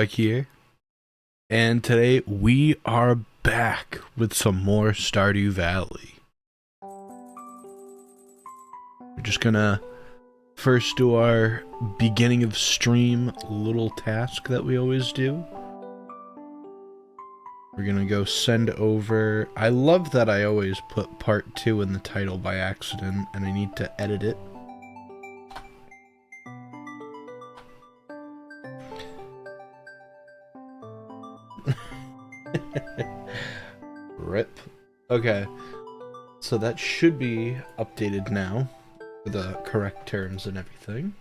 Doug here, and today we are back with some more Stardew Valley. We're just gonna first do our beginning of stream little task that we always do. We're gonna go send over... I love that I always put part 2 in the title by accident, and I need to edit it. Rip. Okay, so that should be updated now with the correct terms and everything.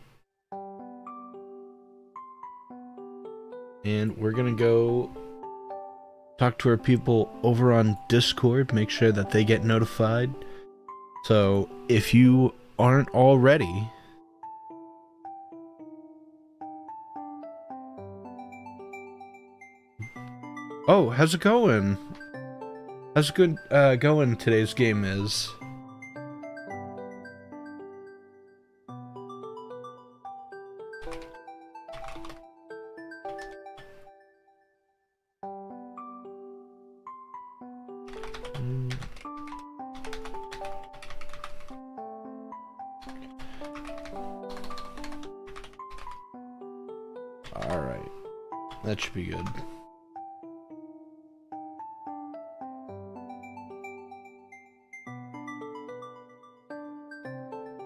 And we're gonna go talk to our people over on Discord, make sure that they get notified. So if you aren't already, oh, how's it going? How's it good going today's game is? Alright, that should be good.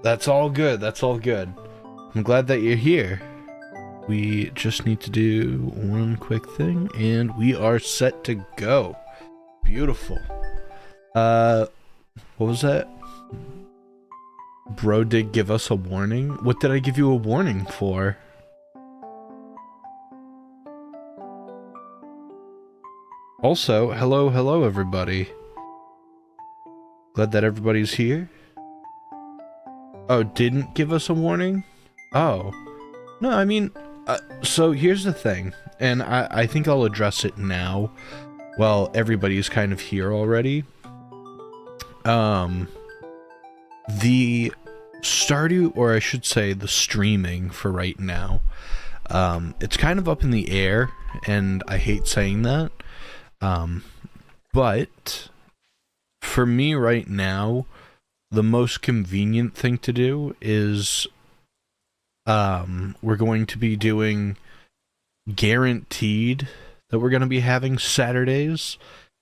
That's all good, that's all good. I'm glad that you're here. We just need to do one quick thing, and we are set to go. Beautiful. What was that? Bro did give us a warning? What did I give you a warning for? Also, hello everybody. Glad that everybody's here. Oh, didn't give us a warning? Oh. No, I mean, so here's the thing, and I think I'll address it now. Well, everybody's kind of here already. The Stardew, or I should say the streaming for right now, it's kind of up in the air, and I hate saying that. But for me right now, the most convenient thing to do is we're going to be doing guaranteed that we're going to be having Saturdays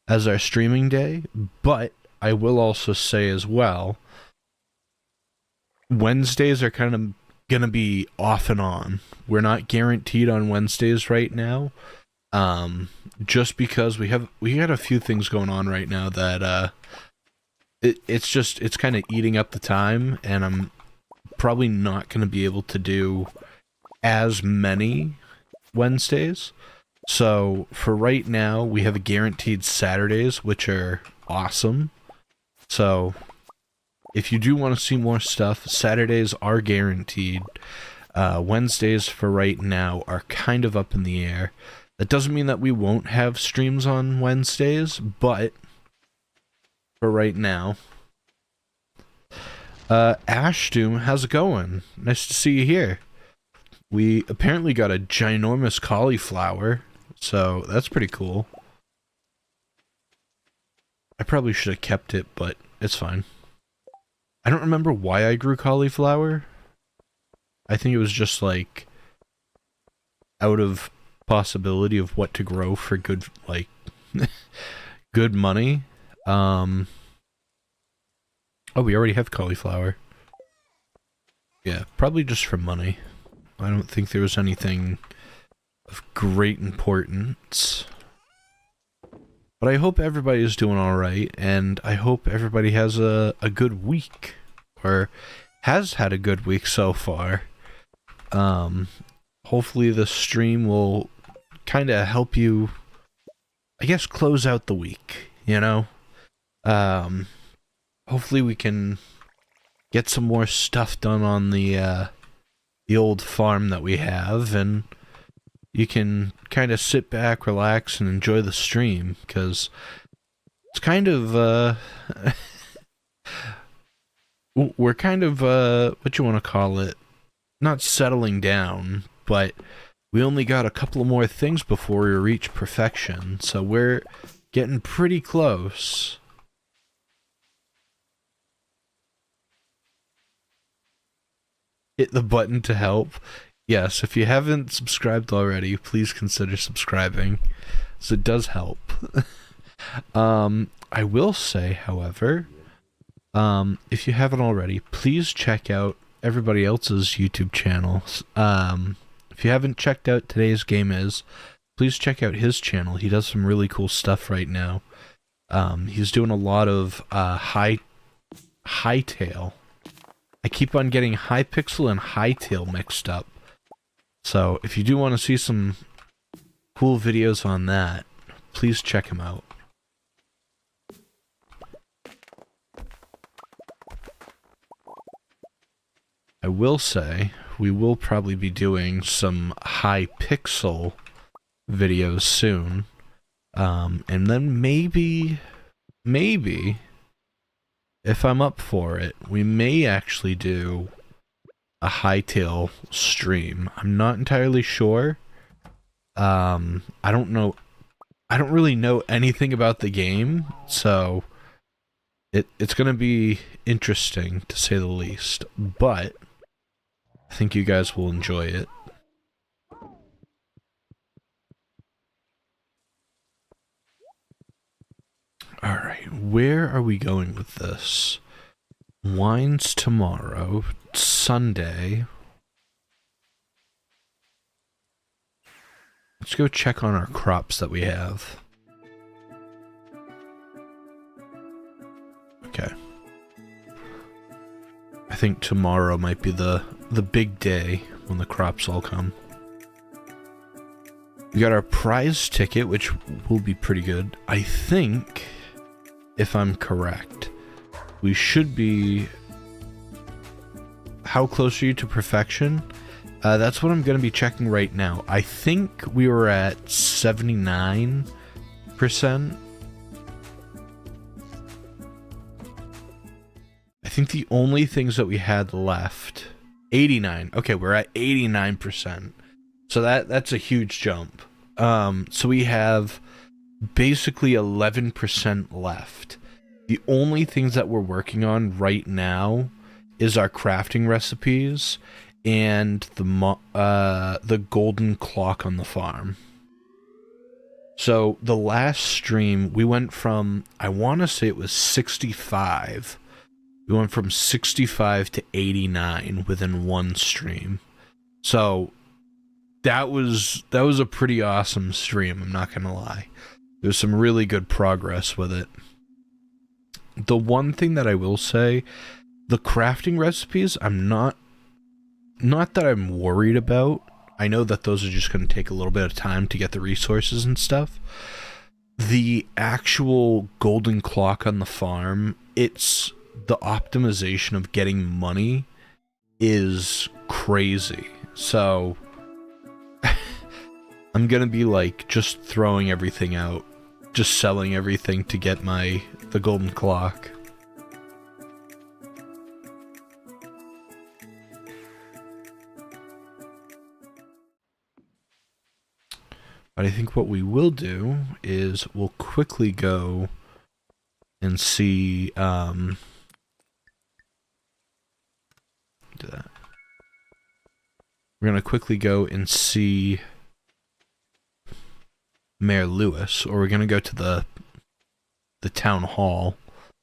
as our streaming day, but I will also say as well, Wednesdays are kind of going to be off and on. We're not guaranteed on Wednesdays right now, just because we got a few things going on right now that it's kind of eating up the time, and I'm probably not going to be able to do as many Wednesdays. So for right now, we have a guaranteed Saturdays, which are awesome. So if you do want to see more stuff, Saturdays are guaranteed. Wednesdays for right now are kind of up in the air. That doesn't mean that we won't have streams on Wednesdays, but for right now. Ashdoom, how's it going? Nice to see you here. We apparently got a ginormous cauliflower, so that's pretty cool. I probably should have kept it, but it's fine. I don't remember why I grew cauliflower. I think it was just like out of possibility of what to grow for good, like, good money. Oh, we already have cauliflower. Yeah, probably just for money. I don't think there was anything of great importance. But I hope everybody's doing alright, and I hope everybody has a good week. Or has had a good week so far. Hopefully the stream will kind of help you, I guess, close out the week, you know? Hopefully we can get some more stuff done on the old farm that we have, and you can kind of sit back, relax, and enjoy the stream, because it's kind of, we're kind of, what you want to call it, not settling down, but We only got a couple more things before we reach perfection, so we're getting pretty close. Hit the button to help. Yes, if you haven't subscribed already, please consider subscribing, so it does help. I will say, however, if you haven't already, please check out everybody else's YouTube channels. If you haven't checked out Today's Game Is, please check out his channel. He does some really cool stuff right now. He's doing a lot of Hightail. I keep on getting Hypixel and Hightail mixed up. So if you do want to see some cool videos on that, please check him out. I will say, we will probably be doing some Hypixel videos soon. And then maybe, if I'm up for it, we may actually do a Hightail stream. I'm not entirely sure. I don't know. I don't really know anything about the game, so it's gonna be interesting to say the least. But I think you guys will enjoy it. Alright, where are we going with this? Wine's tomorrow, Sunday. Let's go check on our crops that we have. Okay. I think tomorrow might be the big day when the crops all come. We got our prize ticket, which will be pretty good. I think, if I'm correct, we should be... How close are you to perfection? That's what I'm going to be checking right now. I think we were at 79%. I think the only things that we had left... 89. Okay, we're at 89%. So that's a huge jump. So we have basically 11% left. The only things that we're working on right now is our crafting recipes and the golden clock on the farm. So the last stream, we went from, I want to say it was 65. We went from 65 to 89 within one stream. So that was a pretty awesome stream, I'm not gonna lie. There's some really good progress with it. The one thing that I will say, the crafting recipes, I'm not that I'm worried about. I know that those are just going to take a little bit of time to get the resources and stuff. The actual golden clock on the farm, it's the optimization of getting money is crazy. So I'm going to be like just throwing everything out, just selling everything to get the golden clock. But I think what we will do is we'll quickly go and see, do that. We're going to quickly go and see Mayor Lewis, or we're going to go to the town hall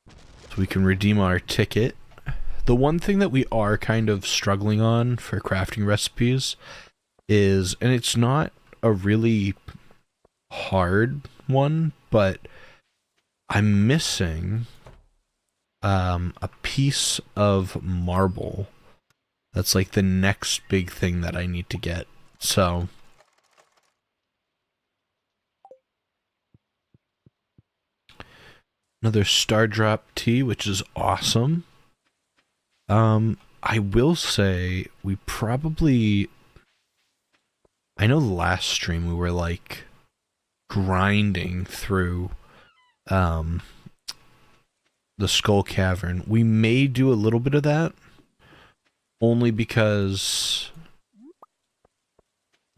so we can redeem our ticket. The one thing that we are kind of struggling on for crafting recipes is, and it's not a really hard one, but I'm missing a piece of marble. That's like the next big thing that I need to get. So another star drop tea, which is awesome. I will say we probably, I know the last stream we were like grinding through the Skull Cavern. We may do a little bit of that, only because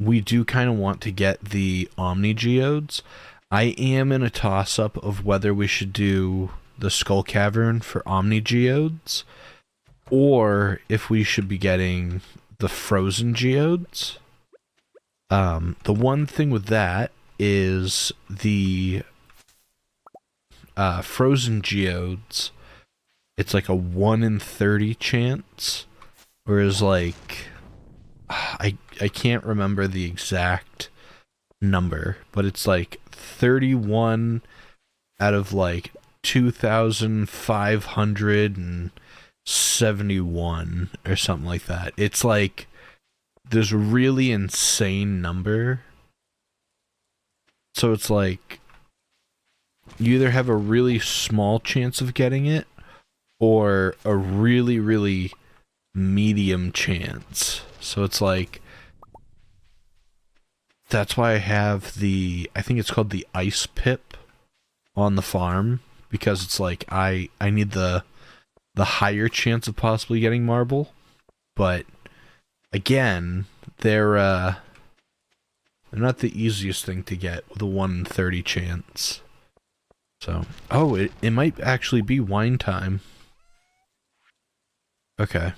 we do kind of want to get the Omni Geodes. I am in a toss-up of whether we should do the Skull Cavern for Omni Geodes, or if we should be getting the Frozen Geodes. The one thing with that is the Frozen Geodes, it's like a 1 in 30 chance, whereas like I can't remember the exact number, but it's like 31 out of like 2,571 or something like that. It's like this really insane number. So it's like you either have a really small chance of getting it or a really, really medium chance. So it's like, that's why I have I think it's called the ice pip on the farm, because it's like I need the higher chance of possibly getting marble. But again, they're not the easiest thing to get with a 1 in 30 chance. So, oh, it might actually be wine time. Okay.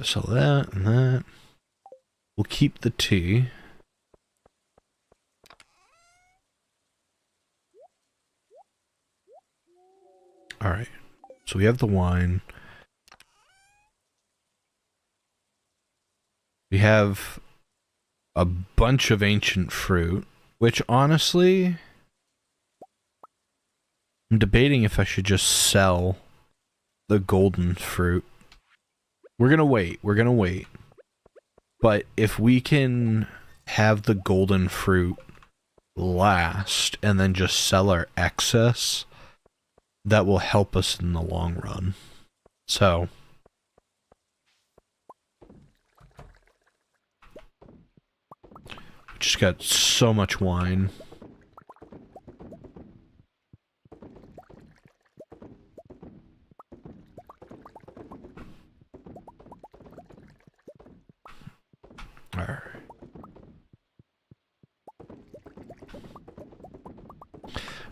So that and that. We'll keep the tea. Alright. So we have the wine. We have a bunch of ancient fruit, which honestly, I'm debating if I should just sell the golden fruit. We're gonna wait. But if we can have the golden fruit last and then just sell our excess, that will help us in the long run. So we just got so much wine. Alright.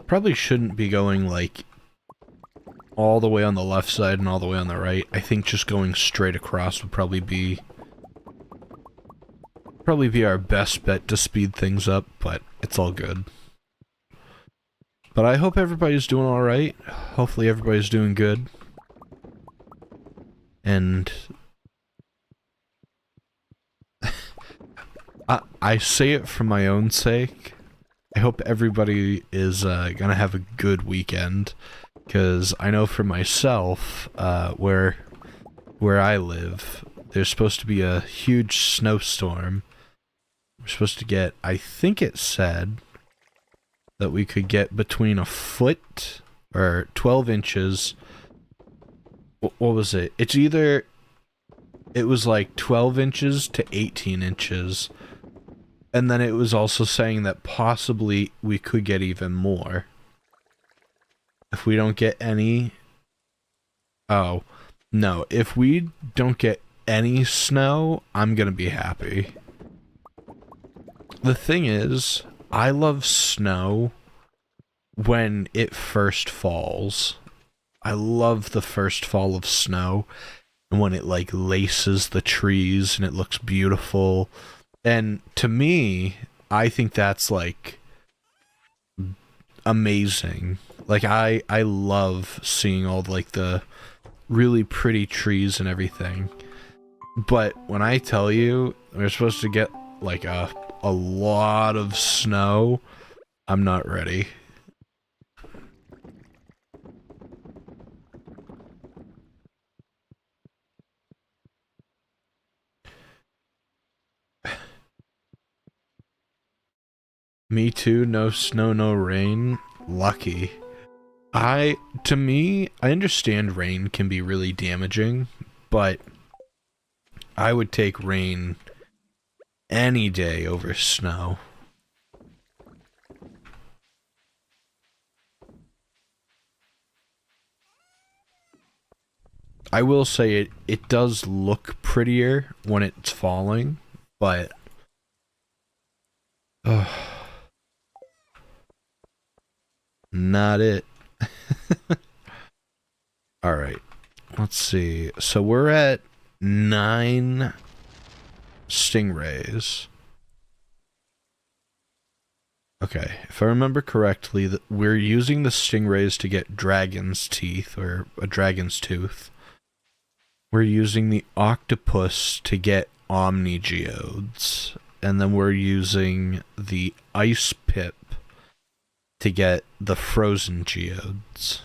Probably shouldn't be going like all the way on the left side and all the way on the right. I think just going straight across would probably be our best bet to speed things up, but it's all good. But I hope everybody's doing alright. Hopefully everybody's doing good. And I say it for my own sake. I hope everybody is gonna have a good weekend, because I know for myself, where I live, there's supposed to be a huge snowstorm. We're supposed to get, I think it said that we could get between a foot or 12 inches. What was it? It was like 12 inches to 18 inches. And then it was also saying that possibly we could get even more. If we don't get any... Oh, no. If we don't get any snow, I'm gonna be happy. The thing is, I love snow when it first falls. I love the first fall of snow, and when it like laces the trees and it looks beautiful. And to me, I think that's like amazing. Like I love seeing all like the really pretty trees and everything. But when I tell you we're supposed to get like a lot of snow, I'm not ready. Me too, no snow, no rain. Lucky. To me, I understand rain can be really damaging, but I would take rain any day over snow. I will say it does look prettier when it's falling, but Ugh. Not it. Alright. Let's see. So we're at 9 stingrays. Okay, if I remember correctly, we're using the stingrays to get dragon's teeth, or a dragon's tooth. We're using the octopus to get omnigeodes. And then we're using the ice pip to get the frozen geodes.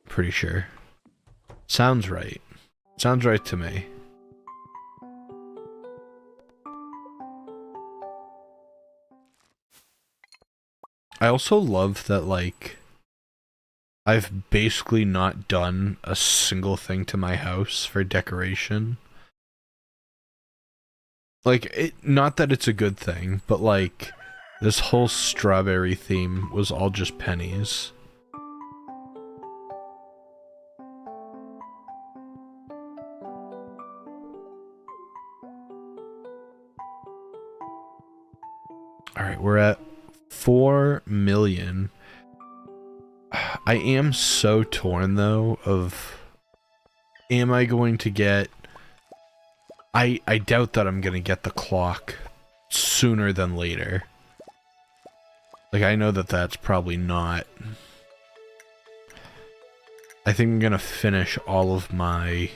Pretty sure. Sounds right. Sounds right to me. I also love that, like, I've basically not done a single thing to my house for decoration. Like, not that it's a good thing, but, like, this whole strawberry theme was all just pennies. Alright, we're at 4 million. I am so torn, though, of... Am I going to get... I doubt that I'm going to get the clock sooner than later. Like, I know that that's probably not... I think I'm going to finish all of my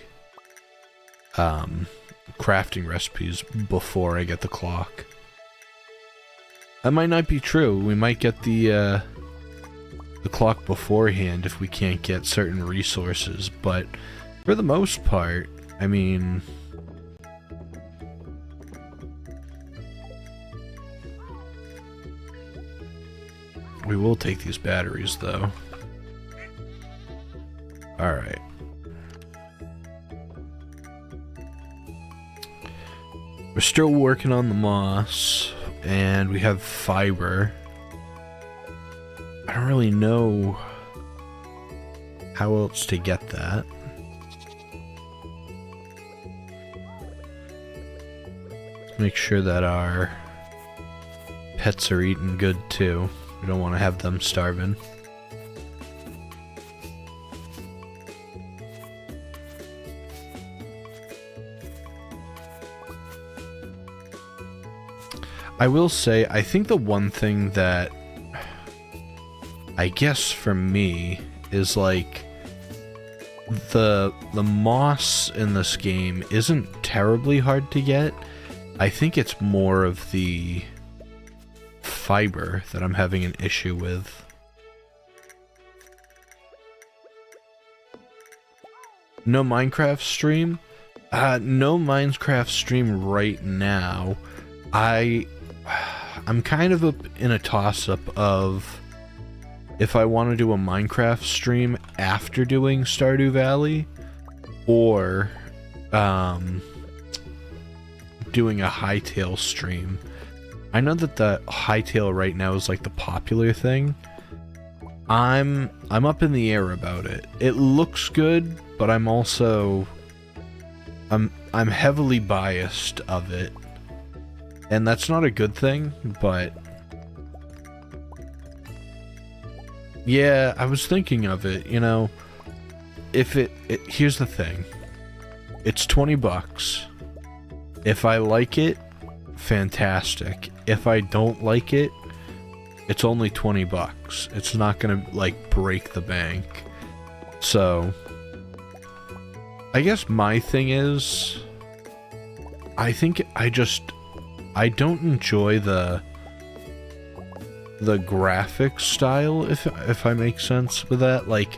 crafting recipes before I get the clock. That might not be true. We might get the clock beforehand if we can't get certain resources, but for the most part, I mean... We will take these batteries, though. Alright. We're still working on the moss, and we have fiber. I don't really know how else to get that. Make sure that our pets are eating good, too. We don't want to have them starving. I will say, I think the one thing that, I guess for me, is like, the moss in this game isn't terribly hard to get. I think it's more of the fiber that I'm having an issue with. No Minecraft stream? No Minecraft stream right now. I'm kind of in a toss-up of if I want to do a Minecraft stream after doing Stardew Valley, or doing a Hytale stream. I know that the Hytale right now is like the popular thing. I'm up in the air about it. It looks good, but I'm also I'm heavily biased of it. And that's not a good thing, but yeah, I was thinking of it, you know, if here's the thing. It's 20 bucks. If I like it, fantastic. If I don't like it, it's only 20 bucks. It's not gonna, like, break the bank. So, I guess my thing is, I think I don't enjoy the graphics style, if I make sense with that. Like,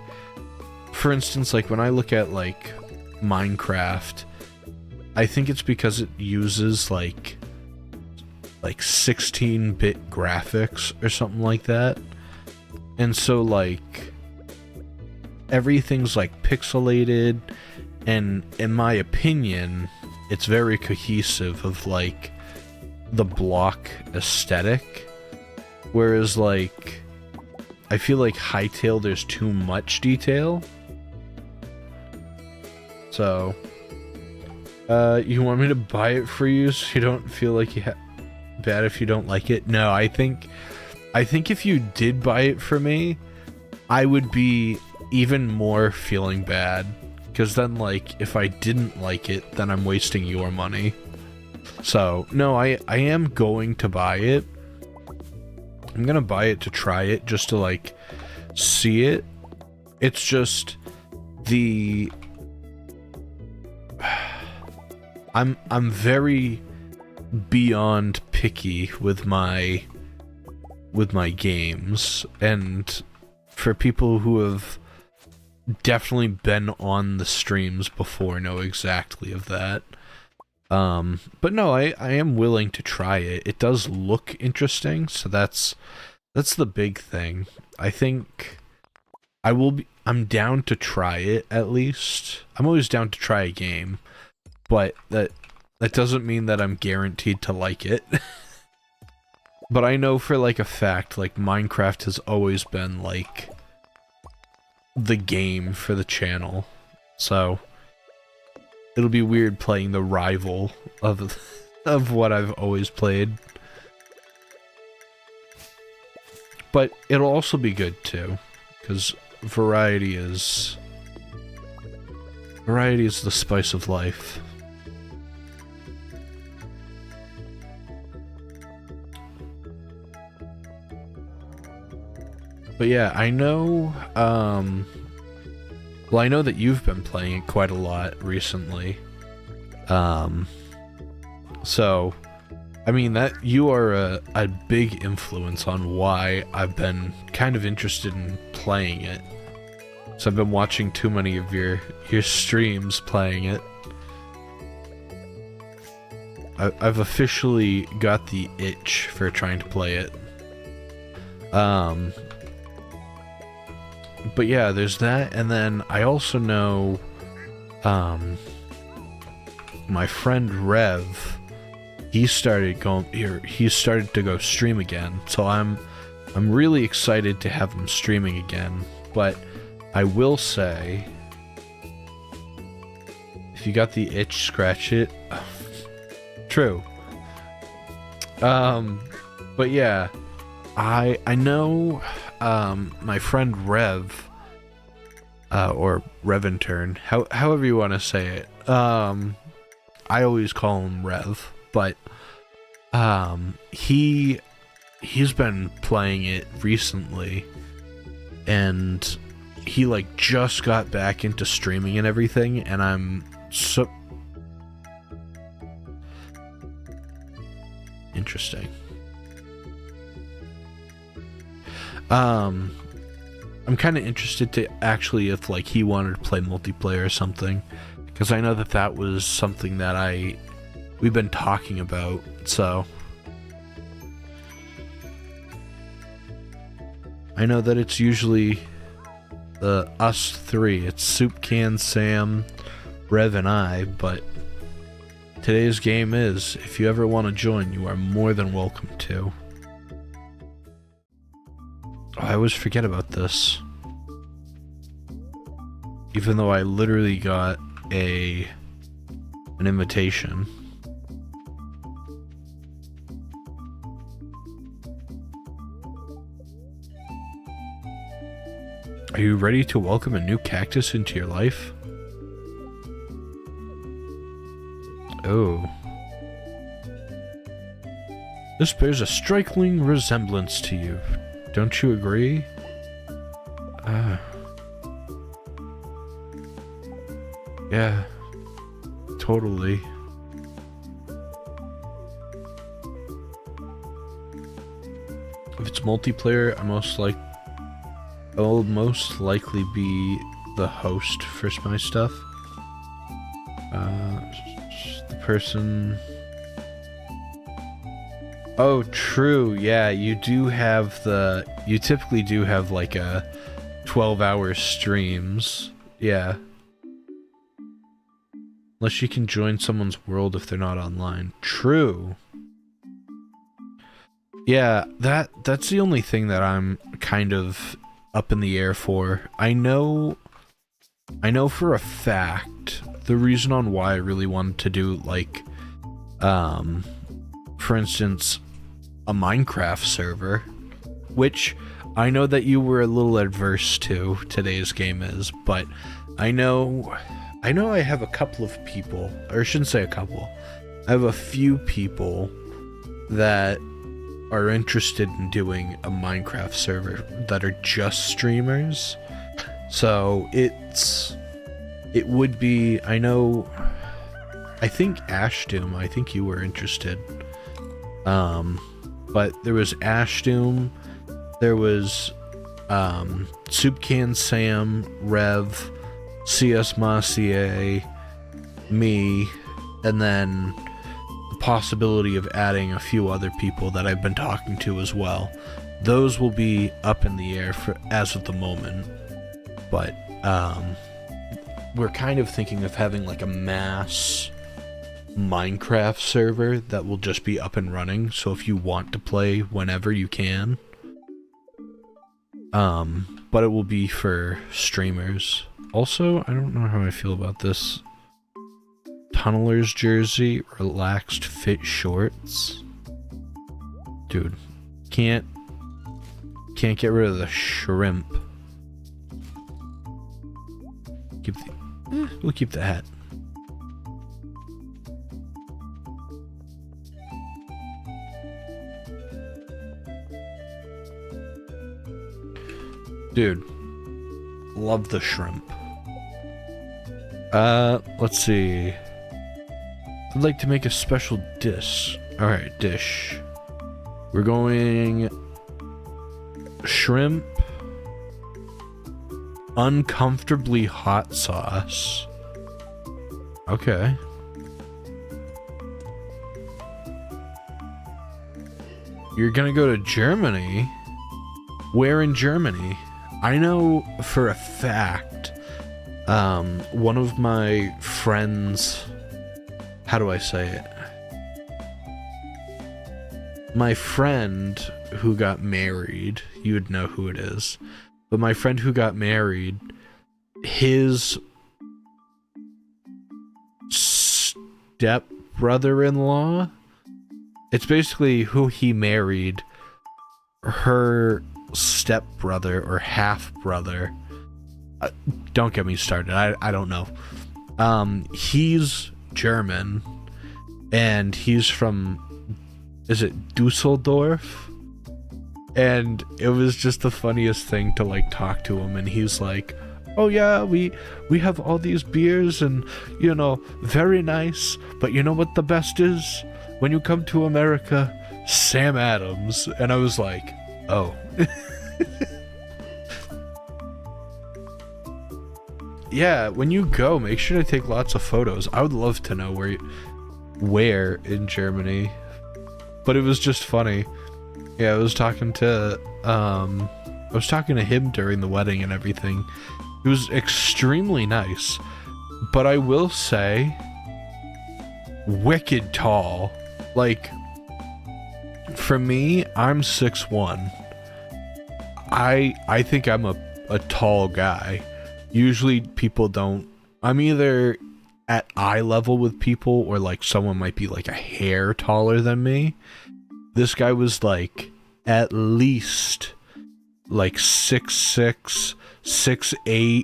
for instance, like when I look at like Minecraft, I think it's because it uses like 16-bit graphics or something like that. And so like everything's like pixelated, and in my opinion, it's very cohesive of like the block aesthetic. Whereas like I feel like Hytale, there's too much detail. So You want me to buy it for you so you don't feel like bad if you don't like it? No, I think if you did buy it for me, I would be even more feeling bad. Because then, like, if I didn't like it, then I'm wasting your money. So, no, I am going to buy it. I'm gonna buy it to try it, just to, like, see it. It's just the... I'm very beyond picky with my games, and for people who have definitely been on the streams before know exactly of that. But no, I am willing to try it. It does look interesting, so that's the big thing. I think I'm down to try it, at least. I'm always down to try a game, but that doesn't mean that I'm guaranteed to like it. But I know for, like, a fact, like, Minecraft has always been, like, the game for the channel. So it'll be weird playing the rival of what I've always played. But it'll also be good too, because variety is the spice of life. But yeah, I know, well, I know that you've been playing it quite a lot recently. So, I mean, that you are a big influence on why I've been kind of interested in playing it. So I've been watching too many of your streams playing it. I've officially got the itch for trying to play it. But yeah, there's that, and then I also know, my friend Rev, he started to go stream again, so I'm really excited to have him streaming again. But I will say, if you got the itch, scratch it. True. But yeah, I know, my friend Rev, or Revintern, however you want to say it. I always call him Rev, but he's been playing it recently, and he, like, just got back into streaming and everything, and I'm so interesting. I'm kind of interested to actually, if, like, he wanted to play multiplayer or something, because I know that was something that we've been talking about, so I know that it's usually us three. It's Soup Can, Sam, Rev, and I, but today's game is, if you ever want to join, you are more than welcome to. I always forget about this. Even though I literally got an invitation. Are you ready to welcome a new cactus into your life? Oh. This bears a striking resemblance to you. Don't you agree? Yeah, totally. If it's multiplayer, I'll most likely be the host for my stuff. The person... Oh, true, yeah, you typically do have, like, a 12-hour streams. Yeah. Unless you can join someone's world if they're not online. True. Yeah, that's the only thing that I'm kind of up in the air for. I know for a fact the reason on why I really wanted to do, like, for instance, a Minecraft server, which I know that you were a little adverse to today's game is, but I know I have a couple of people, or I shouldn't say a couple, I have a few people that are interested in doing a Minecraft server that are just streamers. So it would be, I think Ashdoom, I think you were interested. But there was Ashdoom, there was Soup Can Sam, Rev, CS Massier, me, and then the possibility of adding a few other people that I've been talking to as well. Those will be up in the air for as of the moment, but we're kind of thinking of having like a mass Minecraft server that will just be up and running, so if you want to play whenever you can. But it will be for streamers. Also, I don't know how I feel about this. Tunneler's jersey, relaxed fit shorts. Dude, can't get rid of the shrimp. We'll keep the hat. Dude, love the shrimp. Let's see. I'd like to make a special dish. Alright, dish. We're going shrimp, uncomfortably hot sauce. Okay. You're gonna go to Germany? Where in Germany? I know for a fact, one of my friends, how do I say it? My friend who got married, you would know who it is, but my friend who got married, his step-brother-in-law, it's basically who he married, her step-brother or half-brother. Don't get me started. I don't know. He's German, and he's from, is it Dusseldorf? And it was just the funniest thing to like talk to him, and he's like, oh yeah, we have all these beers and, you know, very nice, but you know what the best is? When you come to America, Sam Adams. And I was like, oh. Yeah, when you go, make sure to take lots of photos. I would love to know where in Germany. But it was just funny. Yeah, I was talking to him during the wedding and everything. He was extremely nice. But I will say, wicked tall. Like, for me, I'm 6'1". I think I'm a tall guy. Usually people don't, I'm either at eye level with people or like someone might be like a hair taller than me. This guy was like at least like 6'6", 6'8",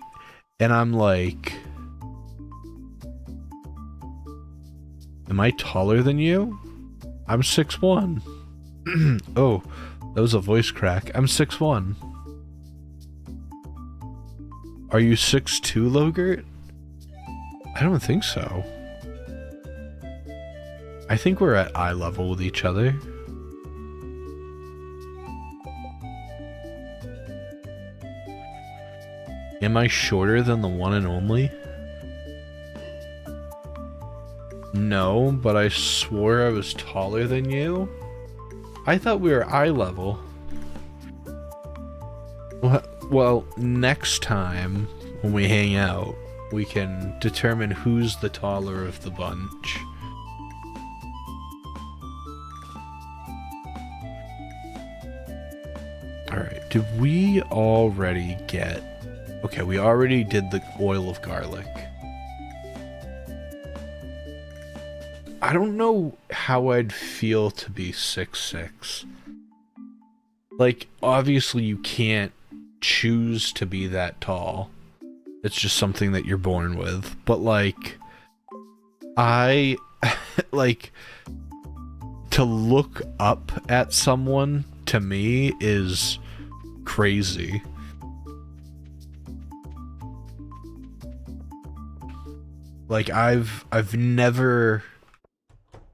and I'm like, am I taller than you? I'm 6'1". Oh, that was a voice crack. I'm 6'1". Are you 6'2", Logert? I don't think so. I think we're at eye level with each other. Am I shorter than the one and only? No, but I swore I was taller than you. I thought we were eye level. Well, next time when we hang out, we can determine who's the taller of the bunch. Alright, did we already get... Okay, we already did the oil of garlic. I don't know how I'd feel to be 6'6". Like, obviously you can't choose to be that tall. It's just something that you're born with. But, like, I, like, to look up at someone, to me, is crazy. Like, I've never...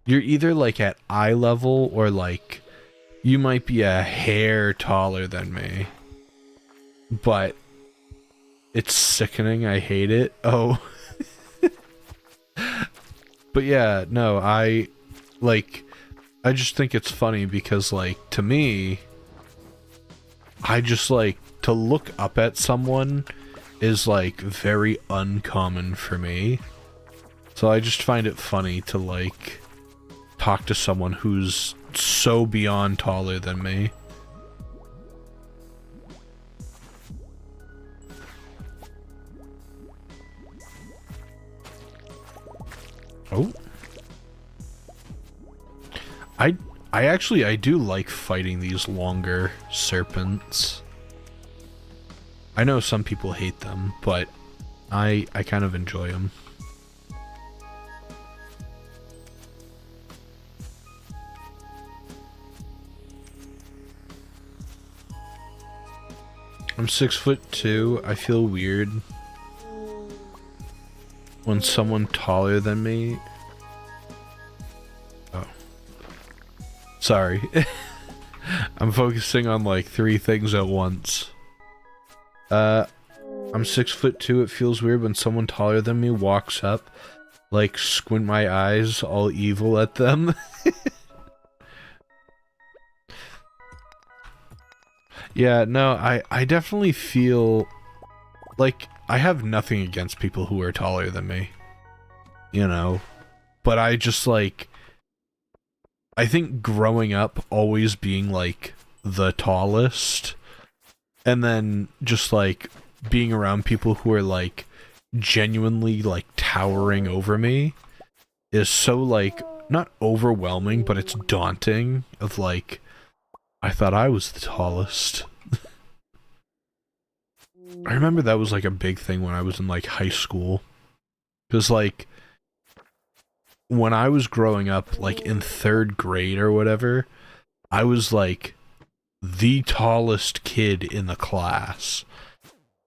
You're either, like, at eye level, or, like, you might be a hair taller than me. But it's sickening. I hate it. Oh. But yeah, no, I just think it's funny because, like, to me, I just, like, to look up at someone is, like, very uncommon for me. So I just find it funny to, like, talk to someone who's so beyond taller than me. Oh. I do like fighting these longer serpents. I know some people hate them, but I kind of enjoy them. I'm 6'2". I feel weird when someone taller than me... Oh. Sorry. I'm focusing on, like, 3 things at once. I'm 6'2". It feels weird when someone taller than me walks up, like, squint my eyes all evil at them. Yeah, no, I definitely feel like I have nothing against people who are taller than me, you know, but I just, like, I think growing up always being, like, the tallest, and then just, like, being around people who are, like, genuinely, like, towering over me is so, like, not overwhelming, but it's daunting of, like, I thought I was the tallest. I remember that was, like, a big thing when I was in, like, high school. Because, like, when I was growing up, like, in 3rd grade or whatever, I was, like, the tallest kid in the class.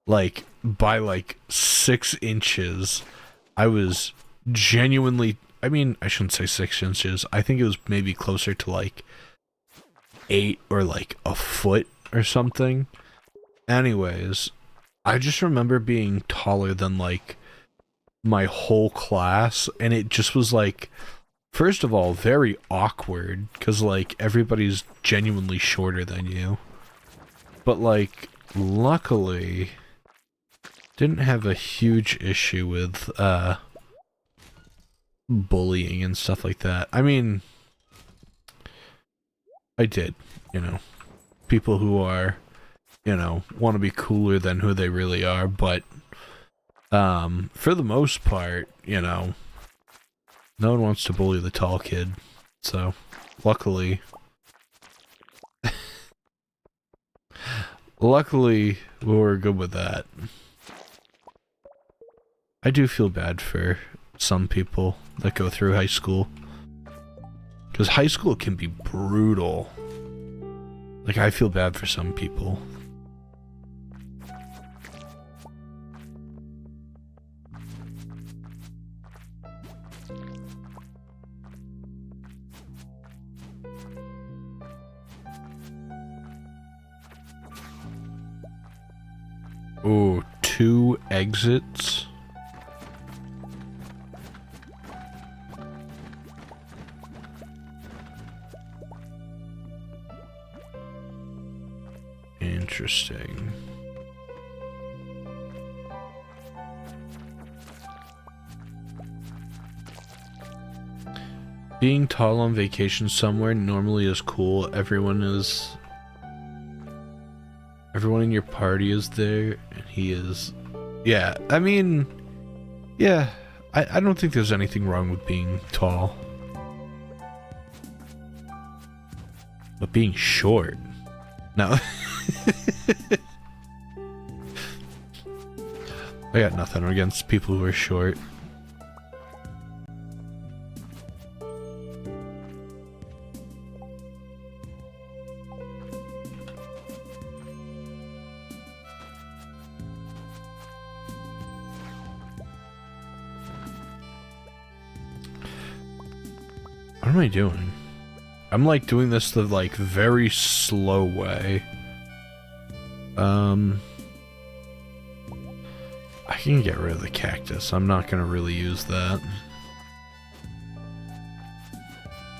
Like, by, like, 6 inches. I was genuinely... I mean, I shouldn't say 6 inches. I think it was maybe closer to, like, 8 or, like, a foot or something. Anyways, I just remember being taller than, like, my whole class, and it just was, like, first of all, very awkward, because, like, everybody's genuinely shorter than you. But, like, luckily, didn't have a huge issue with, bullying and stuff like that. I mean... I did, you know. People who are, you know, want to be cooler than who they really are, but for the most part, you know, no one wants to bully the tall kid. So, luckily... luckily, we were good with that. I do feel bad for some people that go through high school. Because high school can be brutal. Like, I feel bad for some people. Ooh, 2 exits. Interesting. Being tall on vacation somewhere normally is cool. Everyone in your party is there, and he is... Yeah, I mean... Yeah, I don't think there's anything wrong with being tall. But being short. No. I got nothing against people who are short. What am I doing? I'm like doing this the like very slow way. I can get rid of the cactus. I'm not gonna really use that.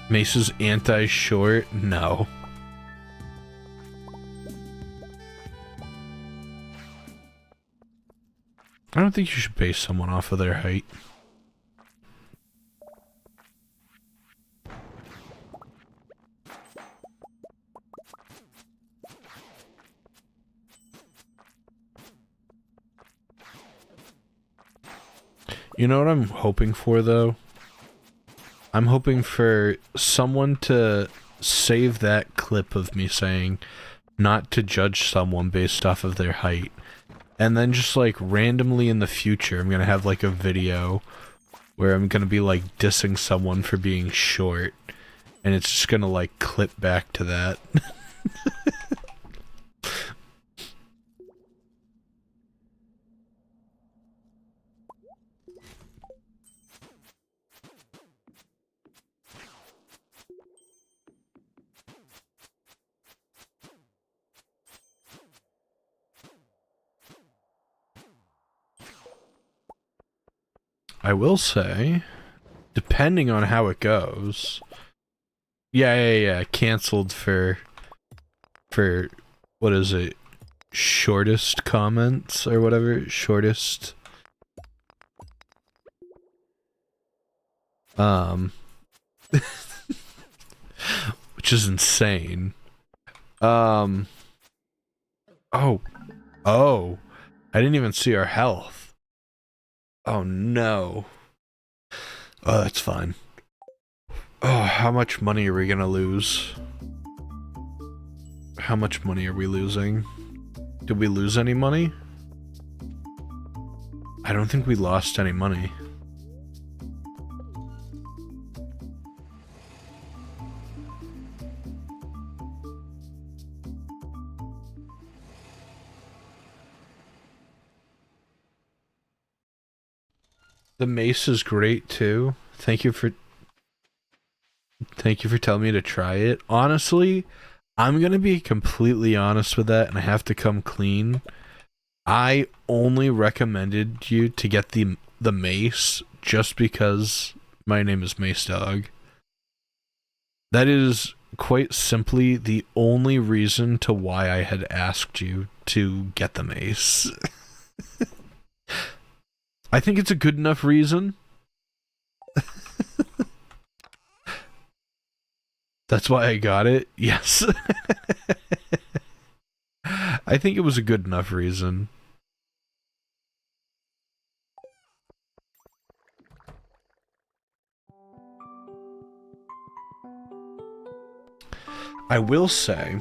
Mace's anti-short? No. I don't think you should base someone off of their height. You know what I'm hoping for, though? I'm hoping for someone to save that clip of me saying not to judge someone based off of their height. And then just, like, randomly in the future, I'm gonna have, like, a video where I'm gonna be, like, dissing someone for being short. And it's just gonna, like, clip back to that. I will say, depending on how it goes, yeah, canceled for, what is it, shortest comments, or whatever, shortest, which is insane, oh, I didn't even see our health. Oh no. Oh, that's fine. Oh, how much money are we gonna lose? How much money are we losing? Did we lose any money? I don't think we lost any money. The mace is great too. Thank you for telling me to try it. Honestly, I'm gonna be completely honest with that, and I have to come clean. I only recommended you to get the mace just because my name is Mace Dog. That is quite simply the only reason to why I had asked you to get the mace. I think it's a good enough reason. That's why I got it. Yes. I think it was a good enough reason. I will say,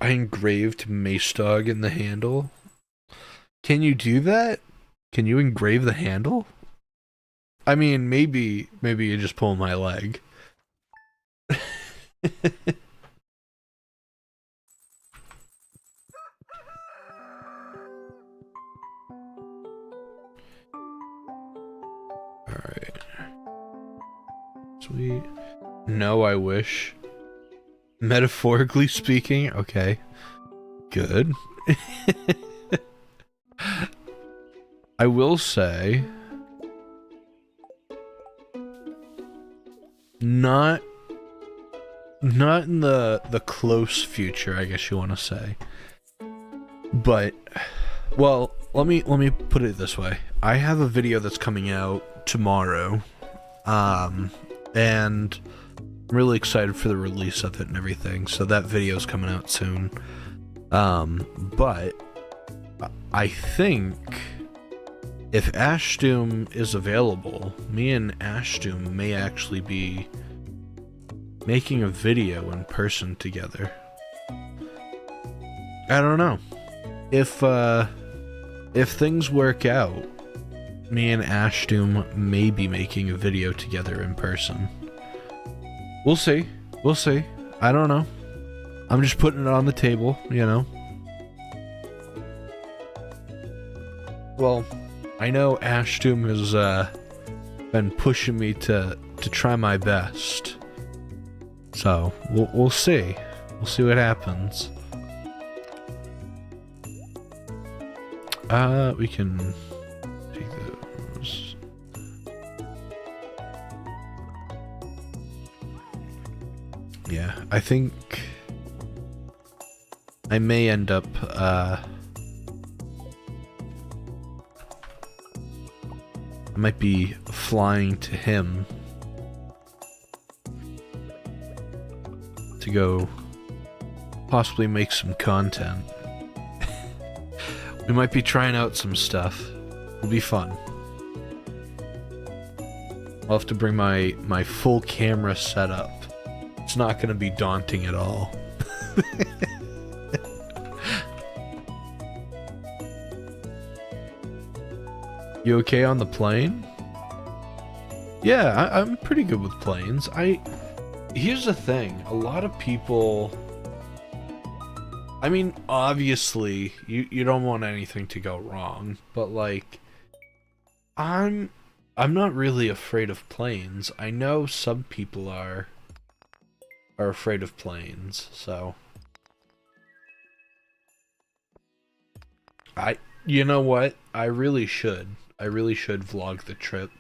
I engraved Mace Dog in the handle. Can you do that? Can you engrave the handle? I mean, maybe you just pull my leg. Alright. Sweet. No, I wish. Metaphorically speaking, okay. Good. I will say, not in the close future, I guess you want to say. But, well, let me put it this way. I have a video that's coming out tomorrow, and I'm really excited for the release of it and everything. So that video's coming out soon. But I think if Ashdoom is available, me and Ashdoom may actually be making a video in person together. I don't know. If things work out, me and Ashdoom may be making a video together in person. We'll see. We'll see. I don't know. I'm just putting it on the table, you know. Well, I know Ashdoom has been pushing me to try my best. So, we'll see. We'll see what happens. We can take those. Yeah, I think I may end up, I might be flying to him to go possibly make some content. We might be trying out some stuff. It'll be fun. I'll have to bring my full camera setup. It's not going to be daunting at all. You okay on the plane? Yeah, I'm pretty good with planes. Here's the thing. A lot of people... I mean, obviously, you don't want anything to go wrong, but like, I'm not really afraid of planes. I know some people are afraid of planes, so you know what? I really should vlog the trip.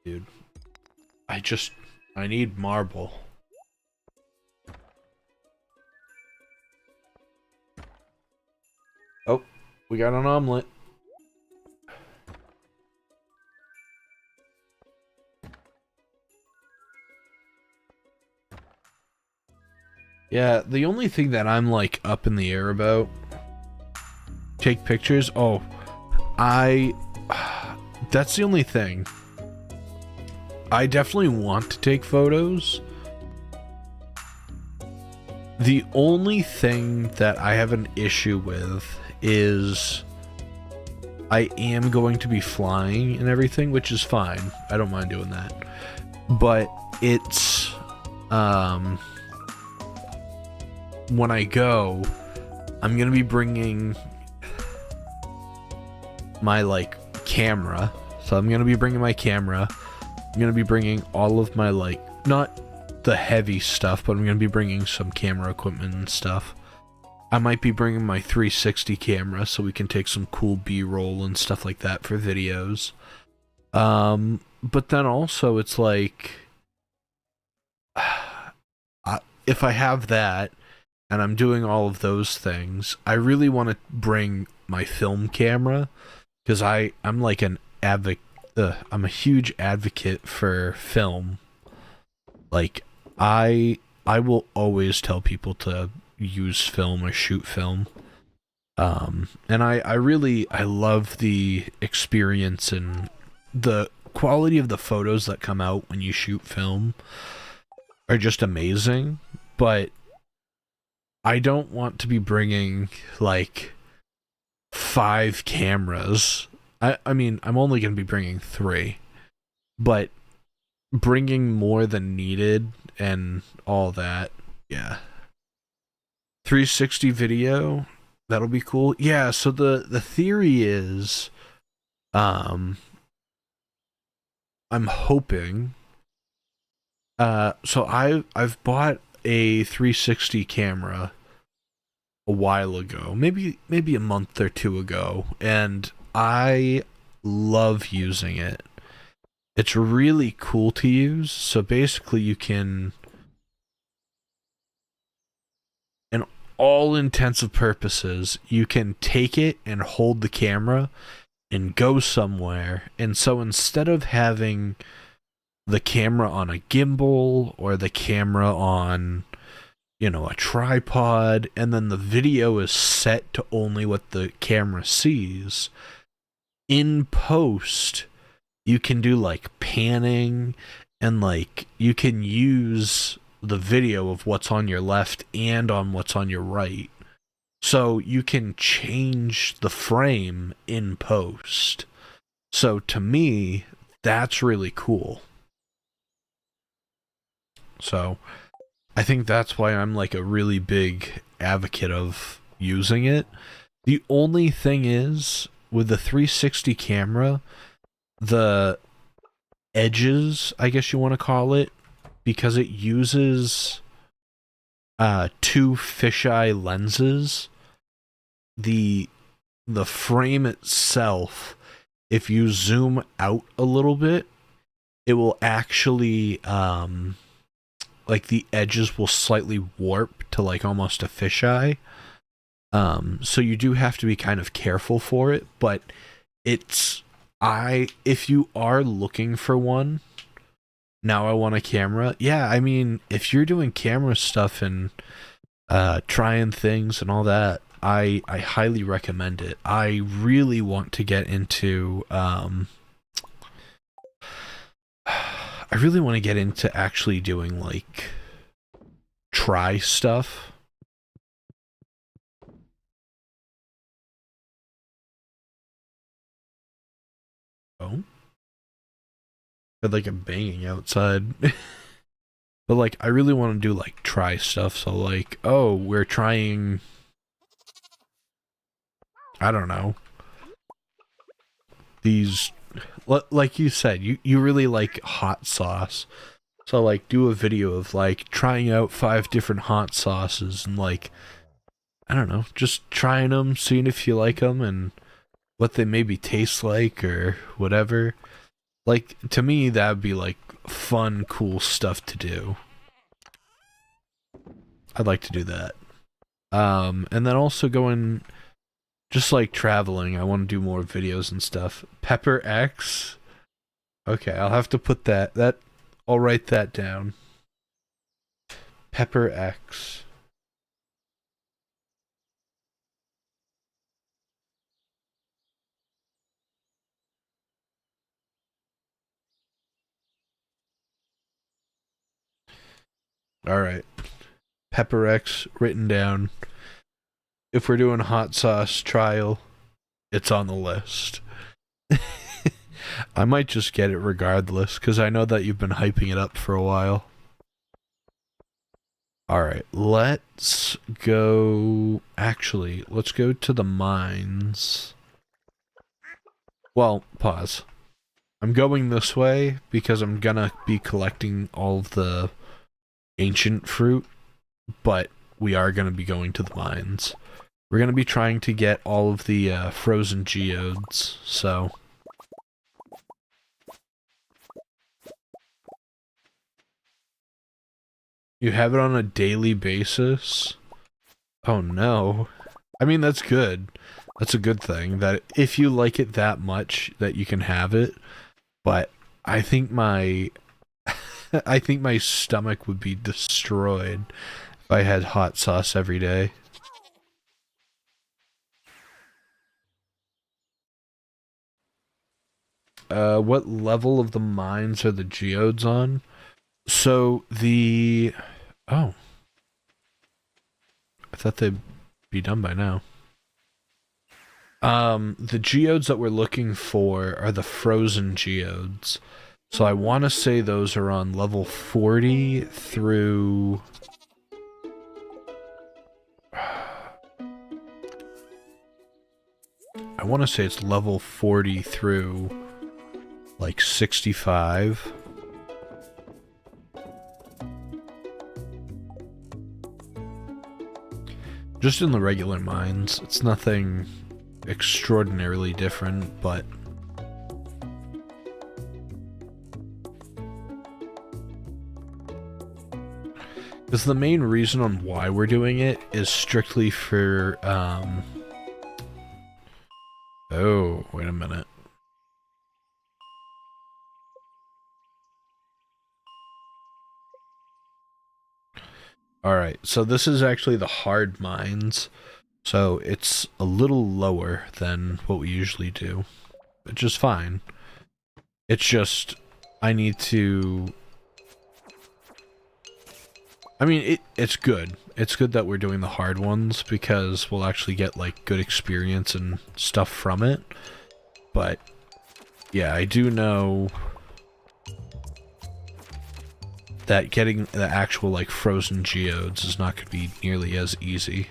Dude, I need marble. Oh, we got an omelet. Yeah, the only thing that I'm like up in the air about, take pictures. Oh, that's the only thing. I definitely want to take photos. The only thing that I have an issue with is I am going to be flying and everything, which is fine. I don't mind doing that. But it's when I go, I'm gonna be bringing my like camera. So I'm gonna be bringing my camera. I'm gonna be bringing all of my like, not the heavy stuff, but I'm gonna be bringing some camera equipment and stuff. I might be bringing my 360 camera so we can take some cool B-roll and stuff like that for videos. But then also it's like, if I have that and I'm doing all of those things, I really want to bring my film camera, because I'm like an advocate. I'm a huge advocate for film. Like, I will always tell people to use film or shoot film. And I love the experience and the quality of the photos that come out when you shoot film are just amazing. But I don't want to be bringing like 5 cameras. I mean, I'm only going to be bringing 3, but bringing more than needed and all that, yeah. 360 video, that'll be cool. Yeah, so the theory is, I'm hoping, so I've bought a 360 camera a while ago, maybe a month or 2 ago, and I love using it. It's really cool to use. So basically you can, in all intents and purposes, you can take it and hold the camera and go somewhere. And so instead of having the camera on a gimbal or the camera on you know, a tripod, and then the video is set to only what the camera sees. In post, you can do like panning, and like you can use the video of what's on your left and on what's on your right. So you can change the frame in post. So to me, that's really cool. So I think that's why I'm like a really big advocate of using it. The only thing is, with the 360 camera, the edges, I guess you want to call it, because it uses two fisheye lenses, the frame itself, if you zoom out a little bit, it will actually like the edges will slightly warp to like almost a fisheye. So you do have to be kind of careful for it, but if you are looking for one, now I want a camera. Yeah, I mean, if you're doing camera stuff and trying things and all that, I highly recommend it. I really want to get into I really want to get into actually doing like try stuff. Oh, I feel like I'm banging outside. But like I really want to do like try stuff. So like, oh, we're trying, I don't know, these, like you said, you really like hot sauce. So like do a video of like trying out 5 different hot sauces and like, I don't know, just trying them, seeing if you like them and what they maybe taste like or whatever. Like to me that'd be like fun, cool stuff to do. I'd like to do that. And then also going, just like traveling, I want to do more videos and stuff. Pepper X. Okay, I'll have to put that I'll write that down. Pepper X. All right. Pepper X written down. If we're doing hot sauce trial, it's on the list. I might just get it regardless, because I know that you've been hyping it up for a while. Alright, let's go... Actually, let's go to the mines. Well, pause. I'm going this way because I'm gonna be collecting all of the ancient fruit, but we are gonna be going to the mines. We're gonna be trying to get all of the frozen geodes, so... You have it on a daily basis? Oh no. I mean, that's good. That's a good thing, that if you like it that much, that you can have it. But I think my... I think my stomach would be destroyed if I had hot sauce every day. What level of the mines are the geodes on? So the... Oh. I thought they'd be done by now. The geodes that we're looking for are the frozen geodes. So I want to say those are on level 40 through... I want to say it's level 40 through like 65. Just in the regular mines. It's nothing extraordinarily different, but... Because the main reason on why we're doing it is strictly for, Oh, wait a minute. Alright, so this is actually the hard mines. So it's a little lower than what we usually do. Which is fine. It's just, I need to... I mean, it's good. It's good that we're doing the hard ones because we'll actually get, like, good experience and stuff from it. But, yeah, I do know that getting the actual, like, frozen geodes is not going to be nearly as easy.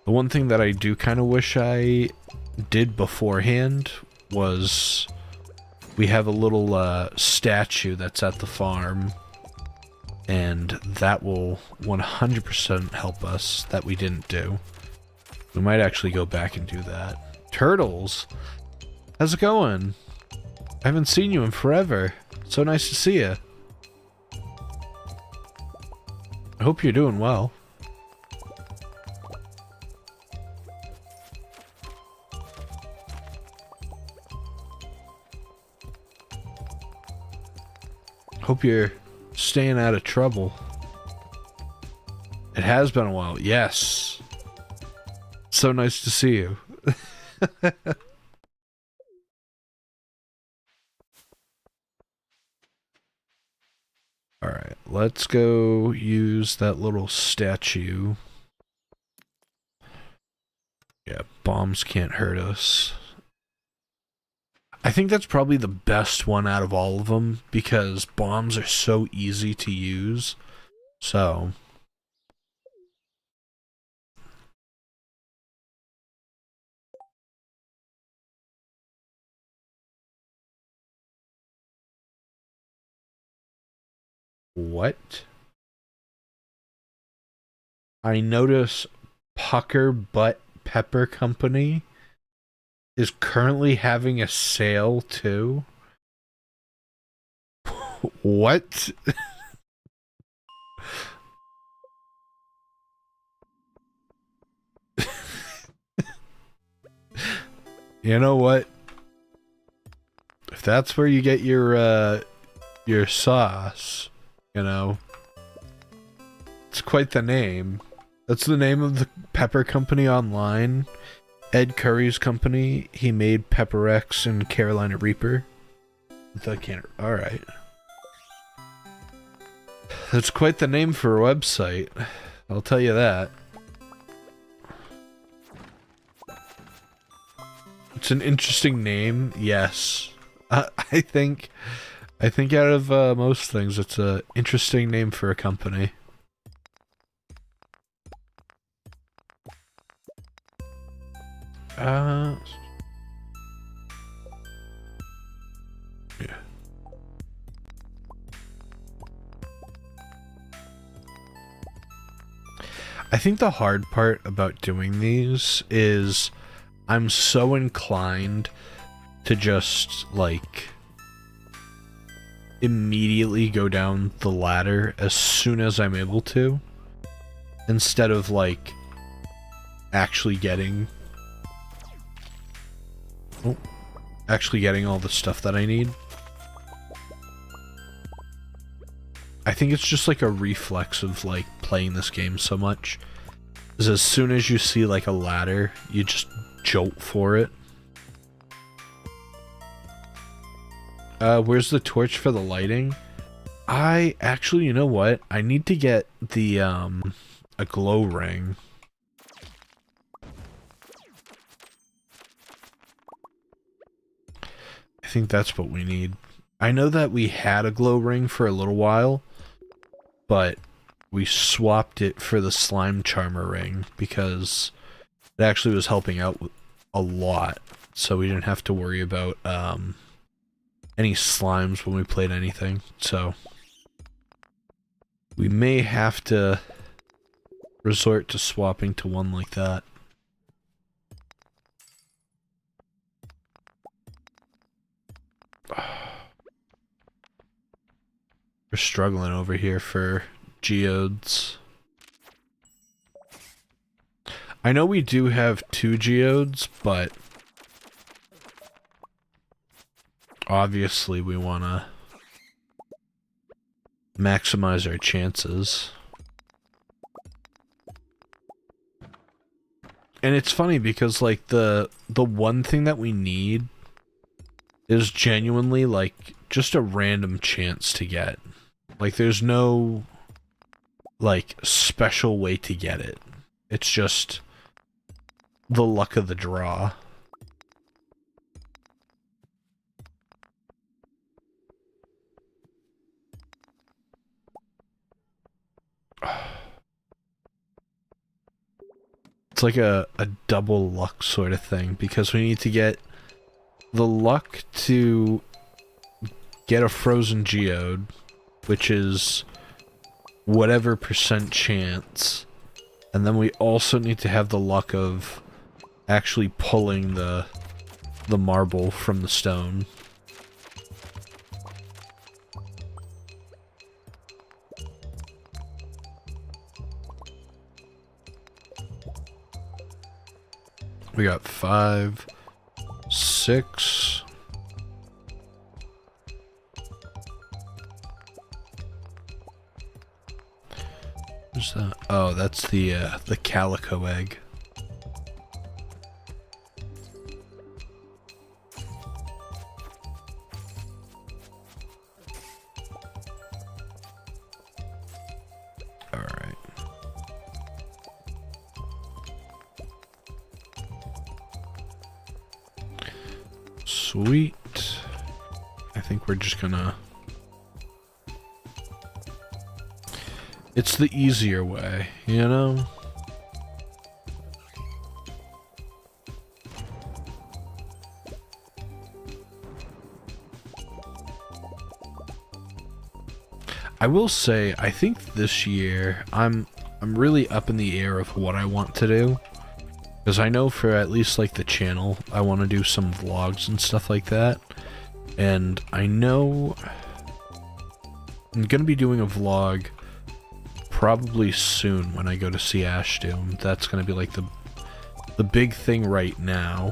The one thing that I do kind of wish I did beforehand was we have a little statue that's at the farm, and that will 100% help us that we didn't do. We might actually go back and do that. Turtles! How's it going? I haven't seen you in forever. So nice to see you. I hope you're doing well. Hope you're staying out of trouble. It has been a while. Yes. So nice to see you. Alright, let's go use that little statue. Yeah, bombs can't hurt us. I think that's probably the best one out of all of them because bombs are so easy to use. So... What? I notice Pucker Butt Pepper Company is currently having a sale too. What? You know what? If that's where you get your sauce, you know, it's quite the name. That's the name of the pepper company online. Ed Curry's company. He made Pepper X and Carolina Reaper. Alright. That's quite the name for a website. I'll tell you that. It's an interesting name, yes. I think out of most things, it's an interesting name for a company. Yeah. I think the hard part about doing these is I'm so inclined to just, like, immediately go down the ladder as soon as I'm able to, instead of, like, actually getting all the stuff that I need. I think it's just like a reflex of like playing this game so much. Is as soon as you see like a ladder, you just jolt for it. Where's the torch for the lighting? You know what? I need to get the a glow ring. I think that's what we need. I know that we had a glow ring for a little while, but we swapped it for the slime charmer ring because it actually was helping out a lot, so we didn't have to worry about any slimes when we played anything. So we may have to resort to swapping to one like that. We're struggling over here for geodes. I know we do have 2 geodes, but obviously we want to maximize our chances. And it's funny because like the one thing that we need is genuinely like just a random chance to get. Like there's no like special way to get it. It's just the luck of the draw. It's like a double luck sort of thing because we need to get the luck to get a frozen geode, which is whatever percent chance, and then we also need to have the luck of actually pulling the marble from the stone. We got 5, 6. What's that? Oh, that's the calico egg. Alright. Sweet. I think we're just gonna... It's the easier way, you know? I will say, I think this year, I'm really up in the air of what I want to do. Because I know for at least like the channel, I want to do some vlogs and stuff like that. And I know I'm going to be doing a vlog probably soon when I go to see Ashdoom. That's going to be like the big thing right now.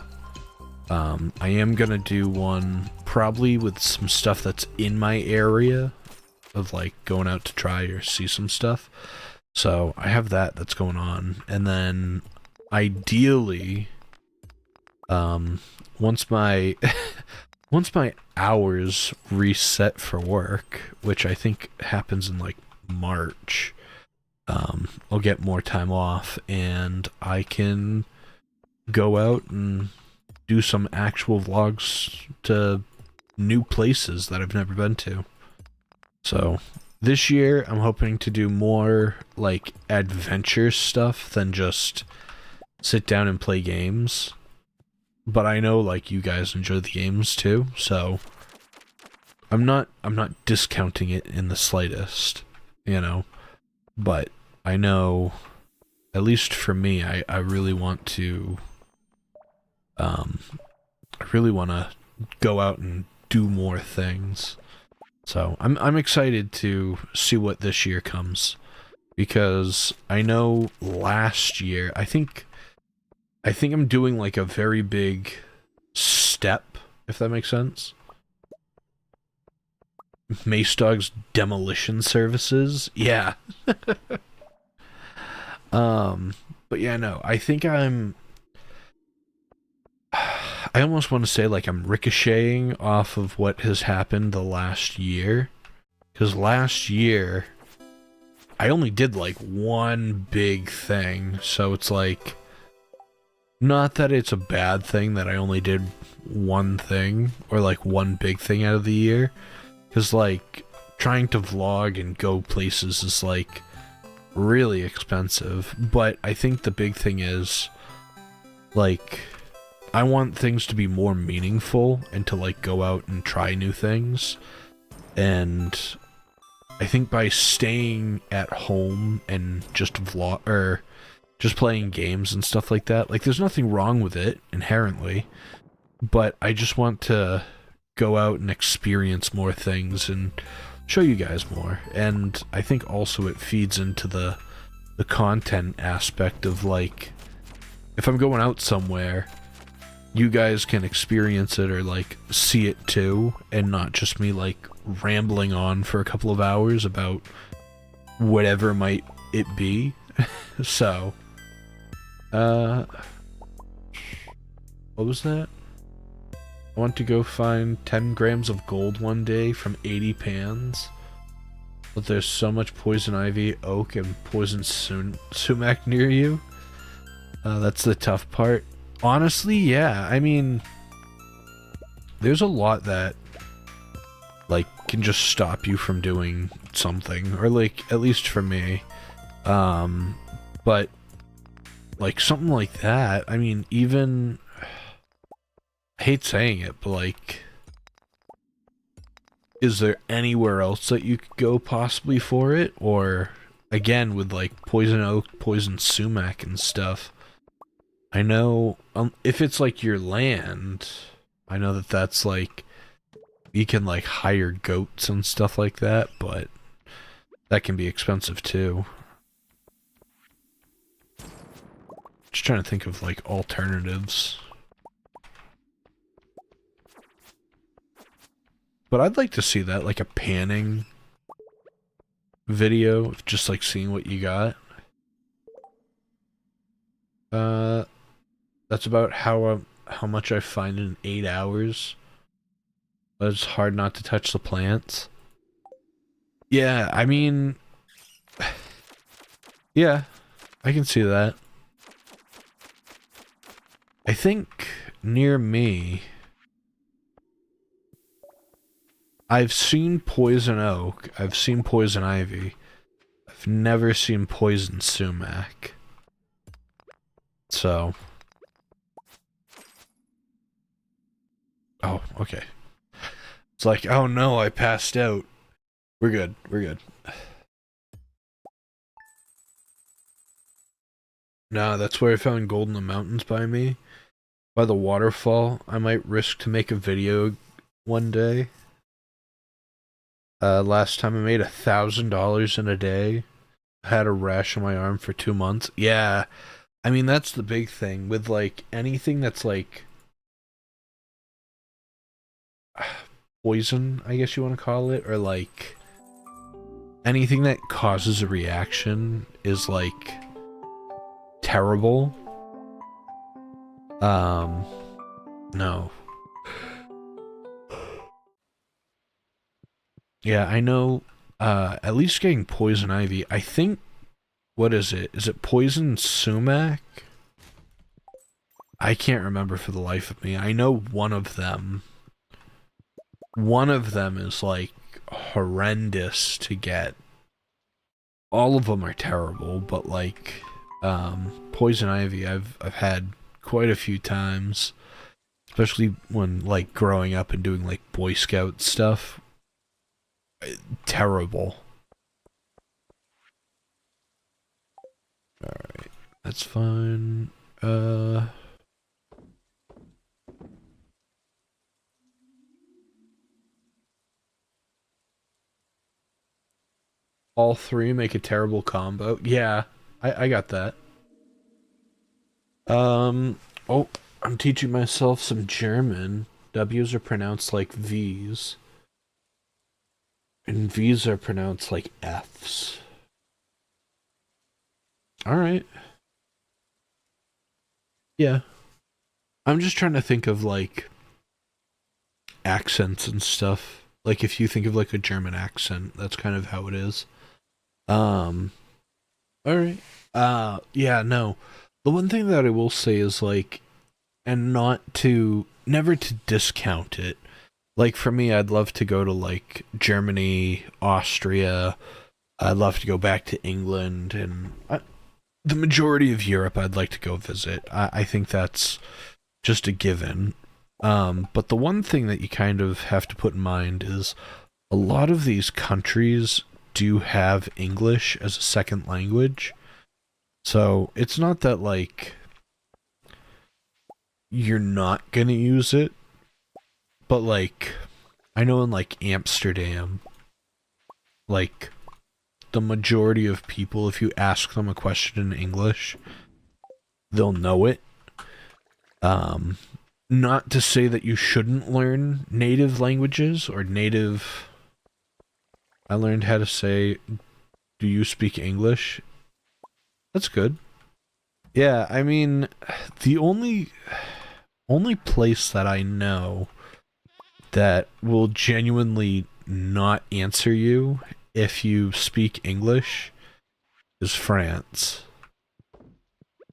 I am going to do one probably with some stuff that's in my area of like going out to try or see some stuff. So I have that's going on. And then ideally, once my hours reset for work, which I think happens in like March, I'll get more time off and I can go out and do some actual vlogs to new places that I've never been to. So this year I'm hoping to do more like adventure stuff than just sit down and play games. But I know like you guys enjoy the games too, so I'm not discounting it in the slightest, you know. But I know, at least for me, I really want to go out and do more things. So I'm excited to see what this year comes, because I know last year I think I'm doing like a very big step, if that makes sense. Mace Dog's demolition services, yeah. But yeah, no, I think I almost want to say like I'm ricocheting off of what has happened the last year. Because last year, I only did like one big thing. So it's like, not that it's a bad thing that I only did one thing, or like one big thing out of the year. Because like, trying to vlog and go places is like really expensive. But I think the big thing is, like, I want things to be more meaningful and to like go out and try new things. And I think by staying at home and just just playing games and stuff like that, like there's nothing wrong with it inherently, but I just want to go out and experience more things and show you guys more. And I think also it feeds into the content aspect of like, if I'm going out somewhere, you guys can experience it or like see it too, and not just me like rambling on for a couple of hours about whatever might it be. So What was that? I want to go find 10 grams of gold one day from 80 pans. But there's so much poison ivy, oak, and poison sumac near you. That's the tough part. Honestly, yeah. I mean, there's a lot that, like, can just stop you from doing something. Or, like, at least for me. But, like, something like that, I mean, even... I hate saying it, but, like... Is there anywhere else that you could go possibly for it? Or, again, with, like, poison oak, poison sumac and stuff. I know, if it's, like, your land, I know that that's, like... You can, like, hire goats and stuff like that, but... That can be expensive, too. Just trying to think of, like, alternatives. But I'd like to see that, like a panning video of just, like, seeing what you got. That's about how much I find in 8 hours. But it's hard not to touch the plants. Yeah, I mean... Yeah, I can see that. I think near me... I've seen poison oak, I've seen poison ivy. I've never seen poison sumac. So... Oh, okay. It's like, oh no, I passed out. We're good, we're good. Nah, that's where I found gold in the mountains by me. By the waterfall. I might risk to make a video one day. Last time I made $1,000 in a day. I had a rash on my arm for 2 months. Yeah, I mean, that's the big thing. With, like, anything that's, like... poison, I guess you want to call it, or, like... anything that causes a reaction is, like... terrible. No. Yeah, I know, at least getting poison ivy, I think, what is it? Is it poison sumac? I can't remember for the life of me. I know one of them is, like, horrendous to get. All of them are terrible, but, like, poison ivy I've had quite a few times. Especially when, like, growing up and doing, like, Boy Scout stuff. Terrible. Alright, that's fine. All three make a terrible combo. Yeah, I got that. Oh, I'm teaching myself some German. W's are pronounced like V's. And V's are pronounced like F's. Alright. Yeah. I'm just trying to think of, like, accents and stuff. Like, if you think of, like, a German accent, that's kind of how it is. Alright. Yeah, no. The one thing that I will say is, like, and never to discount it. Like, for me, I'd love to go to, like, Germany, Austria. I'd love to go back to England, and the majority of Europe I'd like to go visit. I think that's just a given. But the one thing that you kind of have to put in mind is a lot of these countries do have English as a second language. So it's not that, like, you're not gonna use it, but, like, I know in, like, Amsterdam, like, the majority of people, if you ask them a question in English, they'll know it. Not to say that you shouldn't learn native languages or native... I learned how to say, do you speak English? That's good. Yeah, I mean, the only only place that I know that will genuinely not answer you if you speak English is France.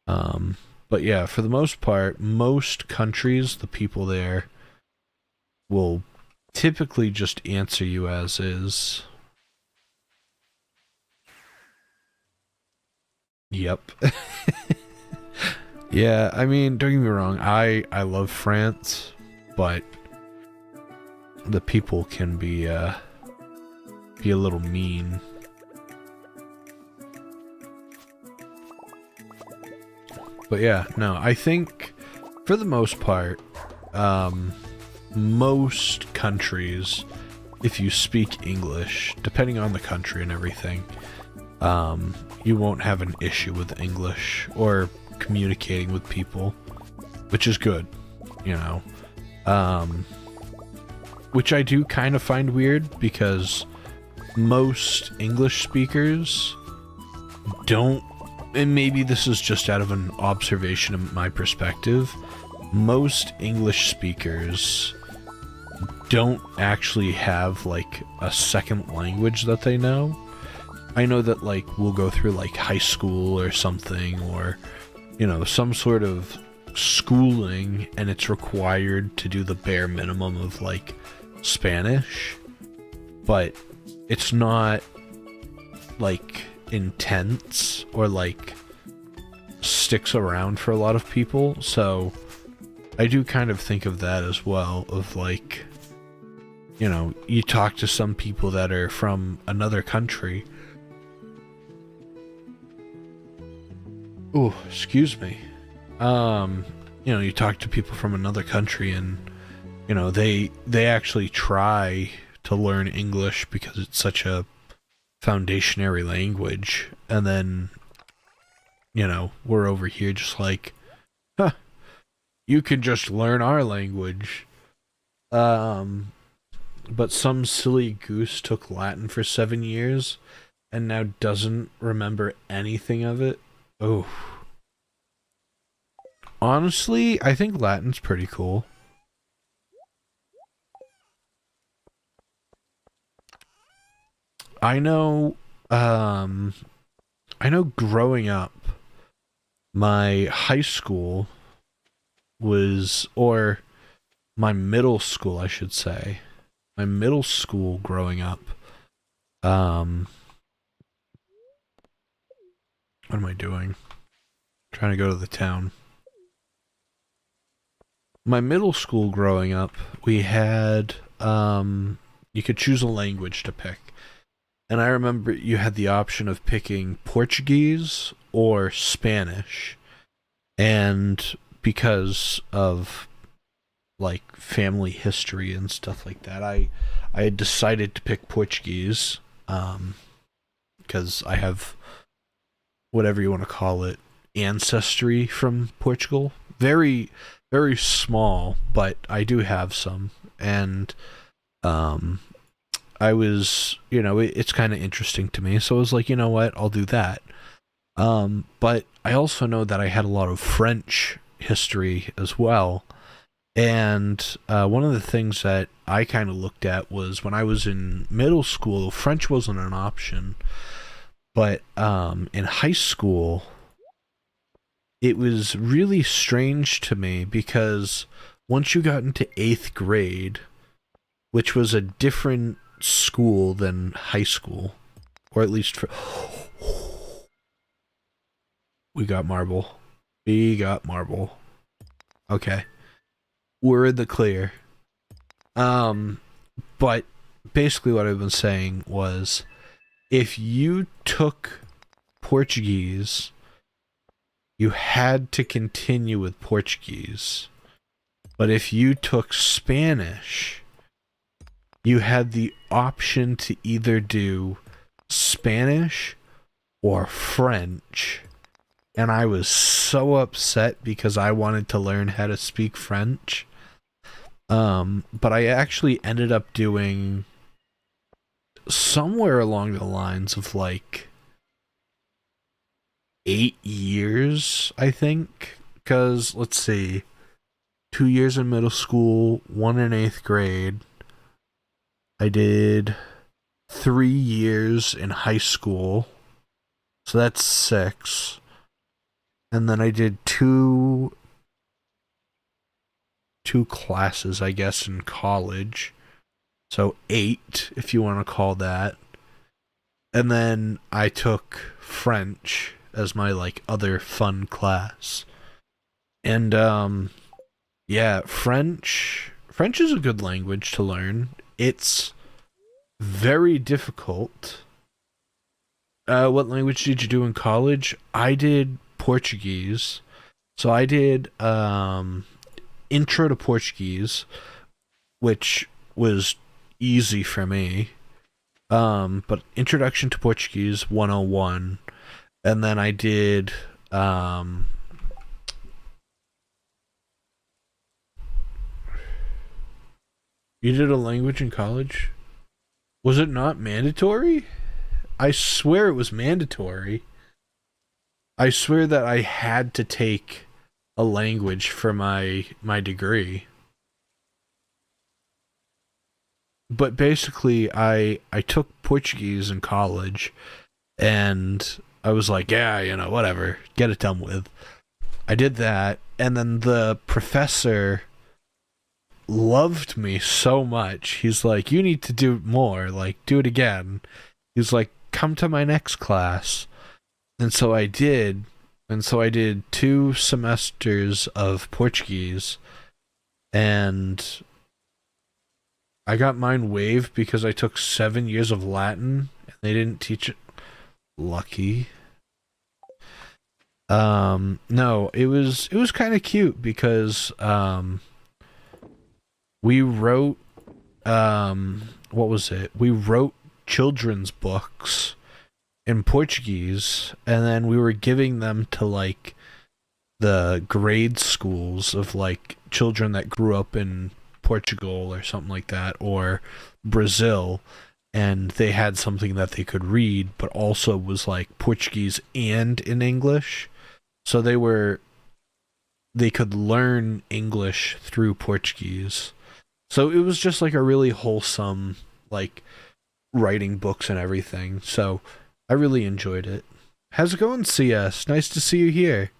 Um, but yeah, for the most part, most countries, the people there will typically just answer you as is. Yep. Yeah, I mean, don't get me wrong, I love France, but the people can be a little mean. But yeah, no, I think for the most part, most countries, if you speak English, depending on the country and everything, you won't have an issue with English or communicating with people, which is good, you know. Which I do kind of find weird because most English speakers don't, and maybe this is just out of an observation of my perspective, most English speakers don't actually have like a second language that they know. I know that like we'll go through like high school or something, or you know, some sort of schooling, and it's required to do the bare minimum of like Spanish, but it's not like intense or like sticks around for a lot of people. So I do kind of think of that as well, of like, you know, you talk to some people that are from another country. Oh, excuse me. You know, you talk to people from another country and, you know, they actually try to learn English because it's such a foundationary language. And then, you know, we're over here just like, huh, you can just learn our language. But some silly goose took Latin for 7 years and now doesn't remember anything of it. Oh. Honestly, I think Latin's pretty cool. I know, um, I know growing up, my high school was, or my middle school, I should say. My middle school growing up, um, what am I doing? Trying to go to the town. My middle school growing up, we had, you could choose a language to pick. And I remember you had the option of picking Portuguese or Spanish. And because of like family history and stuff like that, I had decided to pick Portuguese because I have whatever you want to call it, ancestry from Portugal. Very, very small, but I do have some. And um, I was, you know, it's kind of interesting to me. So I was like, you know what, I'll do that. But I also know that I had a lot of French history as well. And one of the things that I kind of looked at was when I was in middle school, French wasn't an option. But in high school, it was really strange to me because once you got into 8th grade, which was a different school than high school, or at least for. We got marble. We got marble. Okay. We're in the clear. But basically what I've been saying was if you took Portuguese, you had to continue with Portuguese. But if you took Spanish, you had the option to either do Spanish or French. And I was so upset because I wanted to learn how to speak French. But I actually ended up doing somewhere along the lines of like 8 years, I think. Because, let's see. 2 years in middle school, one in 8th grade. I did 3 years in high school, so that's 6. And then I did two classes, I guess, in college. So 8, if you want to call that. And then I took French as my like other fun class. And yeah, French is a good language to learn. It's very difficult. What language did you do in college? I did Portuguese. So I did intro to Portuguese, which was easy for me. But Introduction to Portuguese 101, and then I did you did a language in college? Was it not mandatory? I swear it was mandatory. I swear that I had to take a language for my degree. But basically I took Portuguese in college, and I was like, yeah, whatever, get it done with. I did that, and then the professor loved me so much. He's like, you need to do more, like do it again. He's like, come to my next class. And so I did. And so I did 2 semesters of Portuguese, and I got mine waived because I took 7 years of Latin and they didn't teach it. Lucky. No, it was kind of cute because we wrote what was it? We wrote children's books in Portuguese, and then we were giving them to like the grade schools of like children that grew up in Portugal or something like that, or Brazil, and they had something that they could read but also was like Portuguese and in English. So they could learn English through Portuguese. So it was just like a really wholesome, like, writing books and everything. So I really enjoyed it. How's it going, CS? Nice to see you here.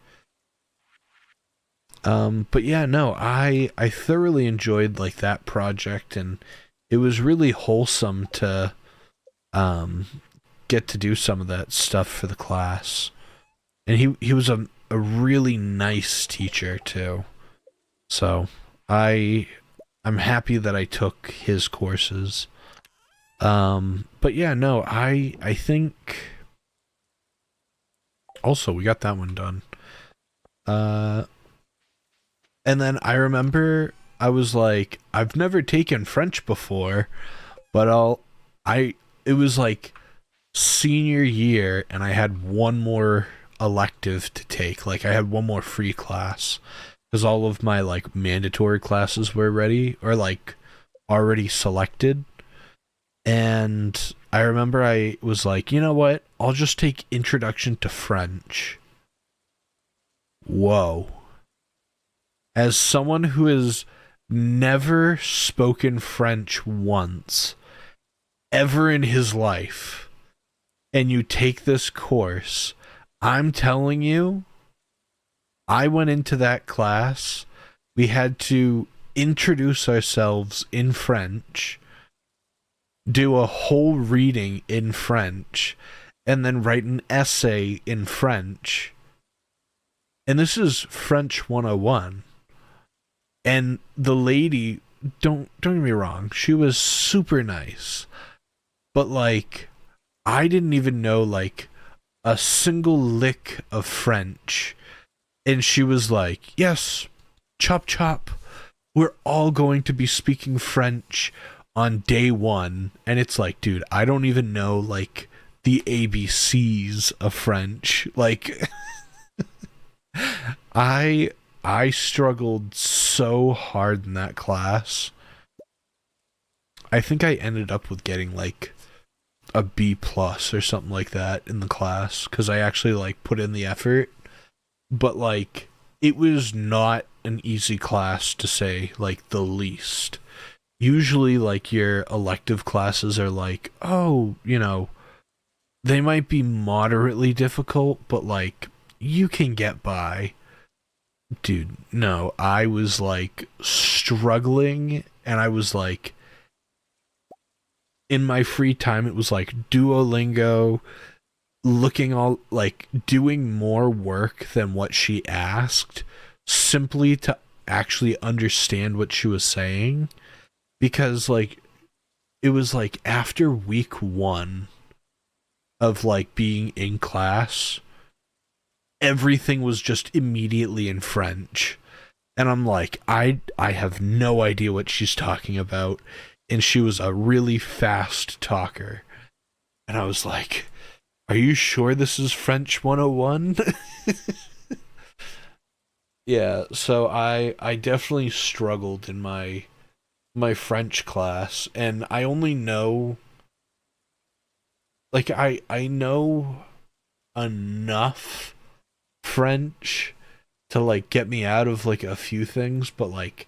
But yeah, no, I thoroughly enjoyed like that project, and it was really wholesome to get to do some of that stuff for the class. And he was a really nice teacher too. So I'm happy that I took his courses. But yeah, no, I think also we got that one done. And then I remember I was like, I've never taken French before, but it was like senior year and I had one more elective to take. Like I had one more free class because all of my like mandatory classes were ready or like already selected. And I remember I was like, you know what? I'll just take Introduction to French. Whoa. As someone who has never spoken French once, ever in his life, and you take this course, I'm telling you, I went into that class, we had to introduce ourselves in French, do a whole reading in French, and then write an essay in French. And this is French 101. And the lady, don't get me wrong, she was super nice. But like, I didn't even know like a single lick of French. And she was like, yes, chop chop, we're all going to be speaking French on day 1. And it's like, dude, I don't even know like the ABCs of French. Like I struggled so hard in that class. I think I ended up with getting like a B plus or something like that in the class because I actually like put in the effort. But like it was not an easy class to say, like, the least. Usually, like, your elective classes are like, oh, you know, they might be moderately difficult, but, like, you can get by. Dude, no, I was, like, struggling, and I was, like, in my free time, it was, like, Duolingo, looking all, like, doing more work than what she asked, simply to actually understand what she was saying, because, like, it was, like, after week 1 of, like, being in class, everything was just immediately in French. And I'm like, I have no idea what she's talking about. And she was a really fast talker. And I was like, are you sure this is French 101? Yeah, so I definitely struggled in my French class, and I only know, like, I know enough French to, like, get me out of, like, a few things, but, like,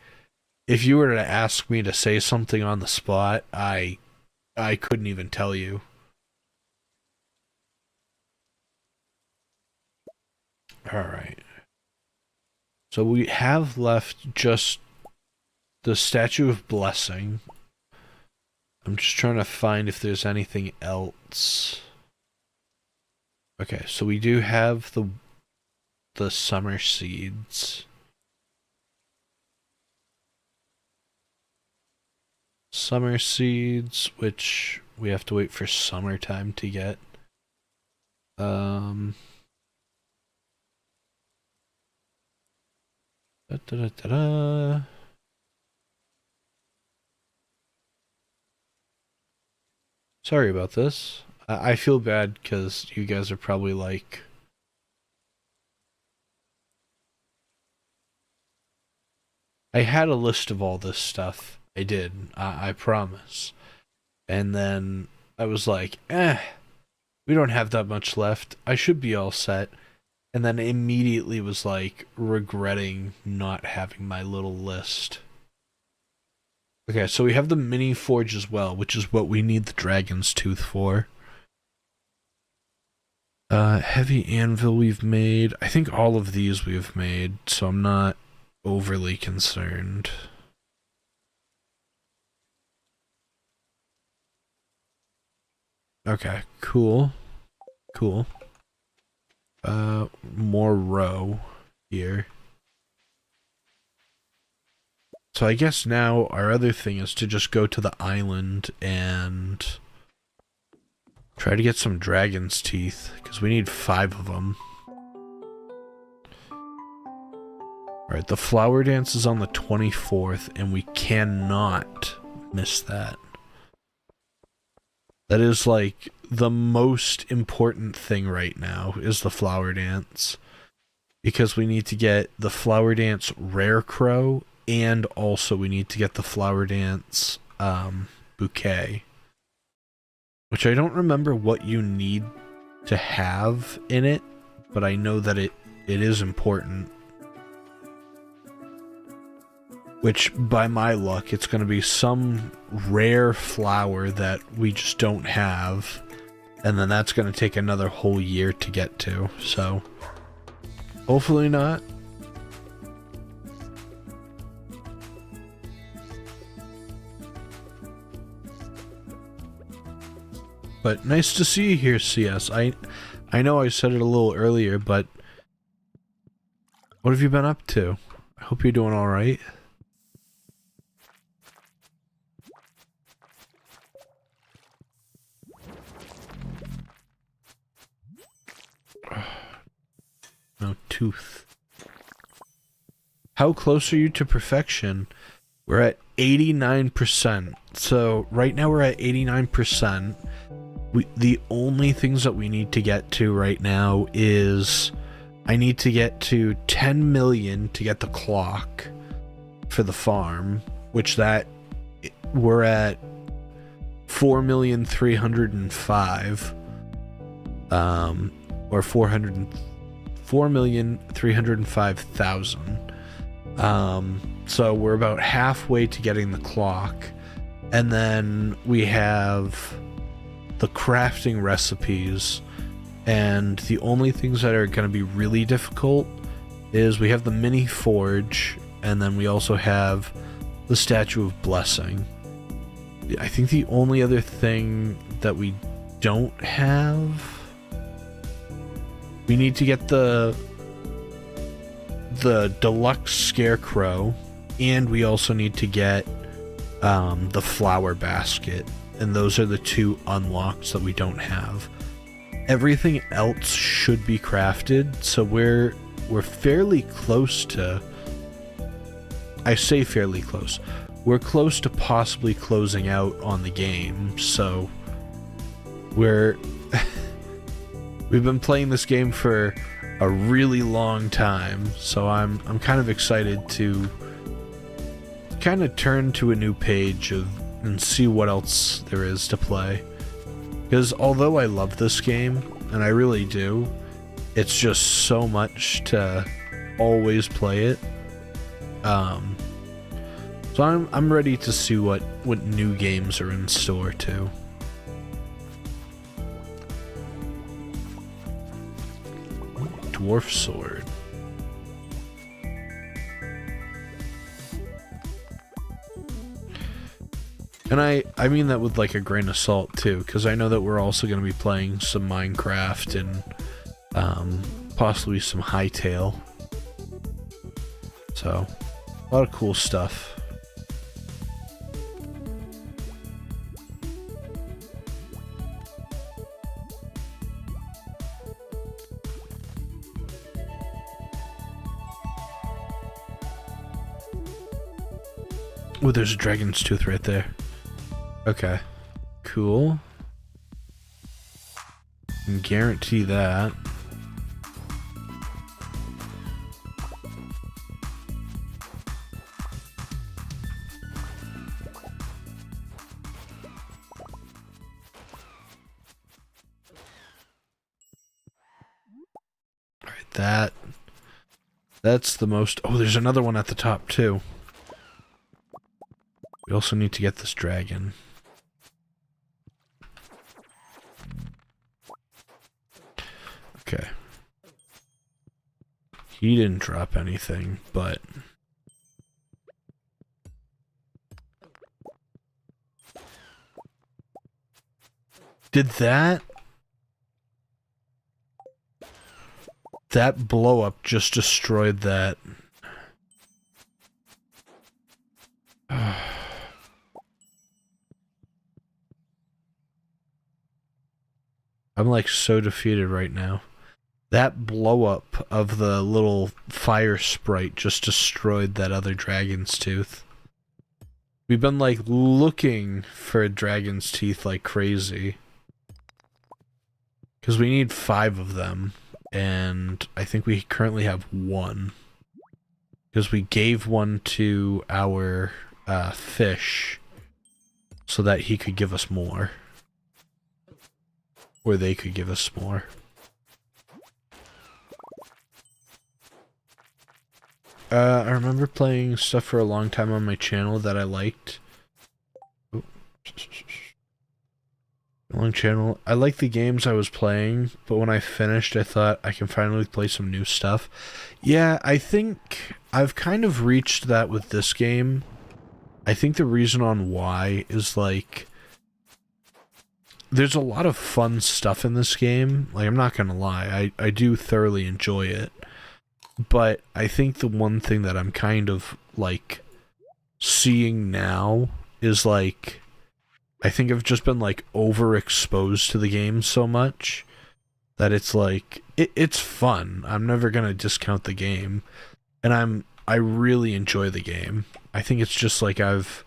if you were to ask me to say something on the spot, I couldn't even tell you. Alright. So we have left just the Statue of Blessing. I'm just trying to find if there's anything else. Okay, so we do have the summer seeds. Summer seeds, which we have to wait for summertime to get. Da, da, da, da, da. Sorry about this. I feel bad because you guys are probably like, I had a list of all this stuff. I did. I promise. And then I was like, we don't have that much left. I should be all set. And then immediately was like regretting not having my little list. Okay, so we have the mini forge as well, which is what we need the dragon's tooth for. Heavy anvil we've made. I think all of these we've made, so I'm not overly concerned. Okay, cool. Cool. More row here. So I guess now our other thing is to just go to the island and try to get some dragon's teeth, because we need 5 of them. Alright, the flower dance is on the 24th, and we cannot miss that. That is, like, the most important thing right now, is the flower dance. Because we need to get the flower dance rare crow, and also we need to get the flower dance bouquet. Which I don't remember what you need to have in it, but I know that it is important. Which, by my luck, it's going to be some rare flower that we just don't have. And then that's going to take another whole year to get to, so hopefully not. But nice to see you here, CS. I know I said it a little earlier, but what have you been up to? I hope you're doing alright. No tooth. How close are you to perfection? We're at 89%. So right now we're at 89%. The only things that we need to get to right now is I need to get to 10 million to get the clock for the farm, which that we're at 4,305,000 or 4,305,000. So we're about halfway to getting the clock. And then we have the crafting recipes. And the only things that are going to be really difficult is we have the mini forge, and then we also have the Statue of Blessing. I think the only other thing that we don't have... We need to get the deluxe scarecrow, and we also need to get the flower basket, and those are the two unlocks that we don't have. Everything else should be crafted, so we're fairly close to... I say fairly close. We're close to possibly closing out on the game, so we're... We've been playing this game for a really long time, so I'm kind of excited to kind of turn to a new page and see what else there is to play. Because although I love this game, and I really do, it's just so much to always play it. So I'm ready to see what new games are in store too. Dwarf sword. And I mean that with like a grain of salt too, because I know that we're also going to be playing some Minecraft and possibly some Hytale. So, a lot of cool stuff. Oh, there's a dragon's tooth right there. Okay. Cool. Can guarantee that. Alright, that's the most... Oh, there's another one at the top too. We also need to get this dragon. Okay. He didn't drop anything, but... Did that blow up just destroyed that? I'm like so defeated right now. That blow up of the little fire sprite just destroyed that other dragon's tooth. We've been like looking for a dragon's teeth like crazy. Because we need 5 of them. And I think we currently have 1. Because we gave one to our fish so that he could give us more. Or they could give us more. I remember playing stuff for a long time on my channel that I liked. Oh. Long channel. I liked the games I was playing, but when I finished, I thought I can finally play some new stuff. Yeah, I think I've kind of reached that with this game. I think the reason on why is like... There's a lot of fun stuff in this game. Like, I'm not gonna lie, I do thoroughly enjoy it. But I think the one thing that I'm kind of, like, seeing now is, like, I think I've just been, like, overexposed to the game so much that it's, like, it's fun. I'm never gonna discount the game. And I really enjoy the game. I think it's just, like, I've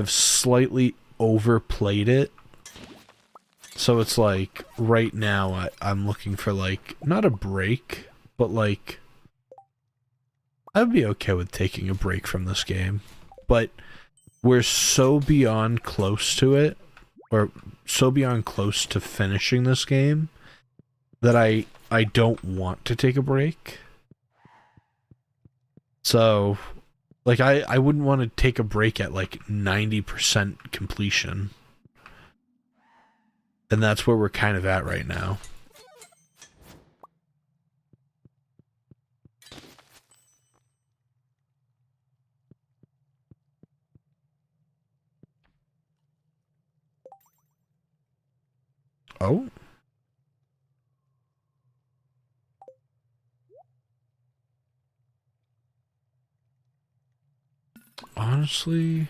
slightly overplayed it. So it's like, right now, I'm looking for, like, not a break, but, like, I'd be okay with taking a break from this game. But we're so beyond close to it, or so beyond close to finishing this game, that I don't want to take a break. So, like, I wouldn't want to take a break at like 90% completion. And that's where we're kind of at right now. Oh. Honestly...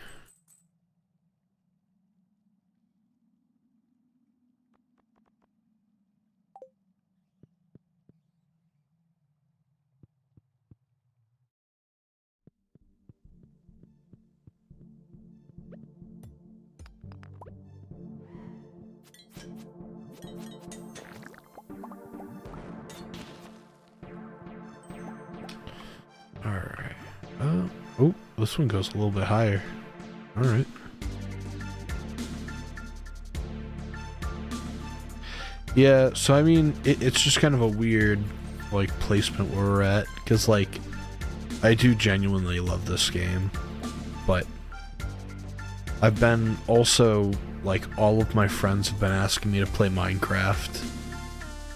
Alright. Oh, this one goes a little bit higher. Alright. Yeah, so I mean, it's just kind of a weird, like, placement where we're at. Because, like, I do genuinely love this game. But I've been also, like, all of my friends have been asking me to play Minecraft.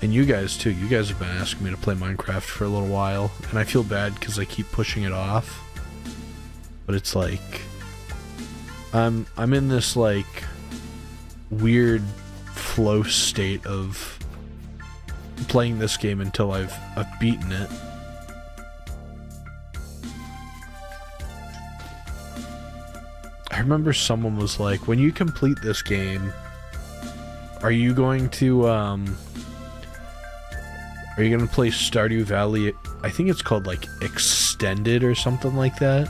And you guys, too. You guys have been asking me to play Minecraft for a little while. And I feel bad because I keep pushing it off. But it's like... I'm in this, like, weird flow state of playing this game until I've beaten it. I remember someone was like, when you complete this game, are you going to play Stardew Valley? I think it's called like Extended or something like that.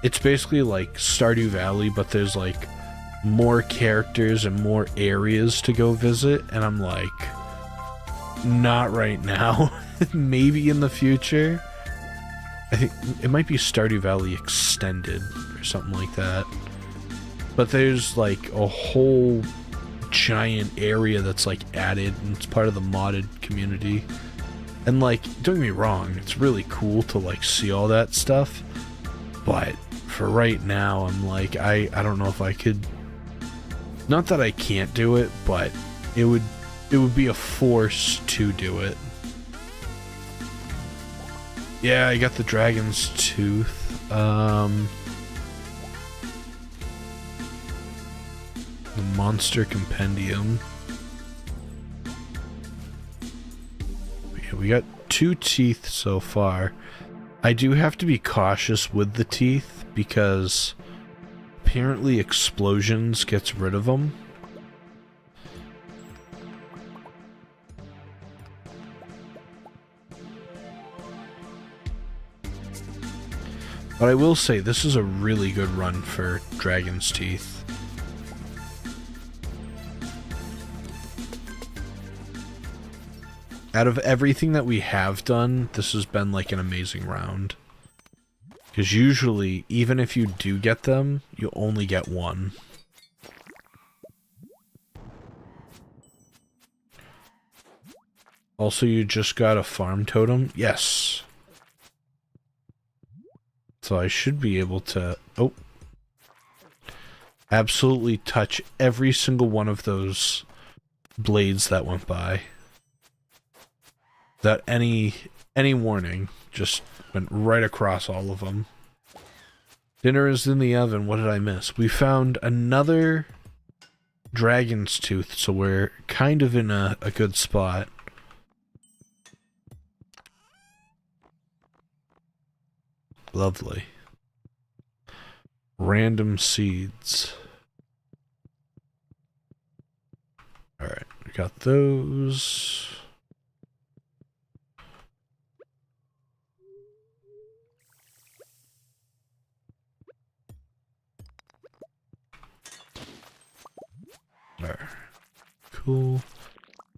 It's basically like Stardew Valley, but there's like more characters and more areas to go visit, and I'm like, not right now. Maybe in the future. I think it might be Stardew Valley Extended or something like that. But there's like a whole giant area that's like added, and it's part of the modded community. And like, don't get me wrong, it's really cool to like see all that stuff. But for right now, I'm like, I don't know if I could. Not that I can't do it, but it would be a force to do it. Yeah, I got the dragon's tooth. The monster compendium. Yeah, we got 2 teeth so far. I do have to be cautious with the teeth because apparently explosions gets rid of them. But I will say, this is a really good run for Dragon's Teeth. Out of everything that we have done, this has been like an amazing round. Because usually, even if you do get them, you only get one. Also, you just got a farm totem? Yes. So I should be able to, absolutely touch every single one of those blades that went by. Without any warning, just went right across all of them. Dinner is in the oven. What did I miss? We found another dragon's tooth, so we're kind of in a good spot. Lovely. Random seeds. Alright, we got those. Alright. Cool.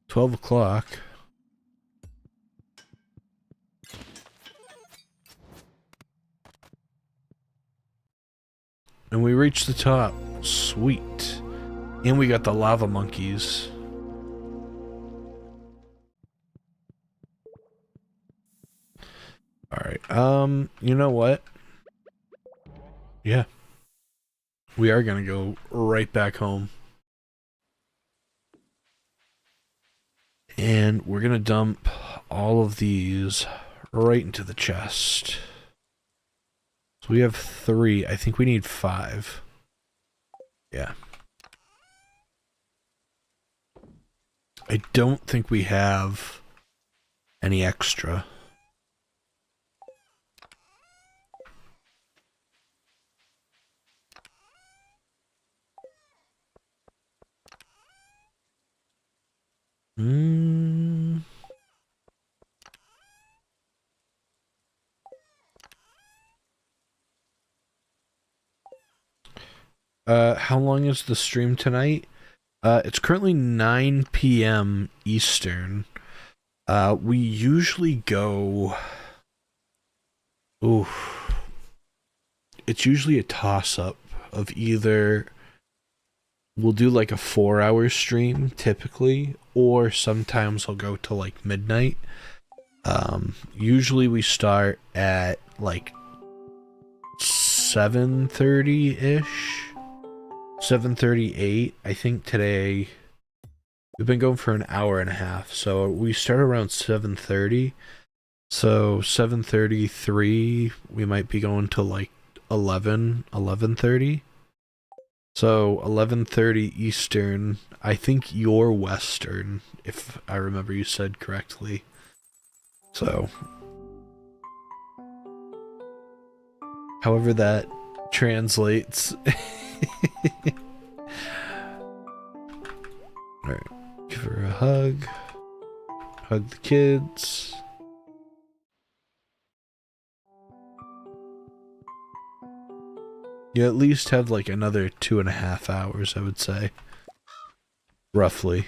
12 o'clock. And we reached the top. Sweet. And we got the lava monkeys. Alright. Alright, you know what? Yeah, we are gonna go right back home. And we're gonna dump all of these right into the chest. So we have 3. I think we need 5. Yeah. I don't think we have any extra. Hmm. How long is the stream tonight? It's currently 9 p.m. Eastern. We usually go... Ooh. It's usually a toss-up of either... We'll do like a 4-hour stream, typically, or sometimes I'll go to like midnight. Usually we start at like 7:30-ish. 7:38. I think today we've been going for an hour and a half, so we start around 7:30. So 7:33, we might be going to like 11:30. So 11:30 Eastern. I think you're Western, if I remember you said correctly. So, however that translates. Alright, give her a hug. Hug the kids. You at least have like another 2.5 hours, I would say. Roughly.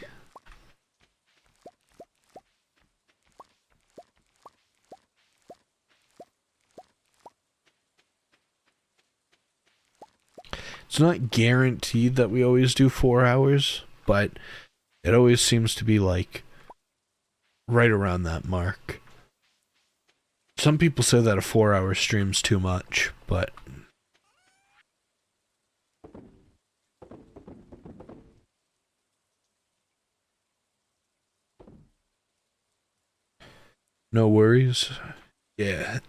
It's not guaranteed that we always do 4 hours, but it always seems to be like right around that mark. Some people say that a 4-hour stream's too much, but no worries. Yeah.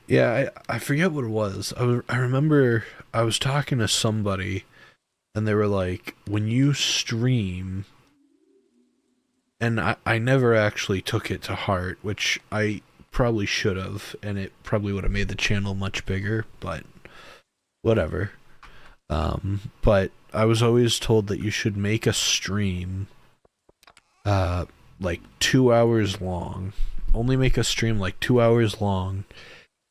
Yeah, I forget what it was. I remember I was talking to somebody and they were like, when you stream, and I never actually took it to heart, which I probably should have, and it probably would have made the channel much bigger, but whatever. But I was always told that you should make a stream like 2 hours long. Only make a stream like 2 hours long,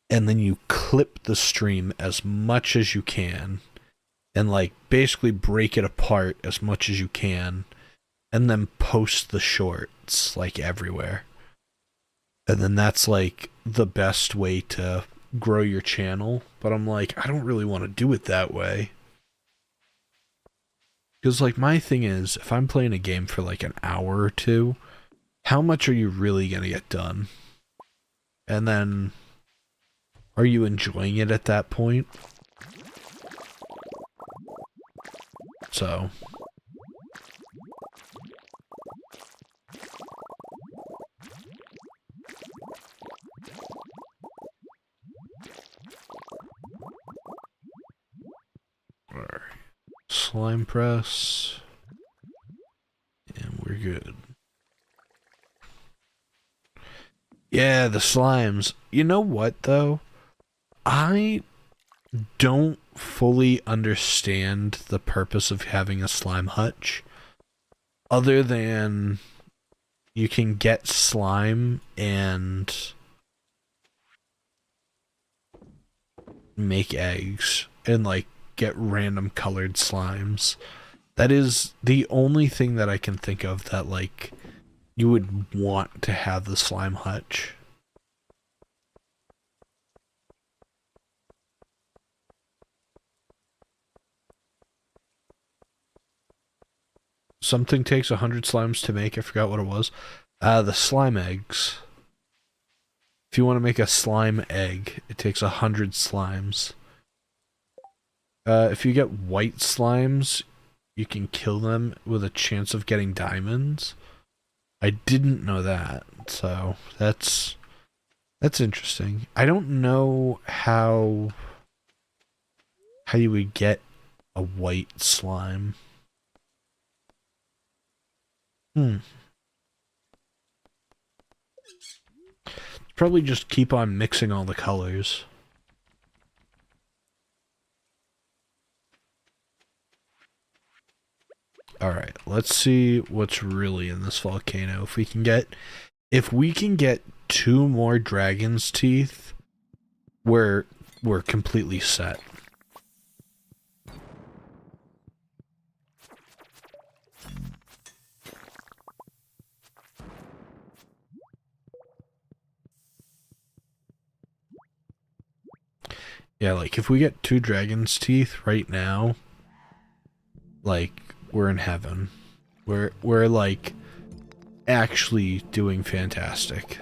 and then you clip the stream as much as you can, and like basically break it apart as much as you can, and then post the shorts like everywhere. And then that's like the best way to grow your channel. But I'm like, I don't really want to do it that way. Because like my thing is, if I'm playing a game for like an hour or two, how much are you really going to get done? And then, are you enjoying it at that point? So... Alright. Slime press. And we're good. Yeah, the slimes. You know what, though? I don't fully understand the purpose of having a slime hutch. Other than you can get slime and make eggs and like get random colored slimes. That is the only thing that I can think of that like you would want to have the slime hutch. Something takes 100 slimes to make. I forgot what it was. The slime eggs. if you want to make a slime egg, it takes 100 slimes. If you get white slimes, you can kill them with a chance of getting diamonds. I didn't know that, so that's interesting. I don't know how you would get a white slime. Probably just keep on mixing all the colors. Alright, let's see what's really in this volcano. If we can get 2 more dragon's teeth, we're completely set. Yeah, like if we get 2 dragon's teeth right now, like we're in heaven. We're like actually doing fantastic.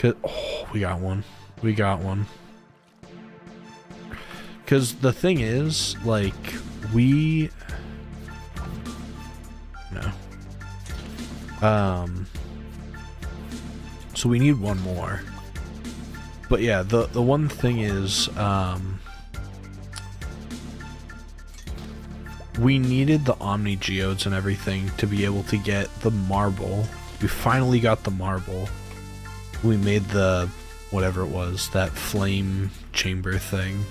Oh, we got one. We got one. Because the thing is, like, no. So we need one more. But yeah, the one thing is, we needed the Omni Geodes and everything to be able to get the marble. We finally got the marble. We made the, whatever it was, that flame chamber thing.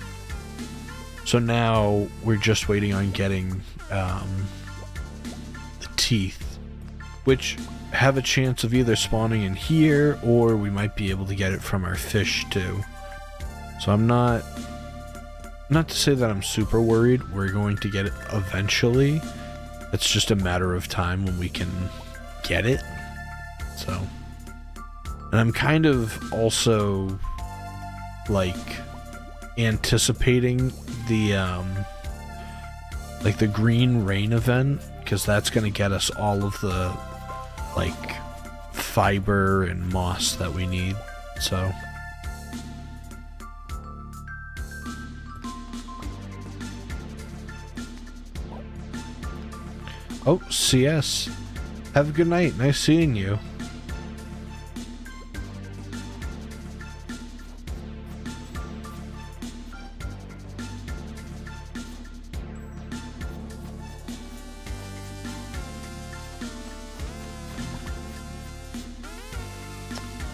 So now we're just waiting on getting the teeth, which have a chance of either spawning in here, or we might be able to get it from our fish too. So I'm not to say that I'm super worried. We're going to get it eventually. It's just a matter of time when we can get it. So, and I'm kind of also like anticipating the like the green rain event, because that's going to get us all of the like fiber and moss that we need. So oh, CS. Have a good night. Nice seeing you.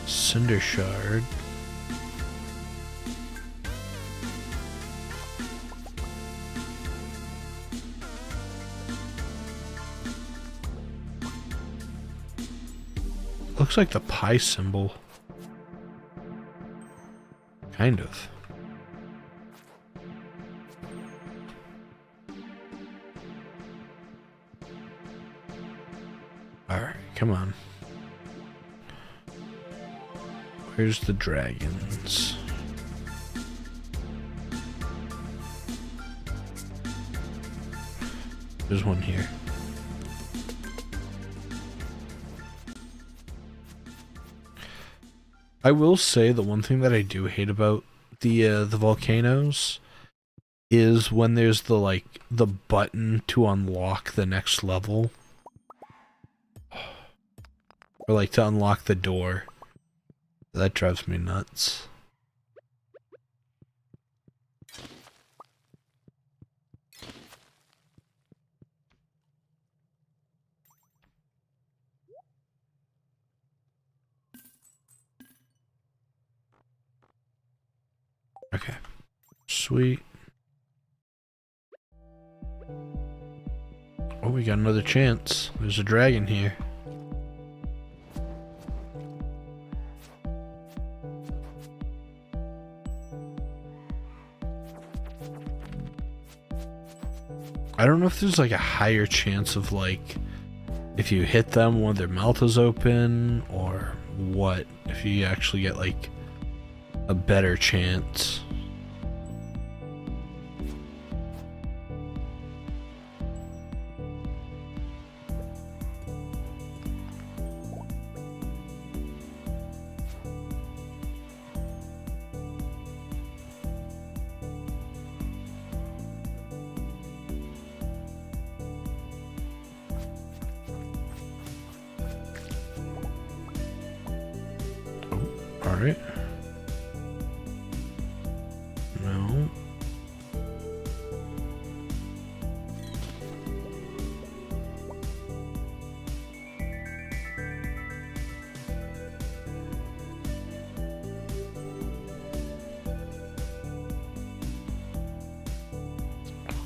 Cinder Shard. Looks like the pie symbol. Kind of. Alright, come on. Where's the dragons? There's one here. I will say the one thing that I do hate about the volcanoes is when there's the button to unlock the next level, or like to unlock the door. That drives me nuts. Okay. Sweet. Oh, we got another chance. There's a dragon here. I don't know if there's like a higher chance of like if you hit them when their mouth is open, or what, if you actually get like a better chance. Alright. No.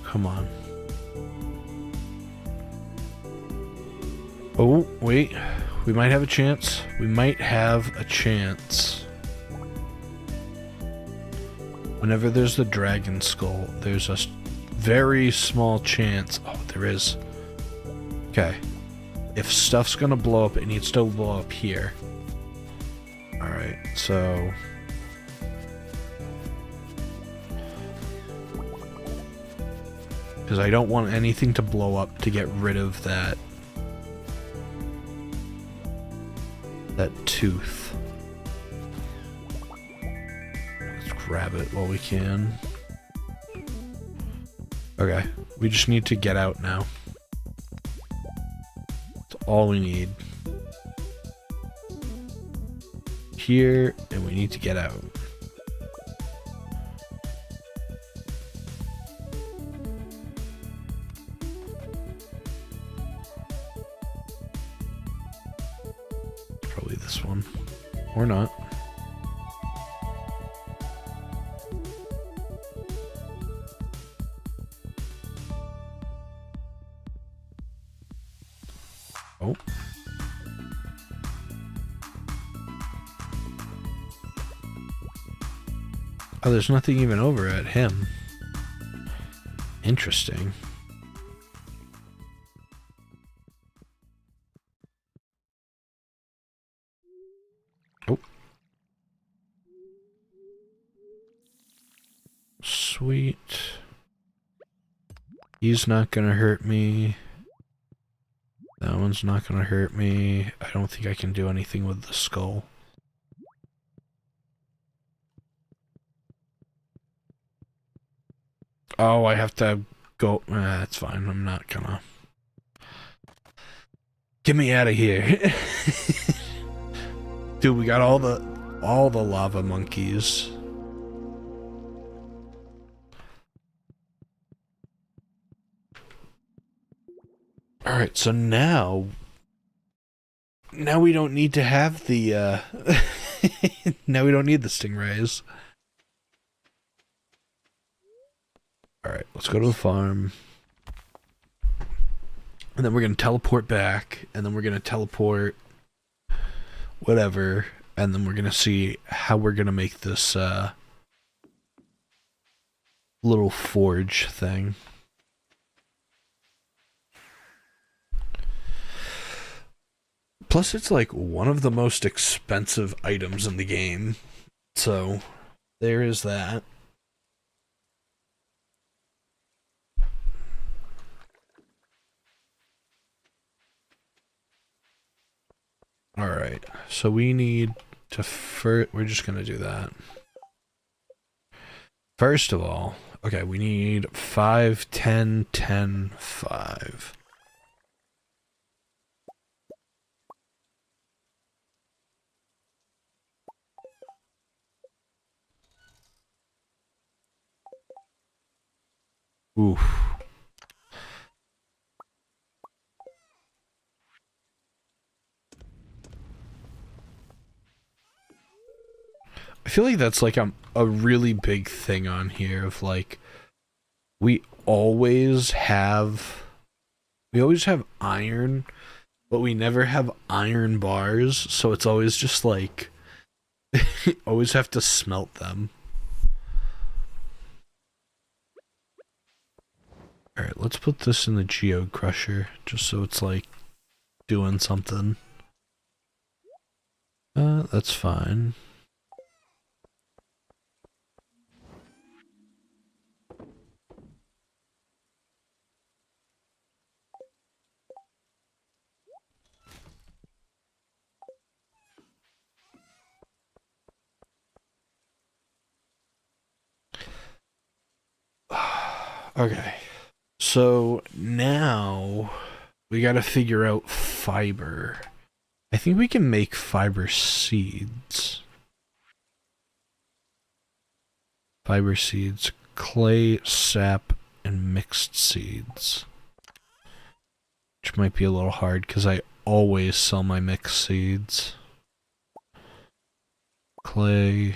Come on. Oh, wait. We might have a chance. We might have a chance. Whenever there's the dragon skull, there's a very small chance. Oh, there is. Okay. If stuff's gonna blow up, it needs to blow up here. Alright, so... because I don't want anything to blow up to get rid of that tooth. Let's grab it while we can. Okay, we just need to get out now. That's all we need. Here, and we need to get out. Probably this one. Or not. Oh. Oh, there's nothing even over at him. Interesting. Oh. Sweet. He's not gonna hurt me. That one's not gonna hurt me. I don't think I can do anything with the skull. Oh, I have to go. That's fine. I'm not gonna. Get me out of here. Dude, we got all the lava monkeys. Alright, so now we don't need to have the now we don't need the stingrays. Alright, let's go to the farm. And then we're gonna teleport back, and then we're gonna teleport whatever, and then we're gonna see how we're gonna make this little forge thing. Plus, it's like one of the most expensive items in the game. So, there is that. Alright, so we need to we're just gonna do that. First of all, okay, we need 5, 10, 10, 5. Oof. I feel like that's like a really big thing on here of like we always have iron, but we never have iron bars, so it's always just like always have to smelt them. Alright, let's put this in the geode crusher, just so it's like doing something. That's fine. Okay. So now we gotta figure out fiber. I think we can make fiber seeds. Fiber seeds, clay, sap, and mixed seeds. Which might be a little hard because I always sell my mixed seeds. Clay.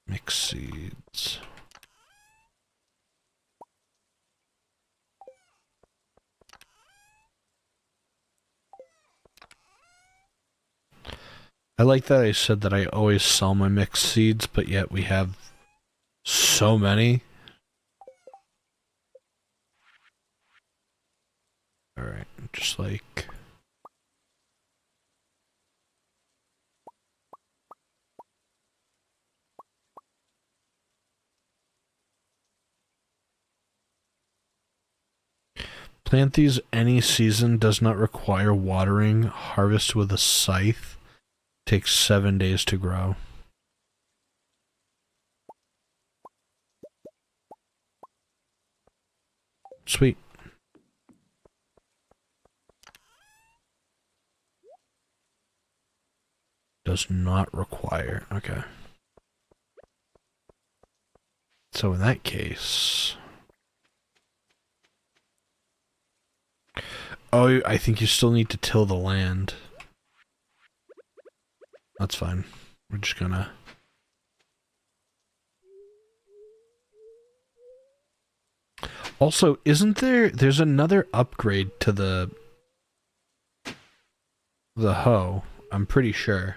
Mixed seeds. I like that I said that I always sell my mixed seeds, but yet we have so many. Alright, just like... Plant these any season, does not require watering. Harvest with a scythe. Takes 7 days to grow. Sweet. Does not require. Okay. So in that case... Oh, I think you still need to till the land. That's fine. We're just gonna... Also, isn't there... There's another upgrade to the hoe. I'm pretty sure.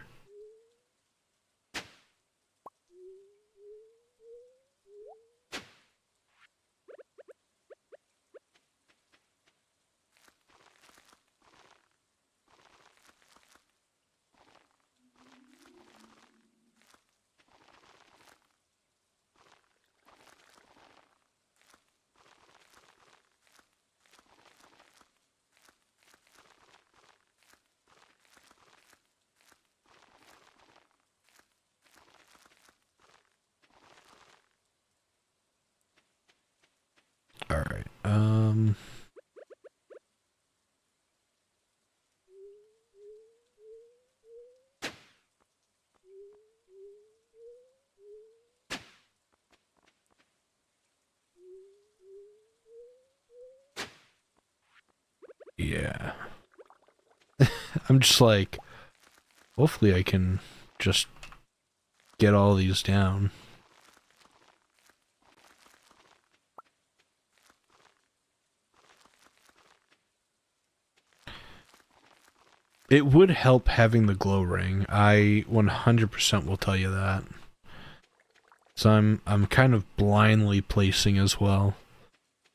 Alright, yeah. I'm just like, hopefully I can just get all these down. It would help having the glow ring. I 100% will tell you that. So I'm kind of blindly placing as well.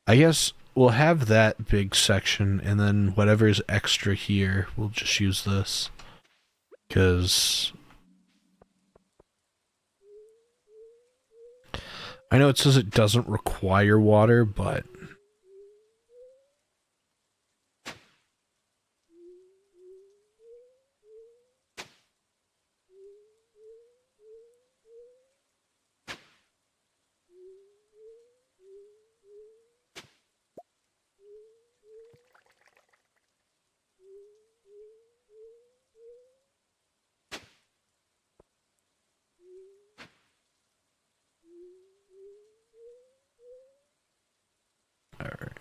I guess we'll have that big section, and then whatever's extra here, we'll just use this. Because... I know it says it doesn't require water, but... Alright.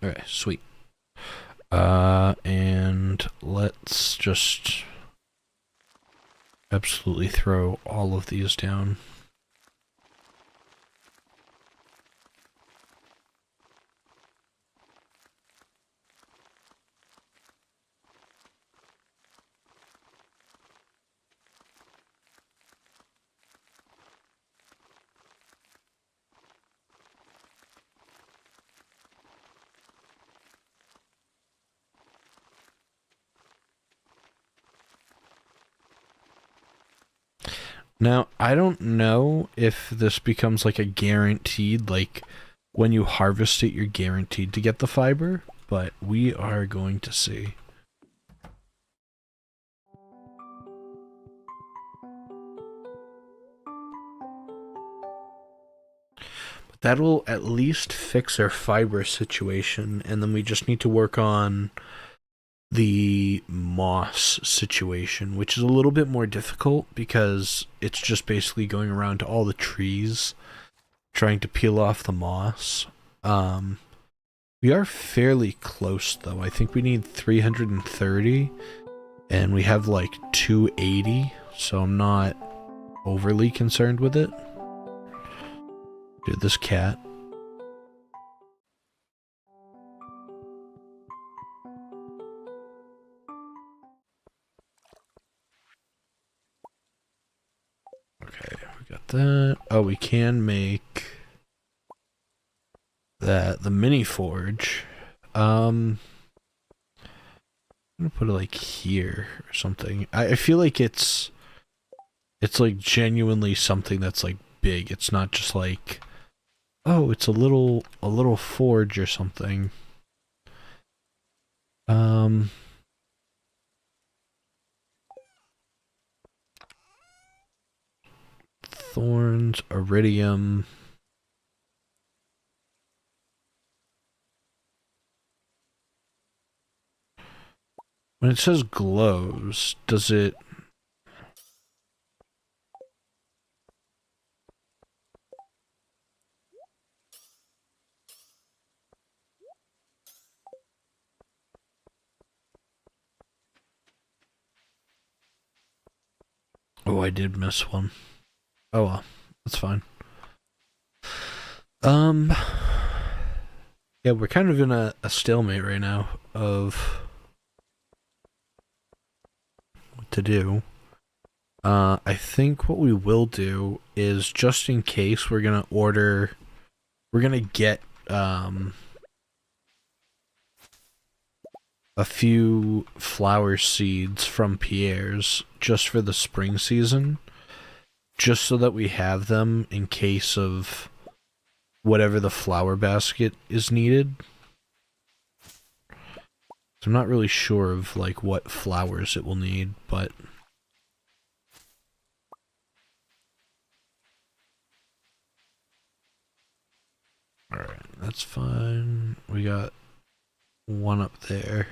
Okay, sweet. And let's just absolutely throw all of these down. Now, I don't know if this becomes like a guaranteed, like when you harvest it, you're guaranteed to get the fiber, but we are going to see. That'll at least fix our fiber situation, and then we just need to work on the moss situation, which is a little bit more difficult because it's just basically going around to all the trees trying to peel off the moss. Um, we are fairly close though. I think we need 330 and we have like 280, so I'm not overly concerned with it. Dude, this cat. Okay, we got that. Oh, we can make that the mini forge. I'm gonna put it like here or something. I feel like it's like genuinely something that's like big. It's not just like, oh, it's a little forge or something. Thorns, iridium. When it says glows, does it... Oh, I did miss one. Oh well, that's fine. Yeah, we're kind of in a stalemate right now of what to do. I think what we will do is, just in case, we're gonna get a few flower seeds from Pierre's just for the spring season, just so that we have them in case of whatever the flower basket is needed. So I'm not really sure of like what flowers it will need, but alright, that's fine. We got one up there.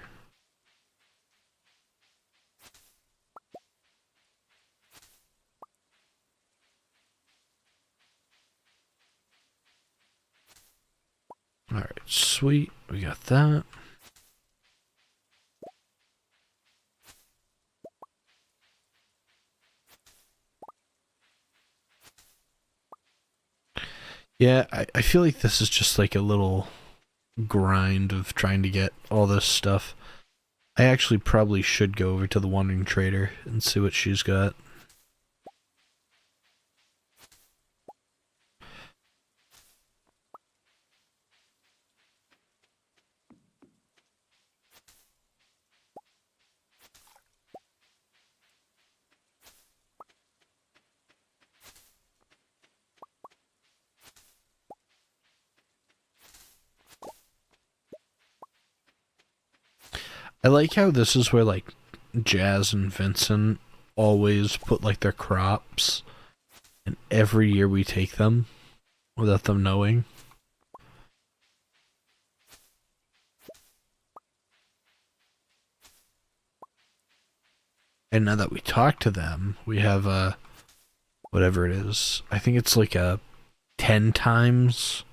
Alright, sweet. We got that. Yeah, I feel like this is just like a little grind of trying to get all this stuff. I actually probably should go over to the Wandering Trader and see what she's got. I like how this is where like Jazz and Vincent always put like their crops, and every year we take them without them knowing. And now that we talk to them, we have a whatever it is. I think it's like a 10 times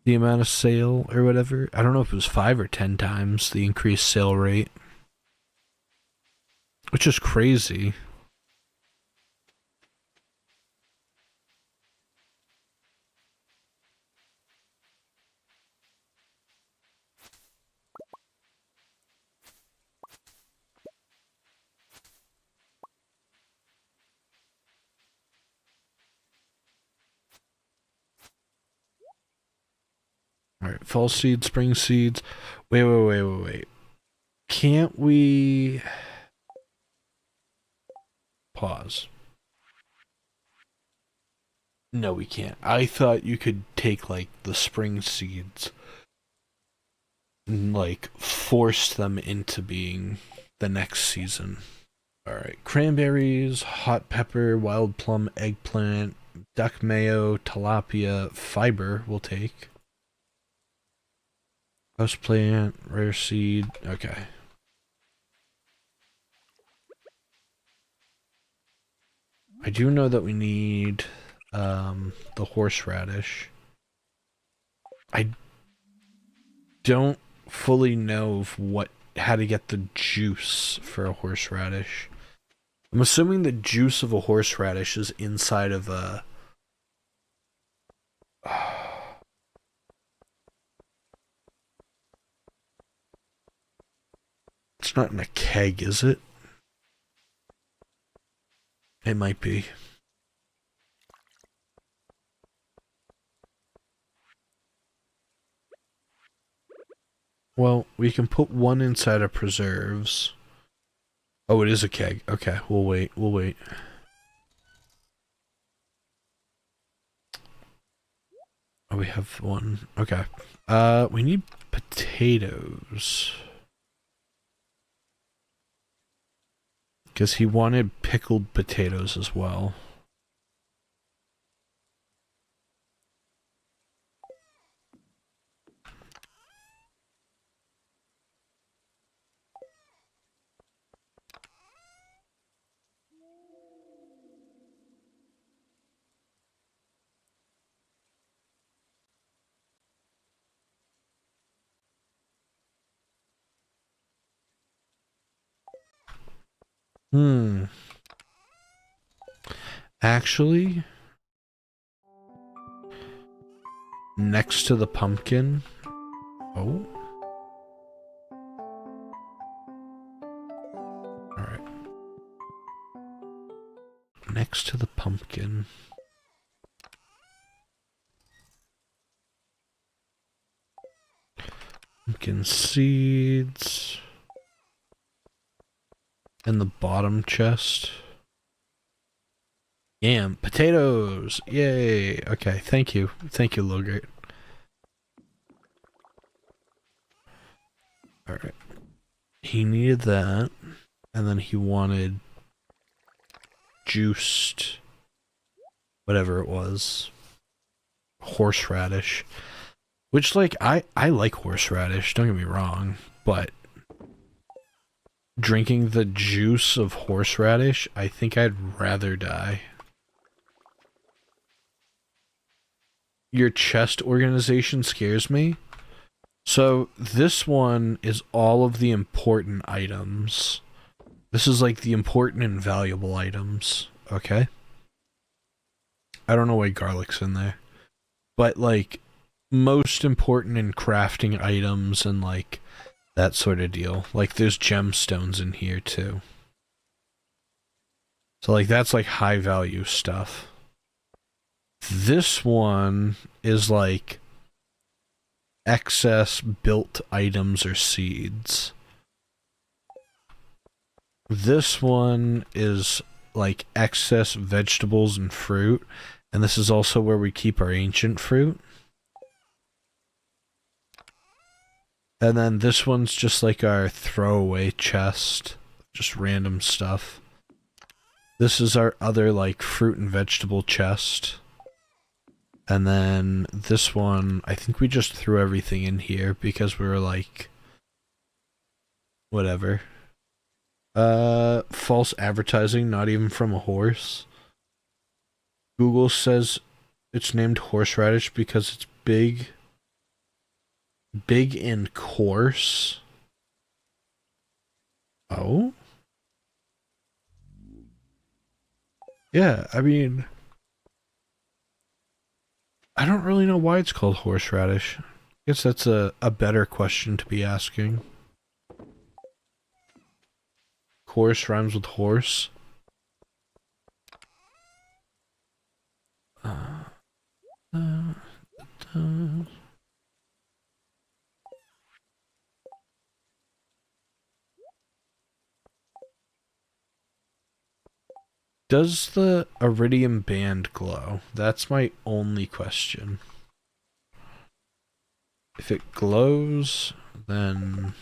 the amount of sale or whatever. I don't know if it was 5 or 10 times the increased sale rate, which is crazy. Alright, fall seeds, spring seeds. Wait. Can't we... Pause. No, we can't. I thought you could take, like, the spring seeds and, like, force them into being the next season. Alright, cranberries, hot pepper, wild plum, eggplant, duck mayo, tilapia, fiber we'll take. House plant, rare seed, okay. I do know that we need the horseradish. I don't fully know of how to get the juice for a horseradish. I'm assuming the juice of a horseradish is inside of a... It's not in a keg, is it? It might be. Well, we can put one inside of preserves. Oh, it is a keg. Okay, we'll wait. We'll wait. Oh, we have one. Okay. We need potatoes. Because he wanted pickled potatoes as well. Actually, next to the pumpkin. Oh. Alright. Next to the pumpkin. Pumpkin seeds. In the bottom chest. Yam. Potatoes! Yay! Okay, thank you. Thank you, Logate. Alright. He needed that. And then he wanted juiced whatever it was. Horseradish. Which, like, I like horseradish, don't get me wrong, but drinking the juice of horseradish, I think I'd rather die. Your chest organization scares me. So this one is all of the important items. This is like the important and valuable items, okay? I don't know why garlic's in there. But like, most important in crafting items and like, that sort of deal. Like, there's gemstones in here too. So like, that's like high value stuff. This one is like excess built items or seeds. This one is like excess vegetables and fruit, and this is also where we keep our ancient fruit. And then this one's just like our throwaway chest, just random stuff. This is our other like fruit and vegetable chest. And then this one, I think we just threw everything in here because we were like, whatever. False advertising, not even from a horse. Google says it's named horseradish because it's big and coarse. Oh? Yeah, I mean, I don't really know why it's called horseradish. I guess that's a better question to be asking. Coarse rhymes with horse. Does the iridium band glow? That's my only question. If it glows, then...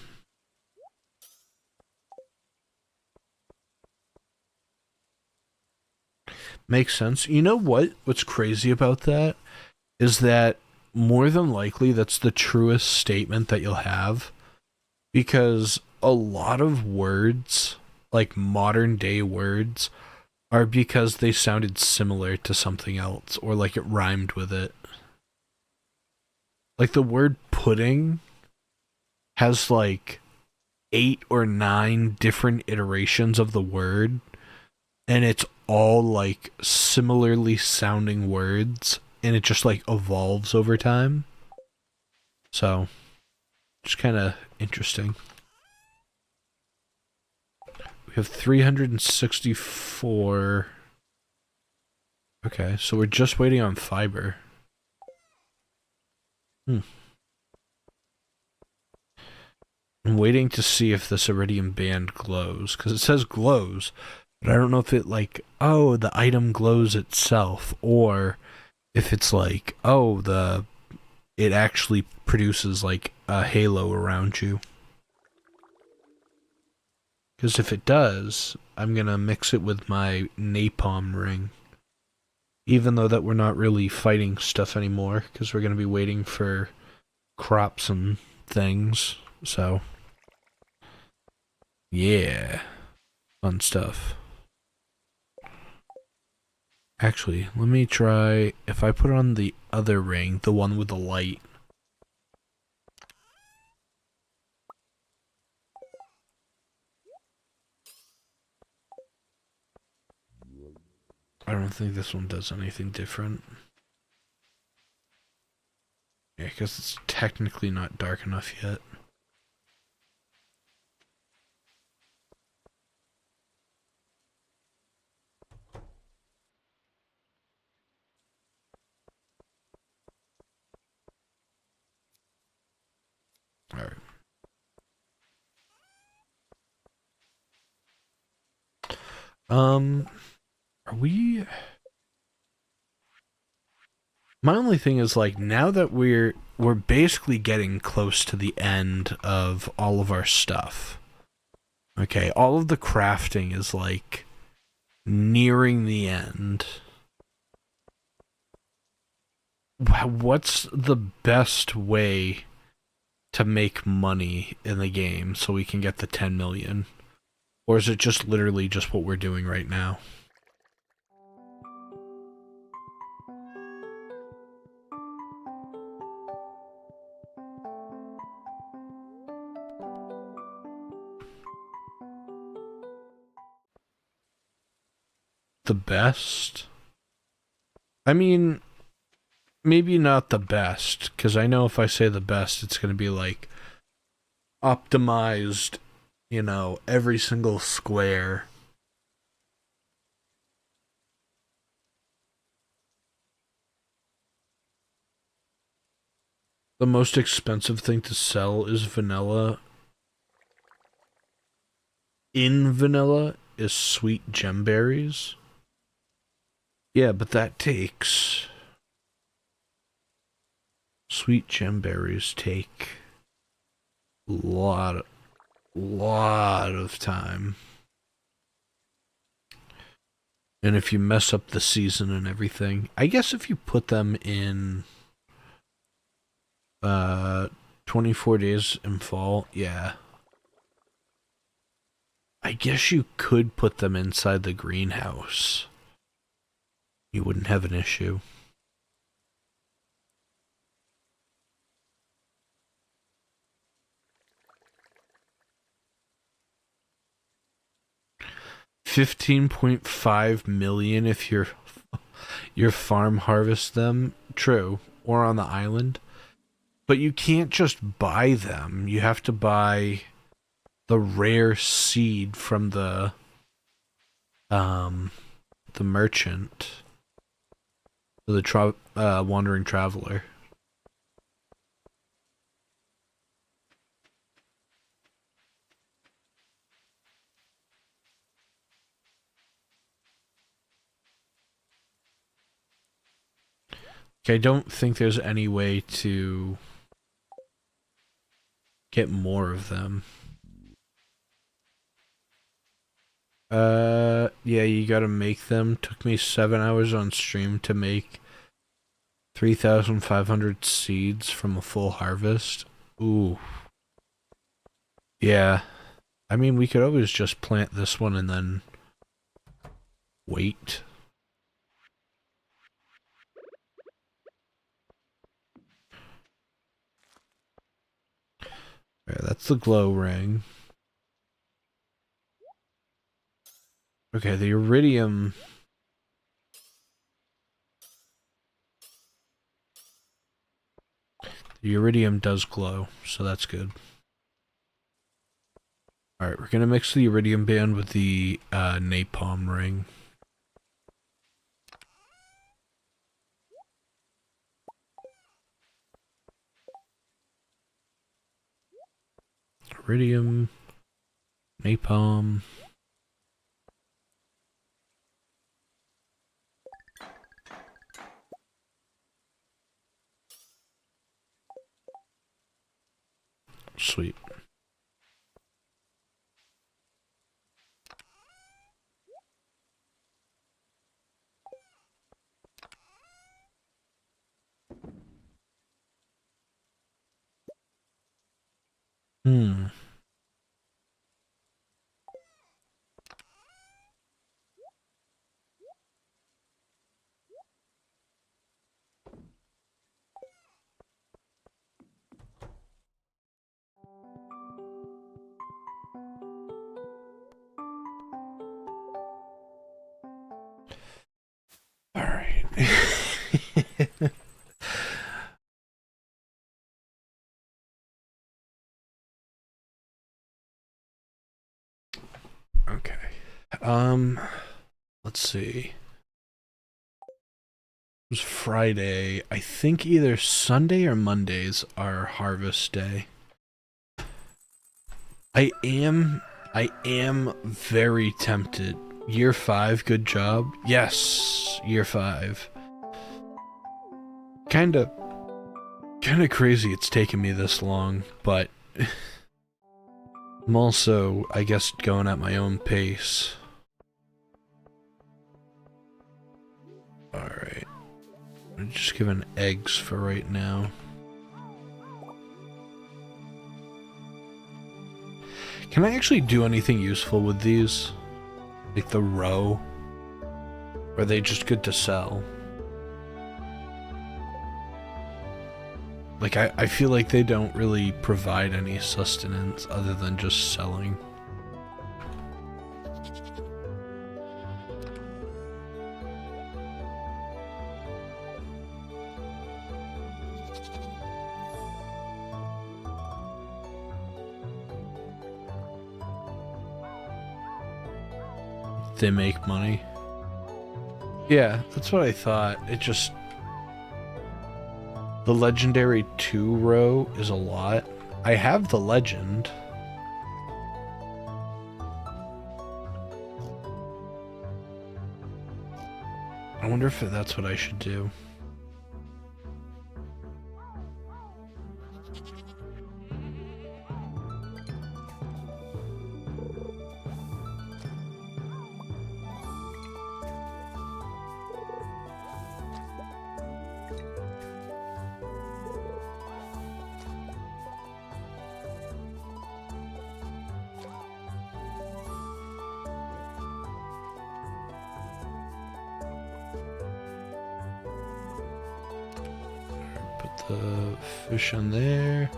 Makes sense. You know what? What's crazy about that is that more than likely that's the truest statement that you'll have, because a lot of words, like modern day words, are because they sounded similar to something else or like it rhymed with it. Like the word pudding has like 8 or 9 different iterations of the word, and it's all like similarly sounding words, and it just like evolves over time. So, just kind of interesting. We have 364. Okay, so we're just waiting on fiber. Hmm. I'm waiting to see if this iridium band glows, because it says glows, but I don't know if it like, oh, the item glows itself, or if it's like, oh, it actually produces like a halo around you. Because if it does, I'm gonna mix it with my napalm ring. Even though that we're not really fighting stuff anymore, because we're gonna be waiting for crops and things. So, yeah, fun stuff. Actually, let me try, if I put on the other ring, the one with the light. I don't think this one does anything different. Yeah, because it's technically not dark enough yet. Alright. Are we... My only thing is, like, now that we're basically getting close to the end of all of our stuff. Okay, all of the crafting is, like, nearing the end. What's the best way to make money in the game so we can get the 10 million? Or is it just literally just what we're doing right now? The best? I mean, maybe not the best, because I know if I say the best, it's going to be like optimized, you know, every single square. The most expensive thing to sell is vanilla. In vanilla is sweet gemberries. Yeah, but that takes... Sweet gemberries take a lot of time. And if you mess up the season and everything, I guess if you put them in 24 days in fall, yeah. I guess you could put them inside the greenhouse. You wouldn't have an issue. $15.5 million if your farm harvests them. True, or on the island. But you can't just buy them. You have to buy the rare seed from the merchant, the wandering traveler. I don't think there's any way to get more of them. Yeah, you gotta make them. Took me 7 hours on stream to make 3,500 seeds from a full harvest. Ooh. Yeah. I mean, we could always just plant this one and then wait. Yeah, that's the glow ring. Okay, the iridium. The iridium does glow, so that's good. Alright, we're gonna mix the iridium band with the napalm ring. Iridium, napalm. Sweet. Hmm. Alright. Okay. Let's see. It was Friday. I think either Sunday or Mondays are harvest day. I am very tempted. Year 5, good job. Yes, year 5. Kinda crazy it's taken me this long, but I'm also, I guess, going at my own pace. Alright. I'm just giving eggs for right now. Can I actually do anything useful with these? Like the row? Or are they just good to sell? Like, I feel like they don't really provide any sustenance other than just selling. They make money. Yeah, that's what I thought. It just... The legendary 2 row is a lot. I have the legend. I wonder if that's what I should do. The fish on there.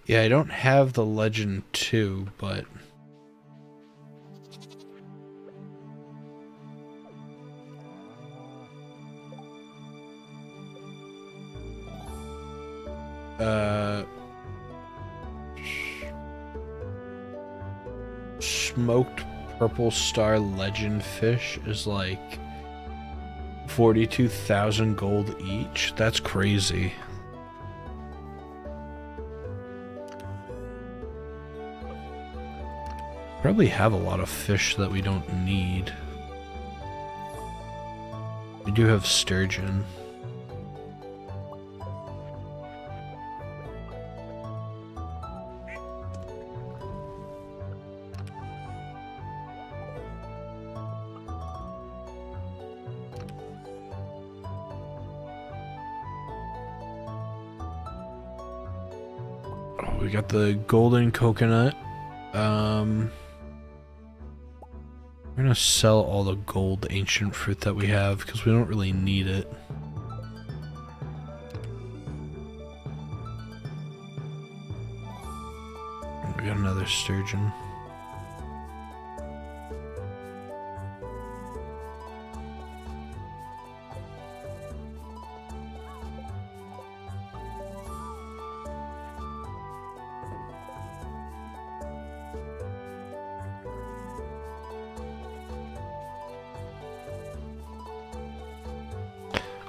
Yeah, I don't have the legend 2, but... Smoked purple star legend fish is like 42,000 gold each. That's crazy. Probably have a lot of fish that we don't need. We do have sturgeon. Oh, we got the golden coconut. We're gonna sell all the gold ancient fruit that we have because we don't really need it. We got another sturgeon.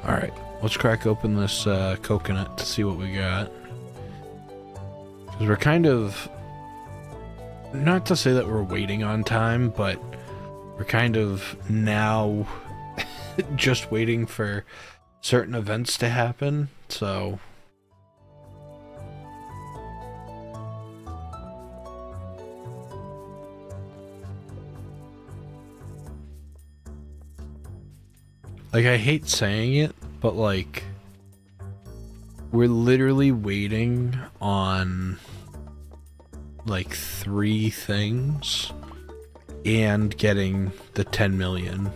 Alright, let's crack open this coconut to see what we got. Because we're kind of... Not to say that we're waiting on time, but we're kind of now just waiting for certain events to happen, so... Like, I hate saying it, but like... We're literally waiting on... like 3 things and getting the 10 million.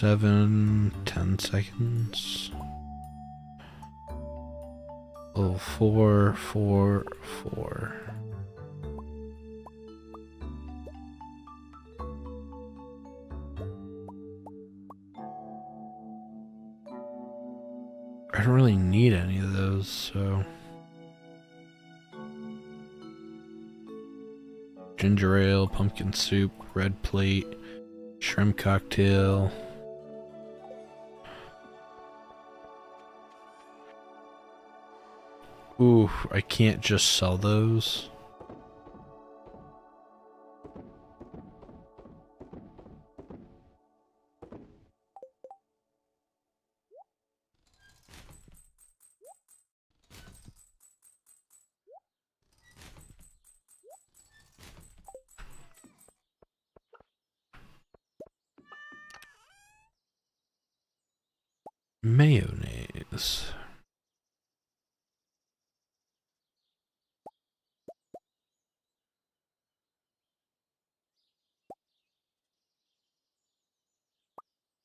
Seven, 10 seconds. Oh, 4, 4, 4. I don't really need any of those, so... Ginger ale, pumpkin soup, red plate, shrimp cocktail... Ooh, I can't just sell those. Mayonnaise.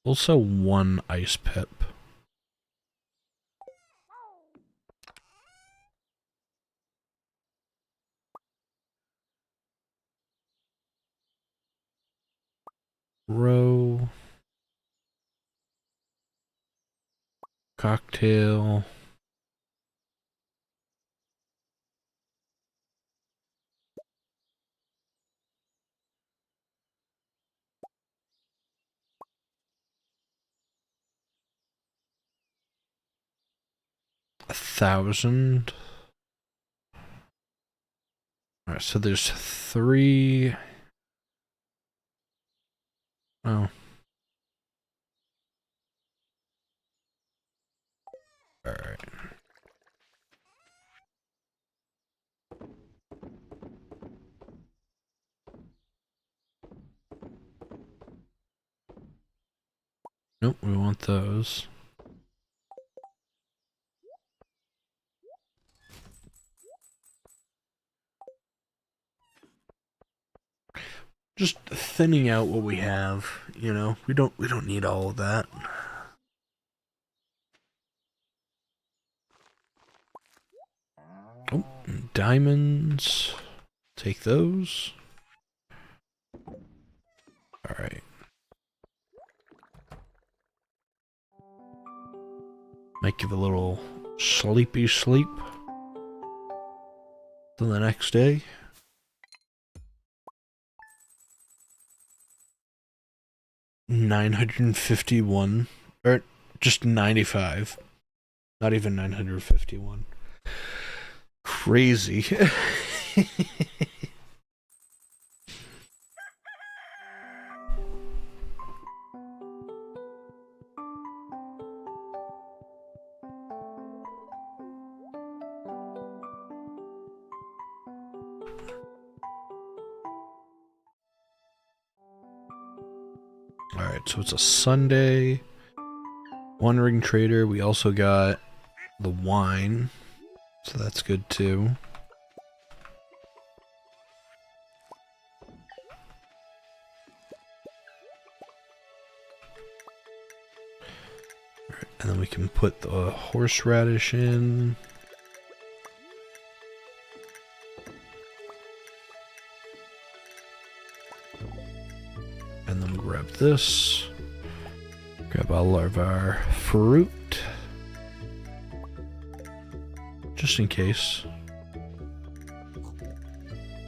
Also 1 ice pip. Row. Cocktail. $1,000. Alright, so there's 3. Oh. Alright. Nope, we want those. just thinning out what we have, you know. We don't need all of that. Oh, diamonds. Take those. All right. Might give a little sleepy sleep till the next day. $951, or just 95. Not even 951. Crazy. Alright, so it's a Sunday. One ring trader. We also got the wine. So that's good too. Alright, and then we can put the horseradish in. And then grab this. Grab all of our fruit. Just in case.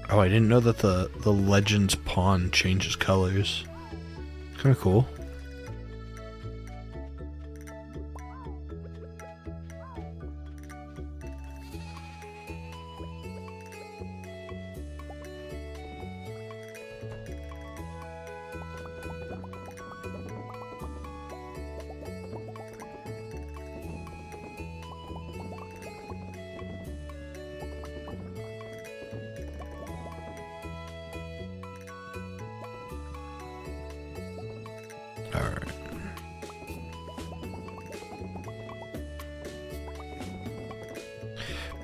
Oh, I didn't know that the Legends pawn changes colors. Kind of cool.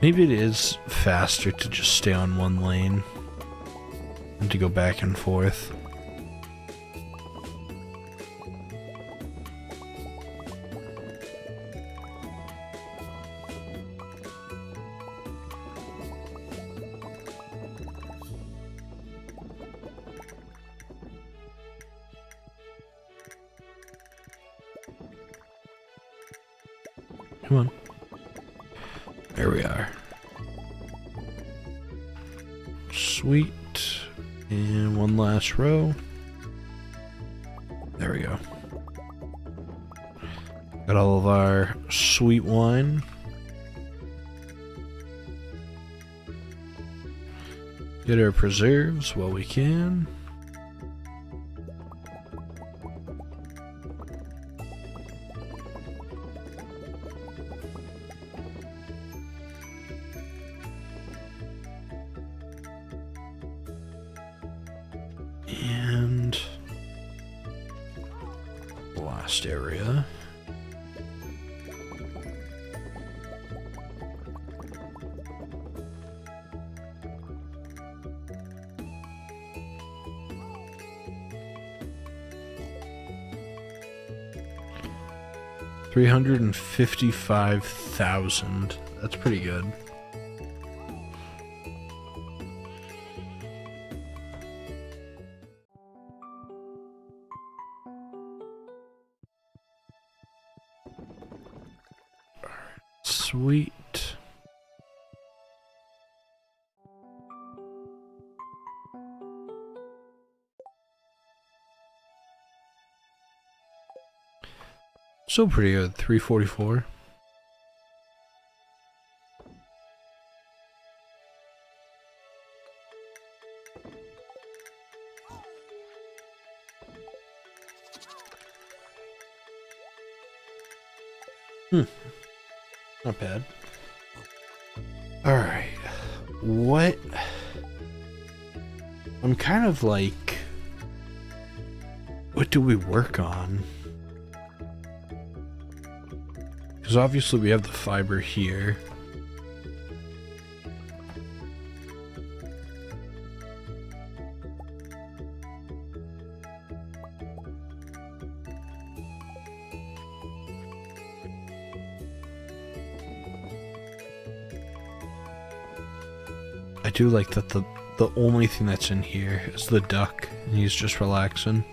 Maybe it is faster to just stay on one lane and to go back and forth. Come on. There we are. Sweet. And one last row. There we go. Got all of our sweet wine. Get our preserves while we can. And last area. $355,000. That's pretty good. Sweet. Still pretty good. 344. Not bad. Alright. What? I'm kind of like... What do we work on? Because obviously we have the fiber here. do like that the only thing that's in here is the duck, and he's just relaxing.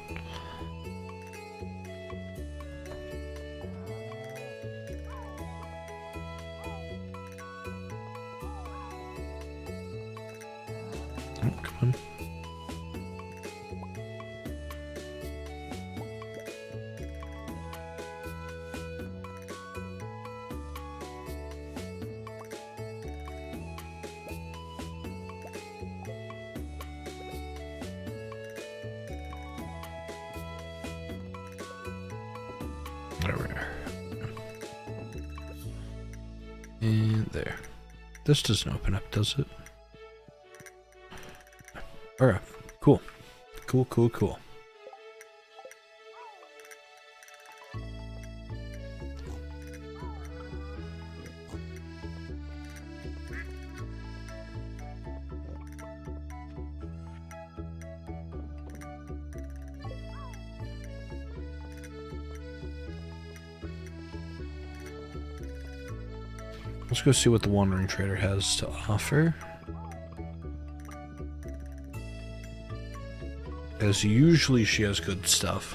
Oh, come on. And there. This doesn't open up, does it? Alright, cool. Cool. Let's go see what the Wandering Trader has to offer. As usually, she has good stuff.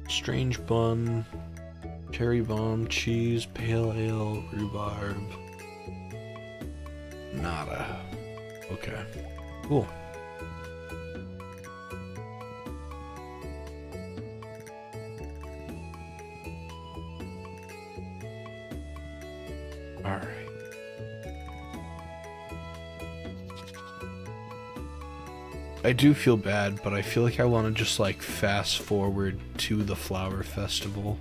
Strange bun. Cherry bomb, cheese, pale ale, rhubarb. Nada. Okay. Cool. Alright. I do feel bad, but I feel like I want to just like fast forward to the flower festival.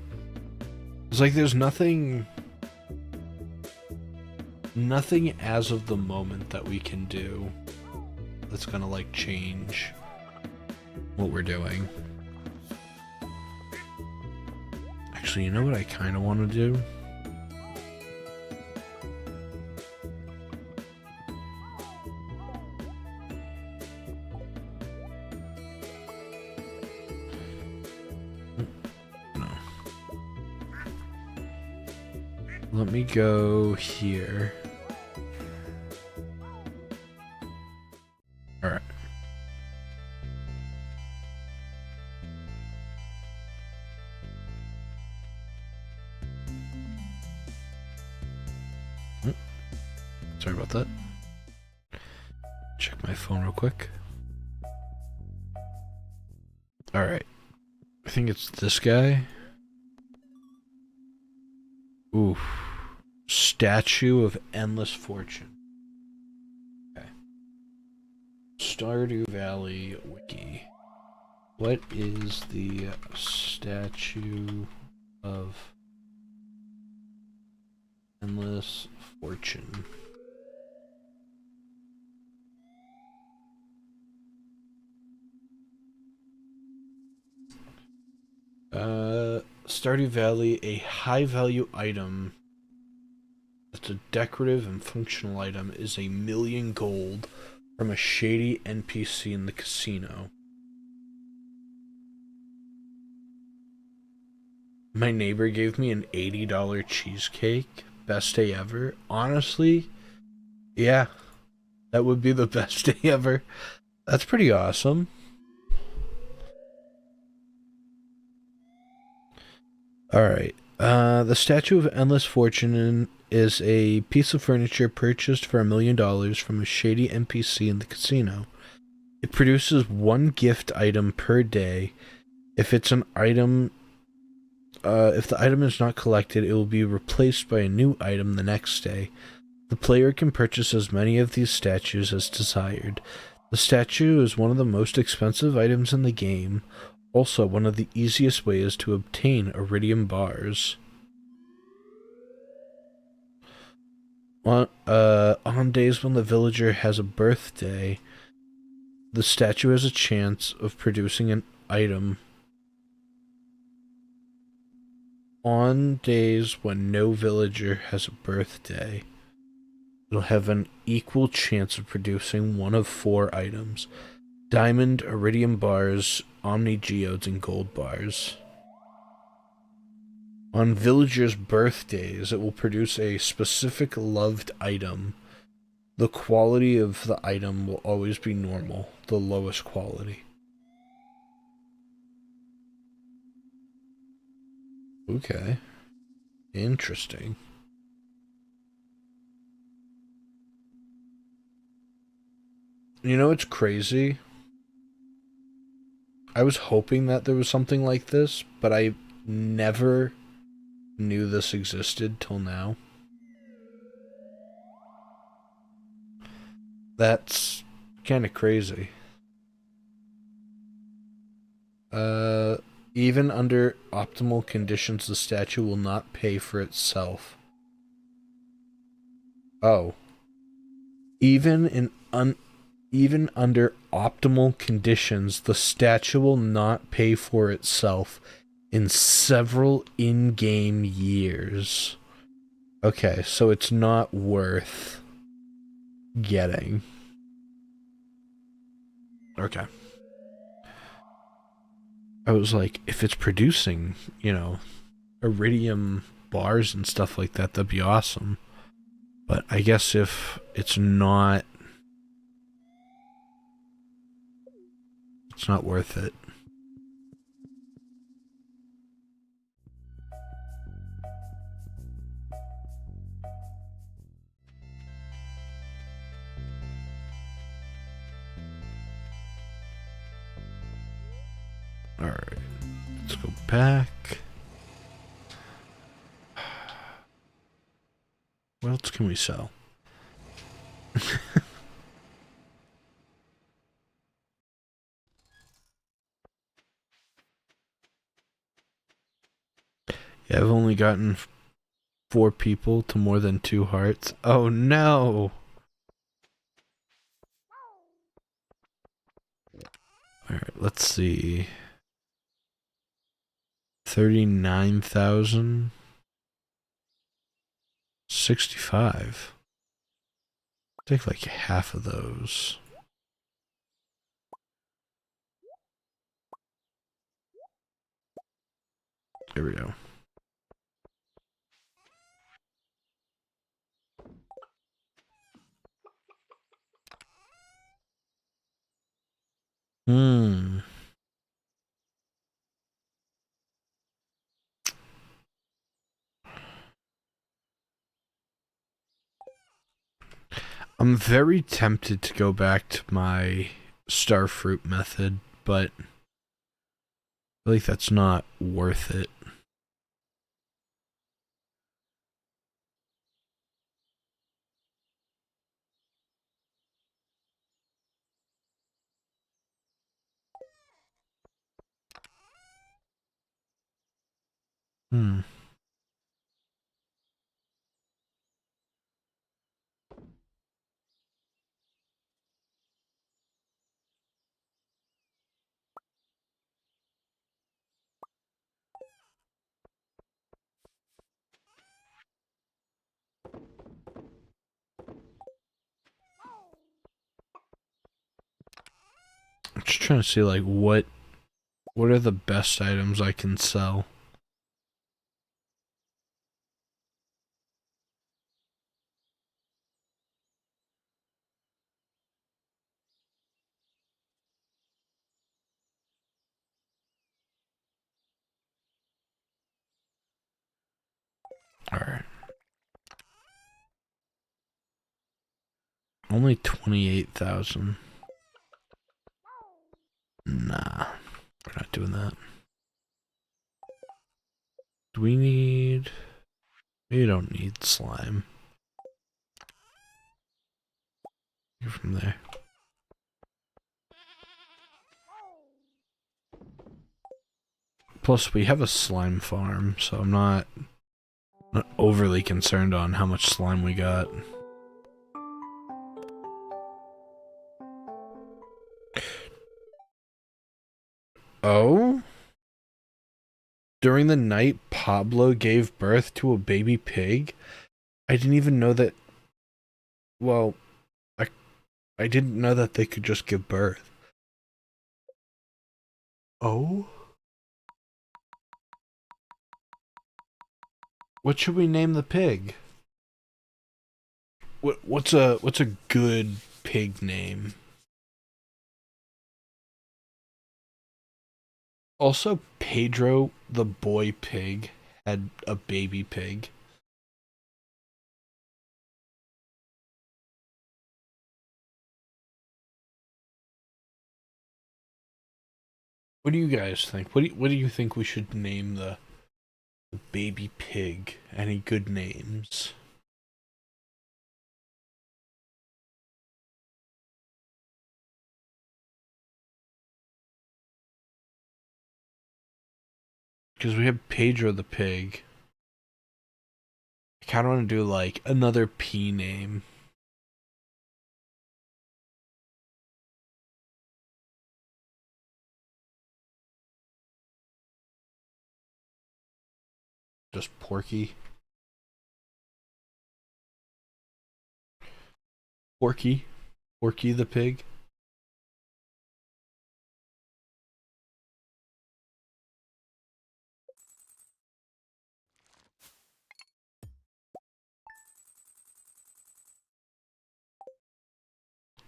It's like there's nothing as of the moment that we can do that's gonna like change what we're doing. Actually, you know what I kind of want to do? Let me go here. Alright. Sorry about that. Check my phone real quick. Alright. I think it's this guy. Oof. Statue of Endless Fortune. Okay. Stardew Valley Wiki. What is the Statue of Endless Fortune? Stardew Valley, a high-value item that's a decorative and functional item, is 1,000,000 gold from a shady NPC in the casino. My neighbor gave me an $80 cheesecake. Best day ever. Honestly, yeah, that would be the best day ever. That's pretty awesome. Alright. The Statue of Endless Fortune is a piece of furniture purchased for $1,000,000 from a shady NPC in the casino. It produces one gift item per day. If it's an item, if the item is not collected, it will be replaced by a new item the next day. The player can purchase as many of these statues as desired. The statue is one of the most expensive items in the game. Also, one of the easiest ways to obtain iridium bars. On days when the villager has a birthday, the statue has a chance of producing an item. On days when no villager has a birthday, It'll have an equal chance of producing one of 4 items. Diamond, iridium bars, omni geodes, and gold bars. On villagers' birthdays, it will produce a specific loved item. The quality of the item will always be normal, the lowest quality. Okay. Interesting. You know, it's crazy. I was hoping that there was something like this, but I never knew this existed till now. That's kind of crazy. Even under optimal conditions, the statue will not pay for itself. Oh. Even in even under optimal conditions, the statue will not pay for itself in several in-game years. Okay, so it's not worth getting. Okay. I was like, if it's producing, you know, iridium bars and stuff like that, that'd be awesome. But I guess if it's not worth it. Alright. Let's go back. What else can we sell? Yeah, I've only gotten 4 people to more than 2 hearts. Oh no! Alright, let's see. 39,000. 65. Take like half of those. There we go. Hmm. I'm very tempted to go back to my starfruit method, but I feel like that's not worth it. Hmm. I'm just trying to see like what are the best items I can sell. Alright. Only 28,000. Nah. We're not doing that. Do we need... We don't need slime. You're from there. Plus, we have a slime farm, so I'm not overly concerned on how much slime we got. Oh? During the night, Pablo gave birth to a baby pig? I didn't even know that Well, I I didn't know that they could just give birth. Oh? What should we name the pig? What's a good pig name? Also, Pedro the boy pig had a baby pig. What do you guys think? What do you think we should name the baby pig? Any good names? Because we have Pedro the pig. I kind of want to do like another P name. Just Porky. Porky. Porky the pig.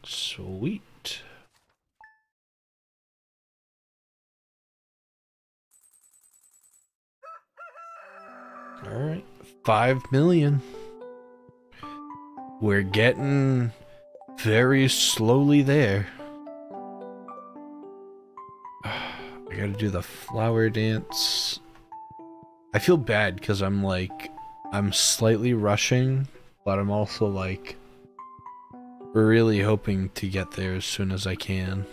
Sweet. Alright. 5 million. We're getting very slowly there. I gotta do the flower dance. I feel bad because I'm slightly rushing, but I'm also like really hoping to get there as soon as I can.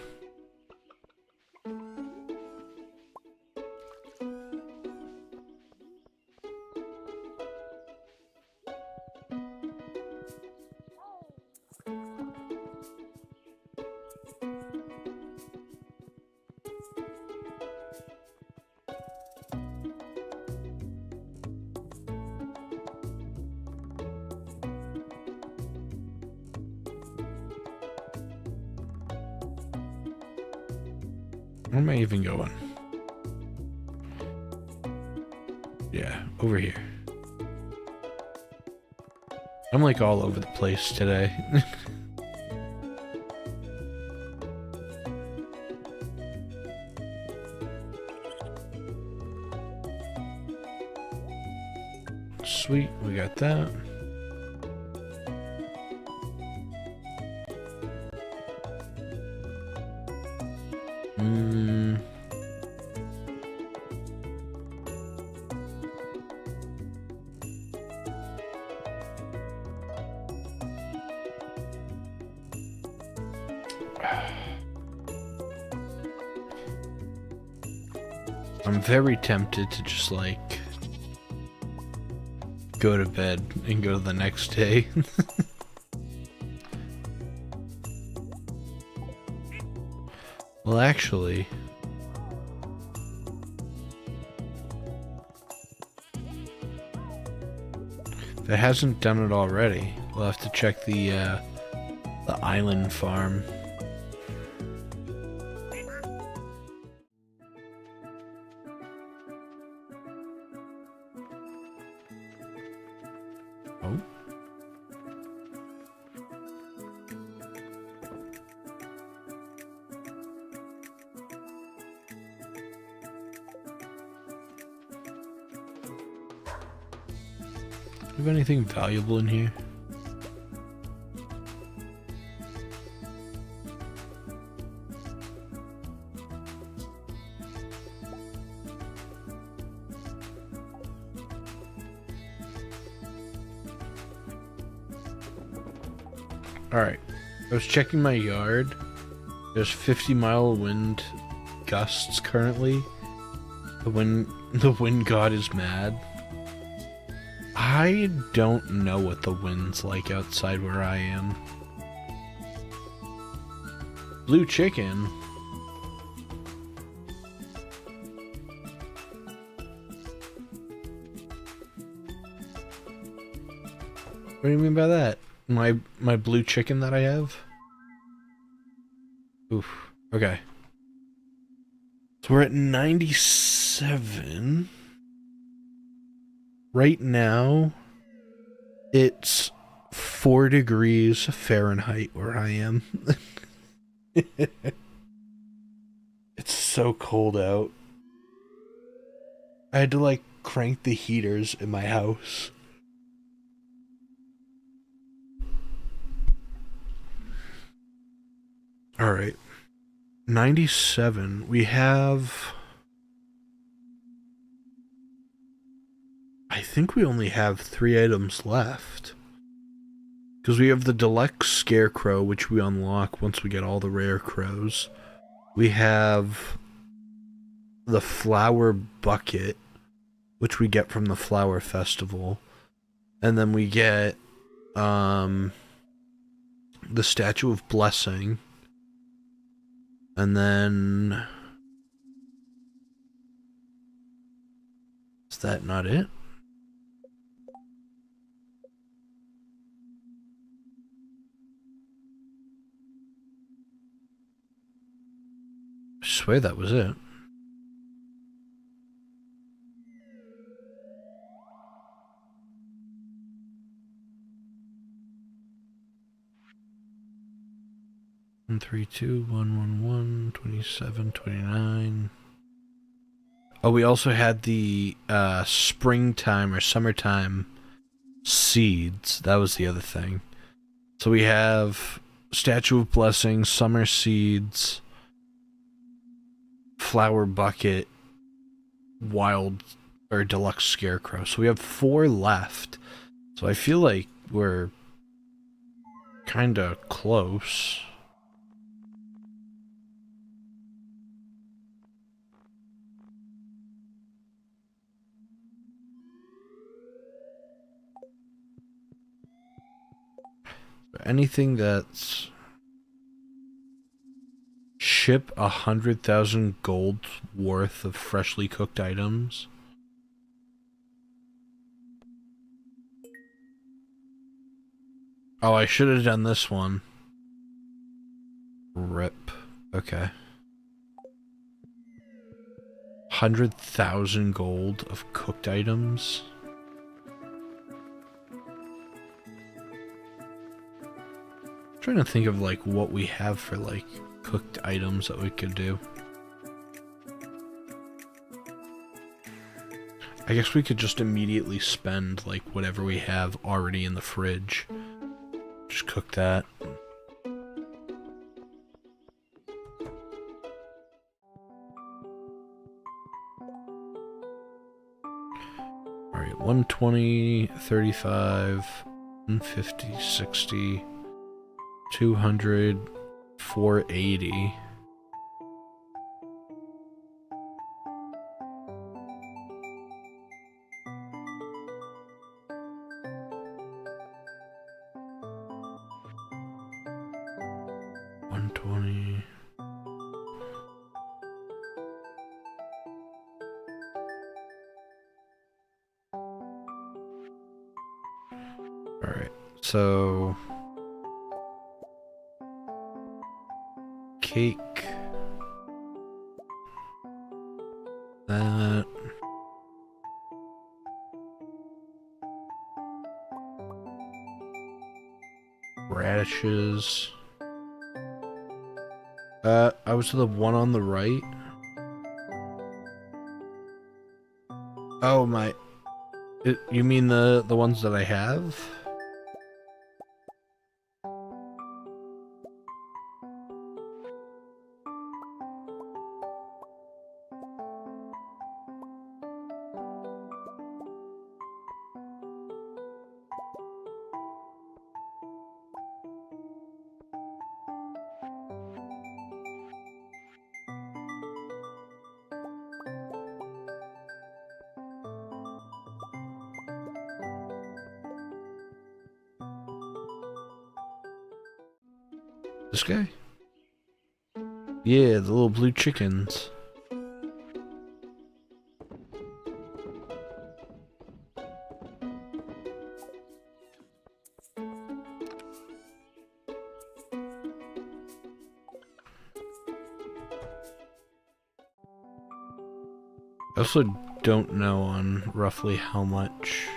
Where am I even going? Yeah, over here. I'm like all over the place today. Sweet, we got that. I'm very tempted to just like go to bed and go to the next day. Well, actually, if it hasn't done it already, we'll have to check the island farm. Oh. Have anything valuable in here? Alright, I was checking my yard. There's 50-mile wind gusts currently. The wind god is mad. I don't know what the wind's like outside where I am. Blue chicken? What do you mean by that? my blue chicken that I have. Oof. Okay. So we're at 97. Right now, it's 4 degrees Fahrenheit where I am. It's so cold out. I had to like crank the heaters in my house. All right. 97. We have, I think we only have 3 items left. Because we have the deluxe scarecrow, which we unlock once we get all the rare crows. We have the flower bucket, which we get from the flower festival. And then we get the statue of blessing. And then is that not it? I swear that was it. One, 3, 2, 1, 1, 1, 27, 29. Oh, we also had the springtime or summertime seeds. That was the other thing. So we have statue of blessing, summer seeds, flower bucket, wild or deluxe scarecrow. So we have 4 left. So I feel like we're kind of close. Anything that's ship 100,000 gold worth of freshly cooked items. Oh, I should have done this one. Rip. Okay. 100,000 gold of cooked items. I'm trying to think of like what we have for like cooked items that we could do. I guess we could just immediately spend like whatever we have already in the fridge. Just cook that. Alright, 120, 35, 150, 60, 200, 480. Alright, so cake, that, radishes. I was the one on the right. Oh my, you mean the ones that I have? This guy? Yeah, the little blue chickens. I also don't know on roughly how much.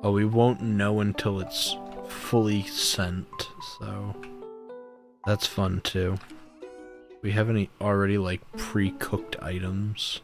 Oh, we won't know until it's fully sent, so that's fun too. We have any already like pre-cooked items?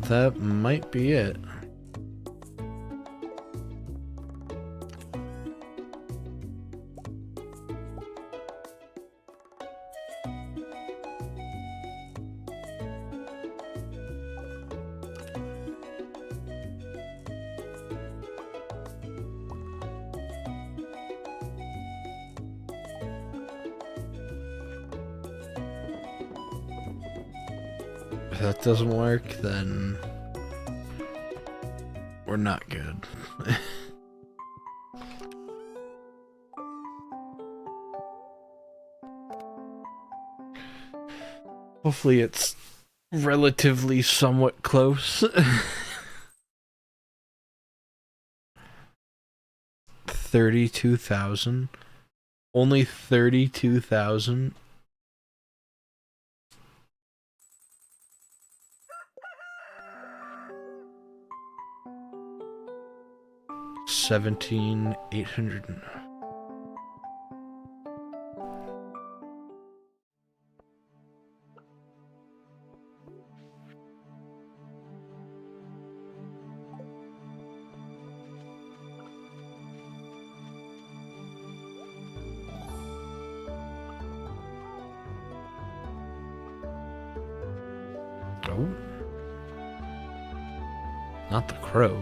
That might be it. If that doesn't work, then we're not good. Hopefully it's relatively somewhat close. 32,000? Only 32,000? $17,800. Oh. Not the crow.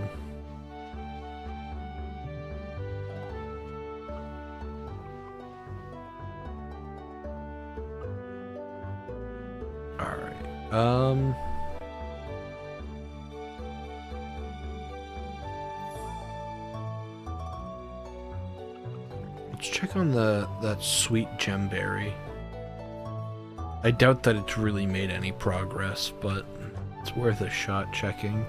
Alright, let's check on that sweet gemberry. I doubt that it's really made any progress, but it's worth a shot checking.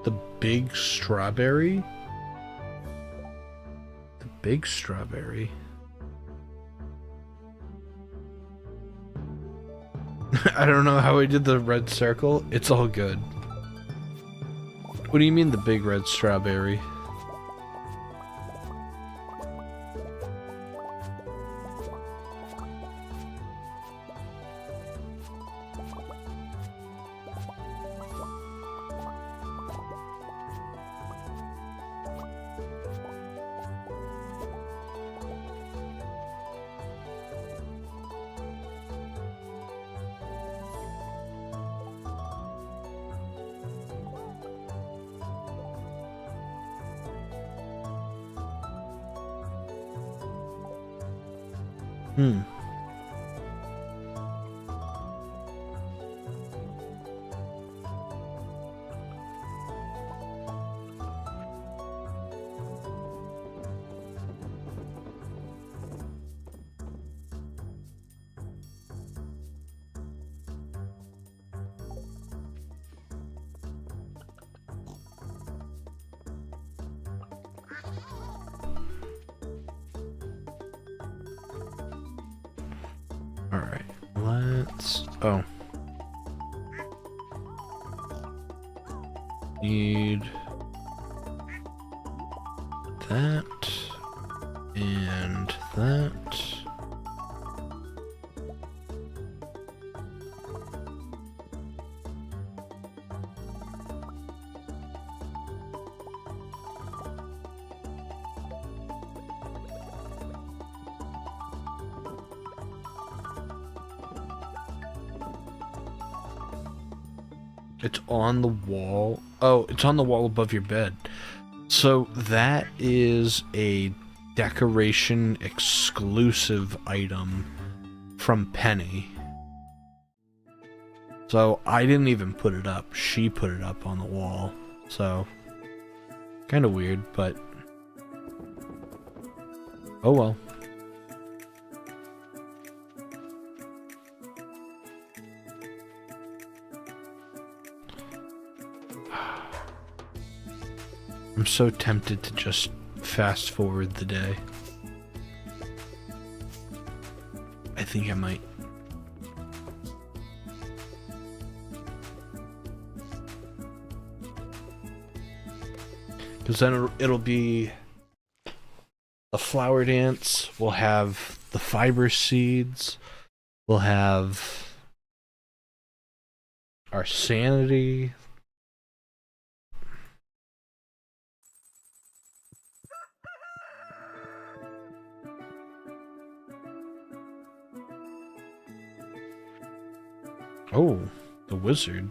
The big strawberry? The big strawberry? I don't know how I did the red circle. It's all good. What do you mean the big red strawberry? Alright, let's... Oh. Need... that... and that... It's on the wall. Oh, it's on the wall above your bed. So that is a decoration exclusive item from Penny. So I didn't even put it up. She put it up on the wall. So kind of weird, but oh well. I'm so tempted to just fast forward the day. I think I might. Because then it'll be the flower dance, we'll have the fiber seeds, we'll have our sanity. Oh, the wizard.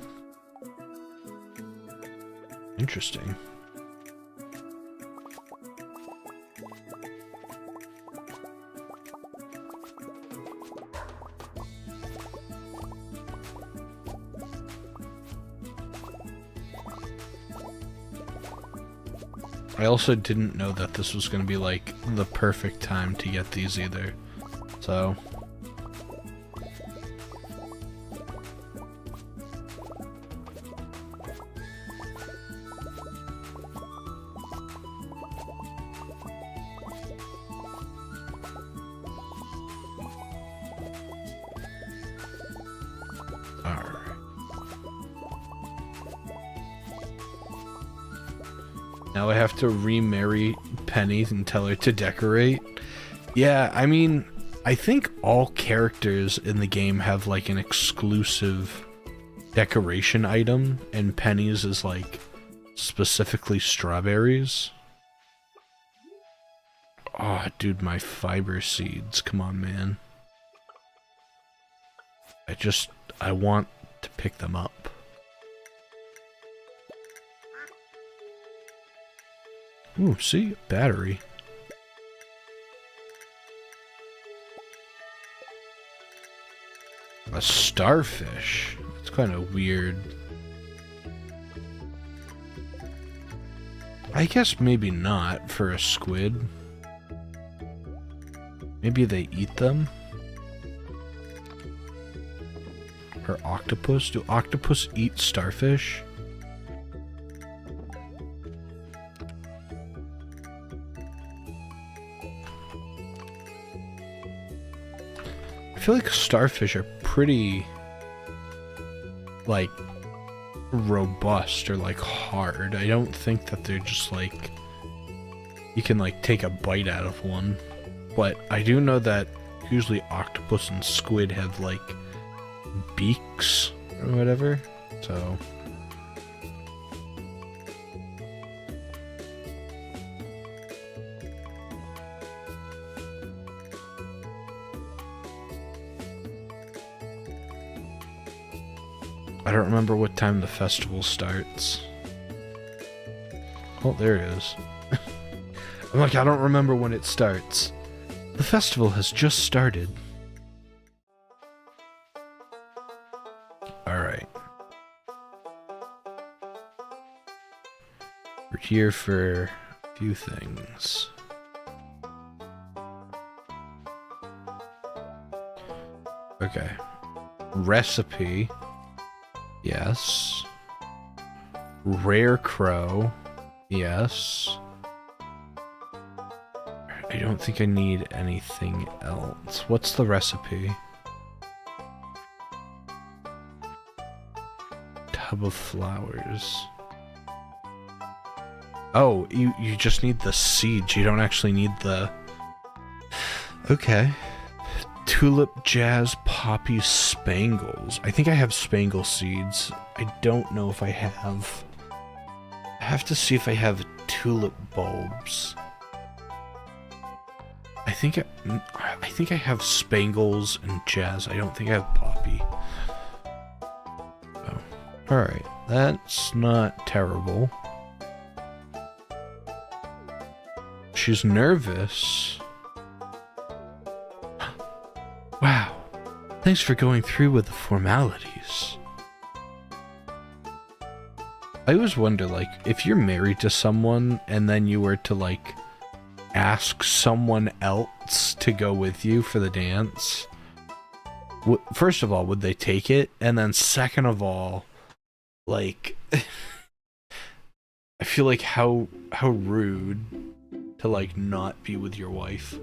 Interesting. I also didn't know that this was going to be like the perfect time to get these either. So now I have to remarry Penny and tell her to decorate. Yeah, I mean, I think all characters in the game have like an exclusive decoration item, and Penny's is like specifically strawberries. Oh, dude, my fiber seeds. Come on, man. I want to pick them up. Ooh, see? Battery. A starfish. It's kind of weird. I guess maybe not for a squid. Maybe they eat them? Or octopus? Do octopus eat starfish? I feel like starfish are pretty, like, robust or, like, hard. I don't think that they're just, like, you can, like, take a bite out of one. But I do know that usually octopus and squid have, like, beaks or whatever, so... I don't remember what time the festival starts. Oh, there it is. I'm like, I don't remember when it starts. The festival has just started. Alright. We're here for a few things. Okay. Recipe. Yes. Rare crow. Yes. I don't think I need anything else. What's the recipe? Tub of flowers. Oh, you just need the seeds. You don't actually need the... Okay. Tulip, jazz, poppy, spangles. I think I have spangle seeds. I don't know if I have... I have to see if I have tulip bulbs. I think I have spangles and jazz. I don't think I have poppy. Oh. Alright. That's not terrible. She's nervous. Wow. Thanks for going through with the formalities. I always wonder, like, if you're married to someone and then you were to, like, ask someone else to go with you for the dance, first of all, would they take it? And then second of all, like, I feel like how rude to, like, not be with your wife.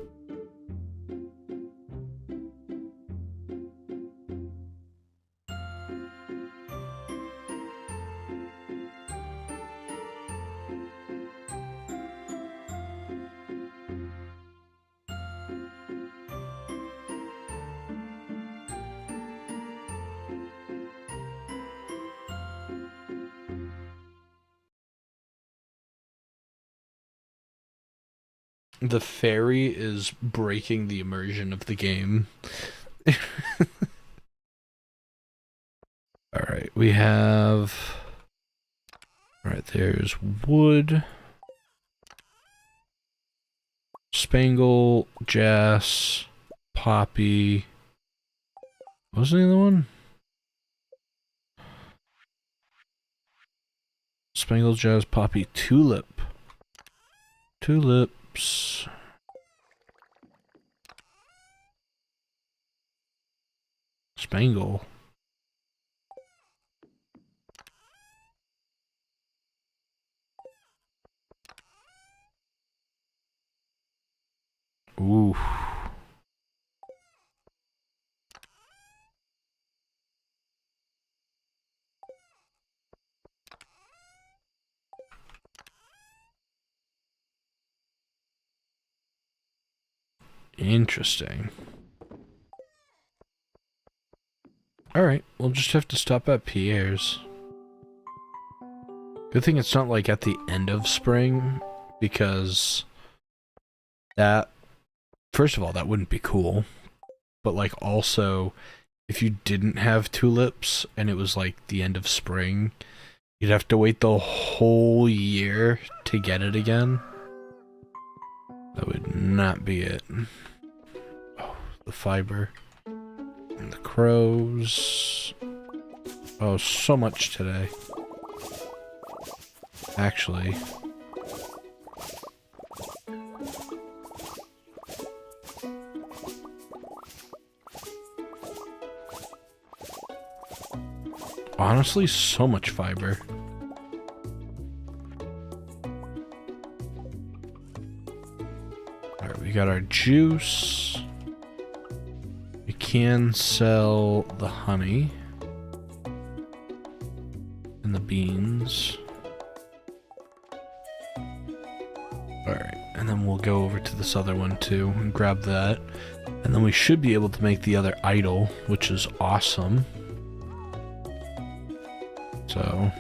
The fairy is breaking the immersion of the game. Alright, we have... Alright, there's wood. Spangle, Jas, Poppy. What was the other one? Spangle, Jas, Poppy, Tulip. Tulips. Spangle. Ooh. Interesting. Alright, we'll just have to stop at Pierre's. Good thing it's not like at the end of spring, because that, first of all, that wouldn't be cool. But like also, if you didn't have tulips and it was like the end of spring, you'd have to wait the whole year to get it again. That would not be it. Oh, the fiber. And the crows. Oh, so much today. Actually. Honestly, so much fiber. Alright, we got our juice. We can sell the honey. And the beans. Alright, and then we'll go over to this other one too and grab that. And then we should be able to make the other idol, which is awesome. So...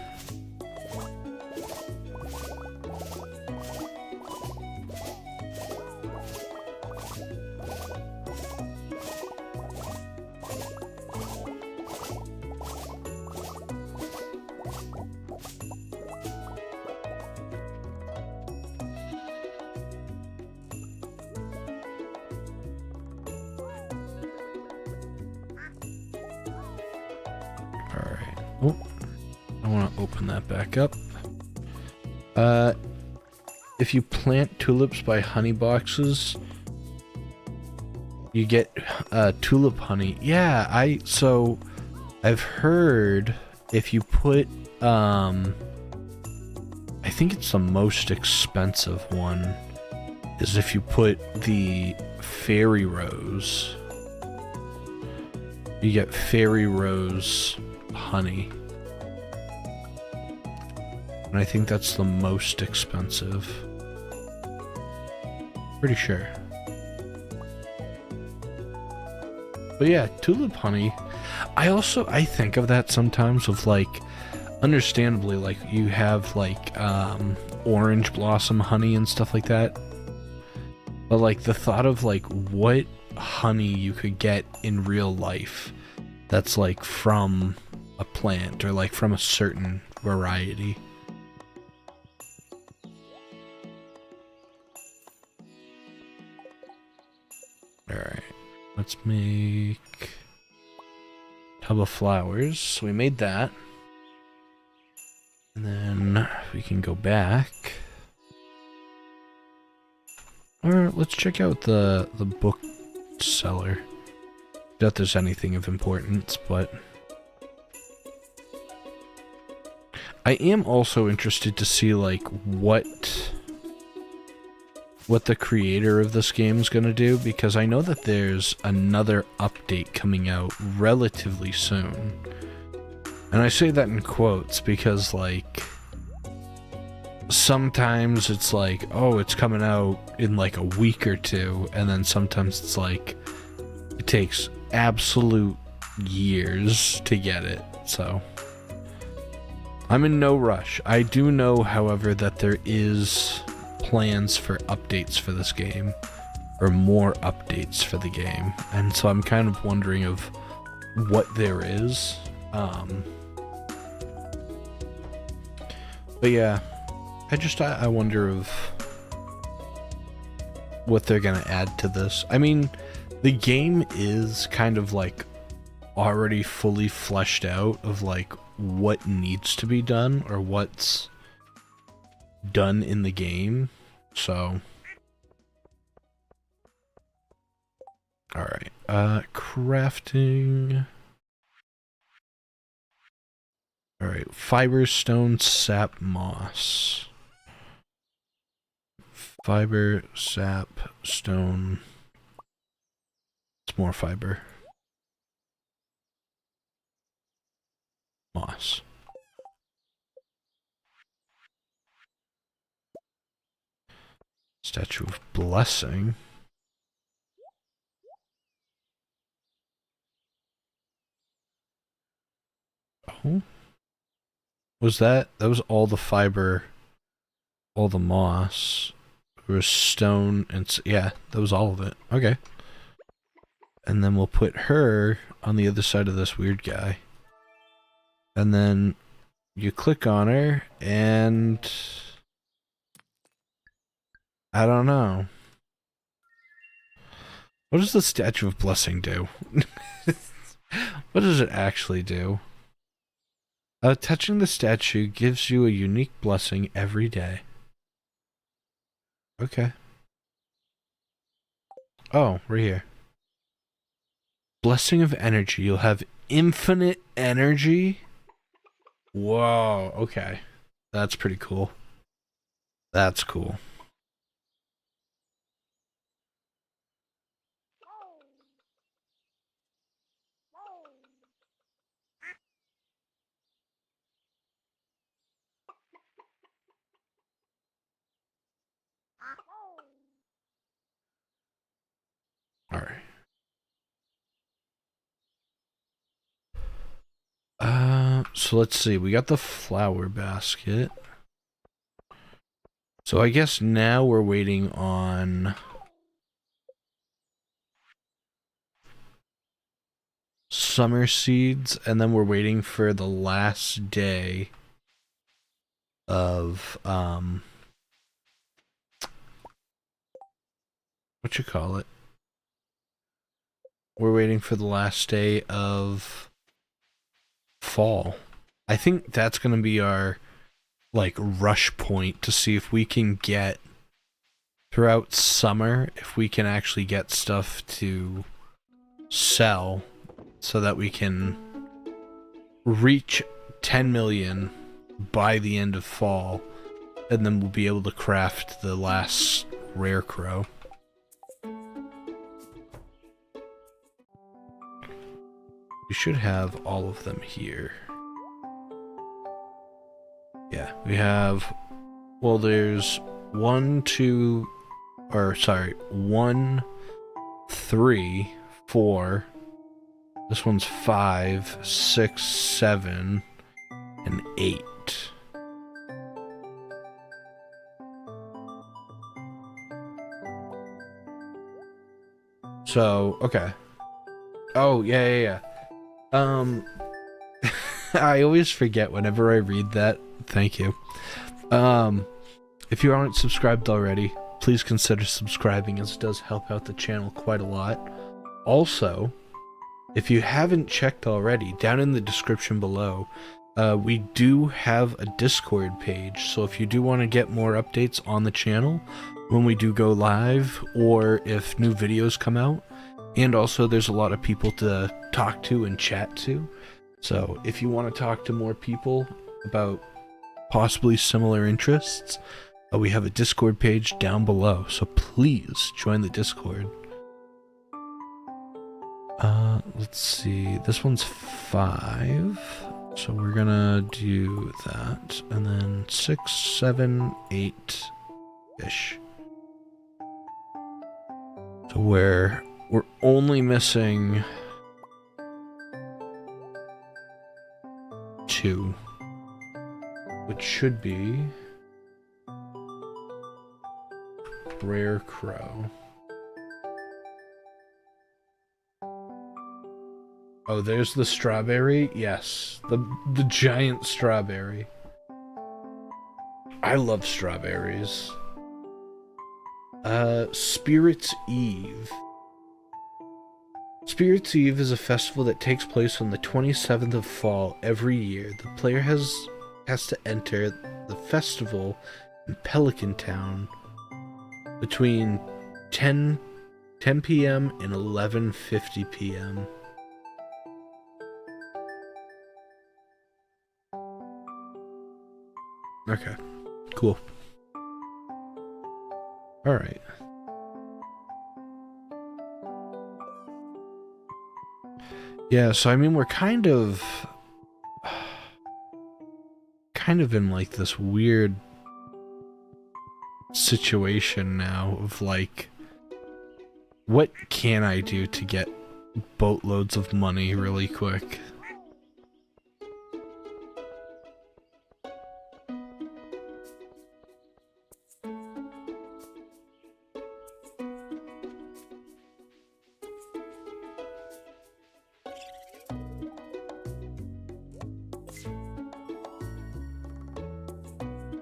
Alright. Oh, I want to open that back up. If you plant tulips by honey boxes, you get tulip honey. Yeah, I've heard if you put I think it's the most expensive one is if you put the fairy rose. You get fairy rose honey. And I think that's the most expensive. Pretty sure. But yeah, tulip honey. I think of that sometimes with like, understandably, like you have like orange blossom honey and stuff like that. But like the thought of like what honey you could get in real life that's like from a plant or like from a certain variety. Alright, let's make Tub of flowers. So we made that. And then we can go back. Or let's check out the book seller. Not that there's anything of importance, but I am also interested to see like what the creator of this game is going to do, because I know that there's another update coming out relatively soon. And I say that in quotes because like sometimes it's like, oh, it's coming out in like a week or two, and then sometimes it's like it takes absolute years to get it. So I'm in no rush. I do know, however, that there is plans for updates for this game, or more updates for the game, and so I'm kind of wondering of what there is. But yeah, I wonder of what they're gonna add to this. I mean, the game is kind of like already fully fleshed out of like what needs to be done or what's done in the game. So alright, crafting. Alright, fiber, stone, sap, moss. Fiber, sap, stone. It's more fiber. Moss. Statue of Blessing. Oh. That was all the fiber, all the moss. There was stone and yeah, that was all of it. Okay. And then we'll put her on the other side of this weird guy. And then you click on her and I don't know. What does the Statue of Blessing do? What does it actually do? Touching the statue gives you a unique blessing every day. Okay. Oh, right here. Blessing of energy. You'll have infinite energy? Whoa, okay. That's pretty cool. That's cool. Alright. So let's see. We got the flower basket. So I guess now we're waiting on summer seeds, and then we're waiting for the last day of, what you call it? We're waiting for the last day of fall. I think that's going to be our like rush point to see if we can get throughout summer, if we can actually get stuff to sell so that we can reach 10 million by the end of fall, and then we'll be able to craft the last rare crow. We should have all of them here. Yeah, we have, well, there's 1, 2, or sorry, 1, 3, 4, this one's 5, 6, 7, and 8. So, okay. Oh, yeah. I always forget whenever I read that. Thank you. If you aren't subscribed already, please consider subscribing, as it does help out the channel quite a lot. Also, if you haven't checked already, down in the description below, we do have a Discord page, so if you do want to get more updates on the channel when we do go live, or if new videos come out, and also there's a lot of people to talk to and chat to, so if you want to talk to more people about possibly similar interests, we have a Discord page down below, so please join the Discord. Let's see, this one's 5, so we're gonna do that, and then 6, 7, 8-ish. So we're only missing 2, which should be Rare Crow. Oh, there's the strawberry? Yes. The giant strawberry. I love strawberries. Spirit's Eve. Spirit's Eve is a festival that takes place on the 27th of fall every year. The player has to enter the festival in Pelican Town between 10 p.m. and 11:50 p.m. Okay, cool. Alright. Yeah, so I mean, we're kind of in like this weird situation now of like, what can I do to get boatloads of money really quick?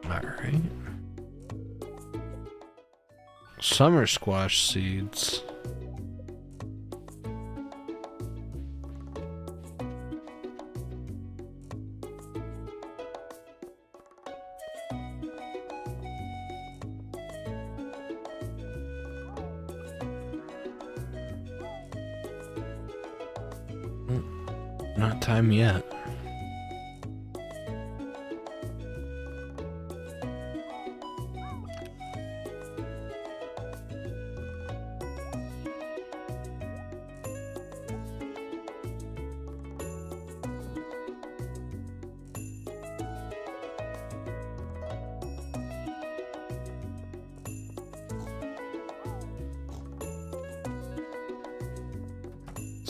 Alright. Summer squash seeds. Not time yet.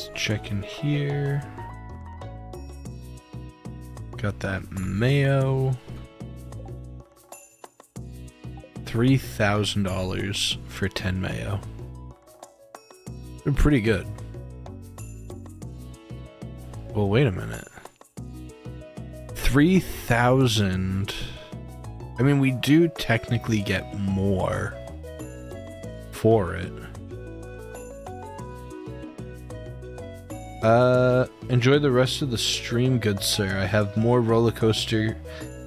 Let's check in here. Got that mayo. $3,000 for 10 mayo. They're pretty good. Well, wait a minute. 3,000. I mean, we do technically get more for it. Enjoy the rest of the stream, good sir. I have more roller coaster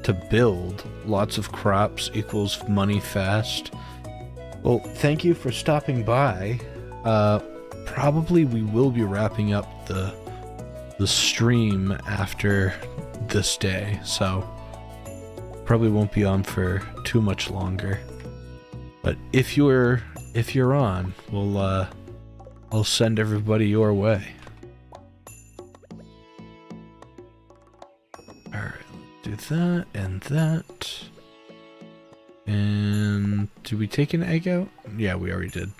to build. Lots of crops equals money fast. Well, thank you for stopping by. Probably we will be wrapping up the stream after this day, so probably won't be on for too much longer. But if you're on, I'll send everybody your way. Do that and that. And did we take an egg out? Yeah, we already did.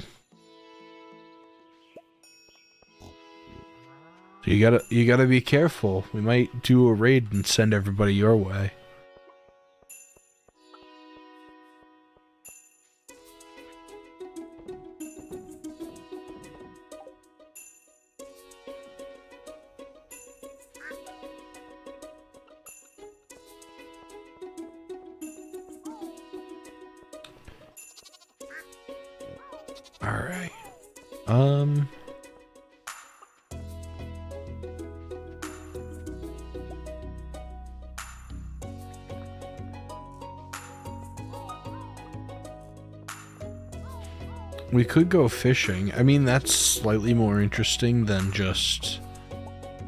So you gotta be careful. We might do a raid and send everybody your way. Alright. We could go fishing. I mean, that's slightly more interesting than just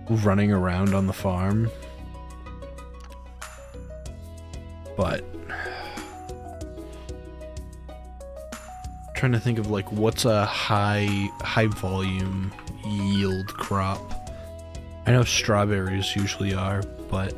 running around on the farm. But trying to think of like what's a high volume yield crop. I know strawberries usually are, but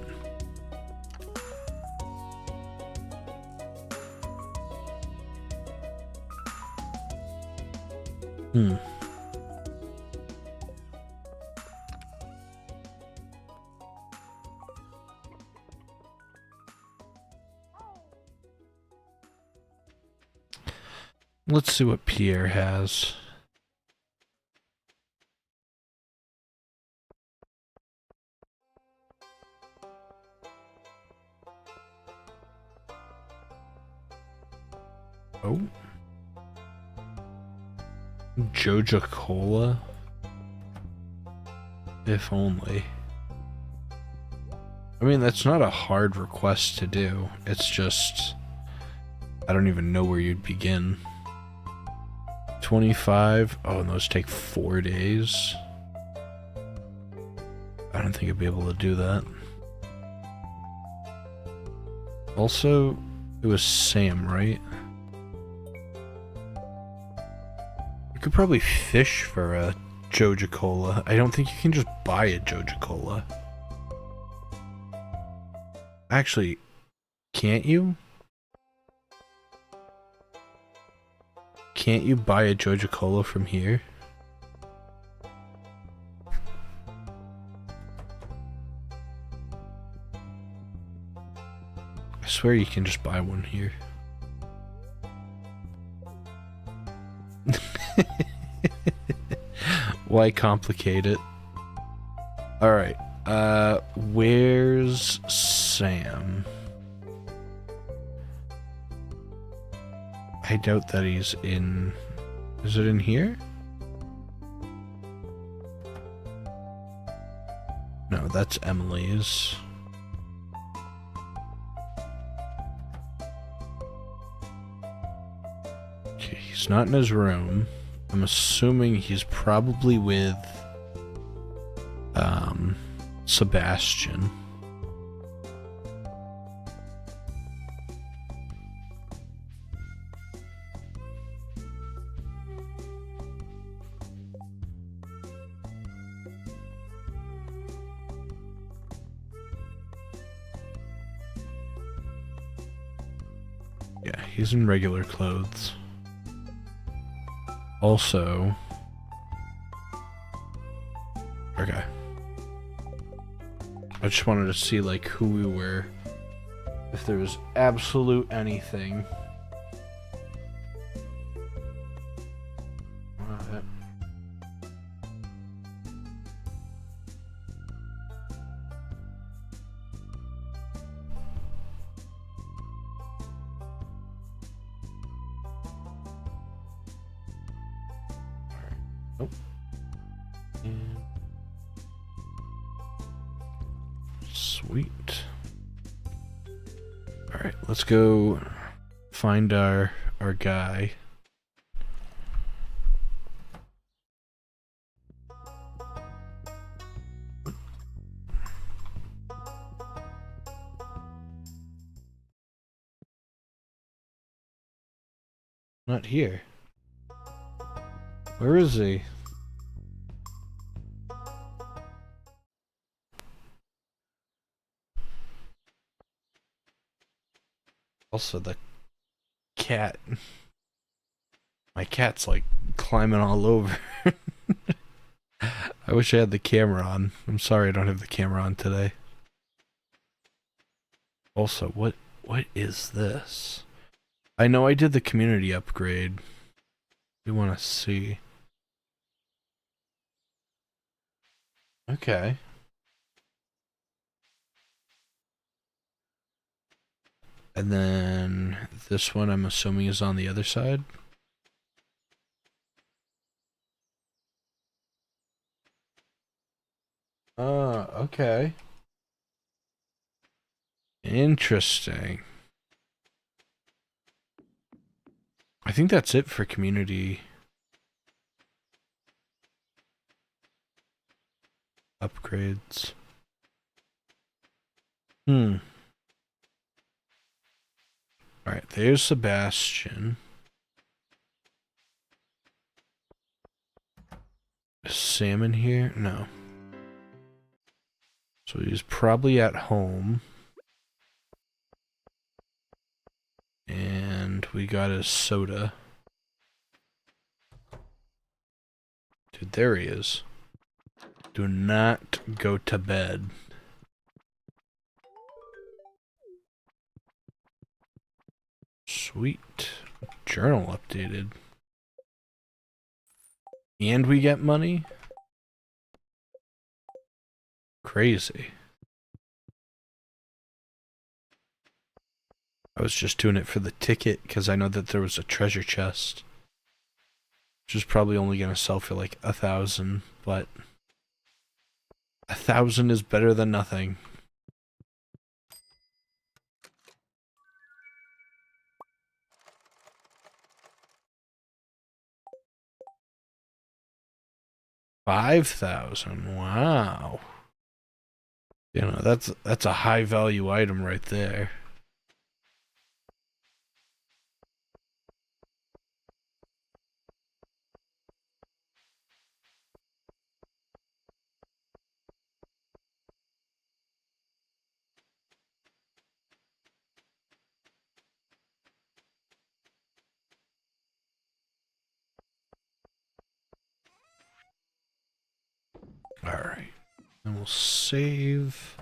let's see what Pierre has. Oh. Joja Cola? If only. I mean, that's not a hard request to do. It's just, I don't even know where you'd begin. 25. Oh, and those take 4 days. I don't think I'd be able to do that. Also, it was Sam, right? You could probably fish for a Joja Cola. I don't think you can just buy a Joja Cola. Actually, can't you? Can't you buy a Joja Cola from here? I swear you can just buy one here. Why complicate it? Alright, where's Sam? I doubt that he's in... Is it in here? No, that's Emily's. Okay, he's not in his room. I'm assuming he's probably with Sebastian. Yeah, he's in regular clothes. Also, okay. I just wanted to see like who we were, if there was absolute anything. Nope. And sweet. All right, let's go find our guy. Not here. Where is he? Also, the cat. My cat's like climbing all over. I wish I had the camera on. I'm sorry I don't have the camera on today. Also, what is this? I know I did the community upgrade. We want to see. Okay. And then this one I'm assuming is on the other side. Okay. Interesting. I think that's it for community upgrades. Alright, there's Sebastian. Is Sam in here? No. So he's probably at home. And we got his soda. Dude, there he is. Do not go to bed. Sweet. Journal updated. And we get money? Crazy. I was just doing it for the ticket because I know that there was a treasure chest. Which is probably only going to sell for like 1,000, but 1,000 is better than nothing. $5,000. Wow. You know, that's a high value item right there. Alright. And we'll save.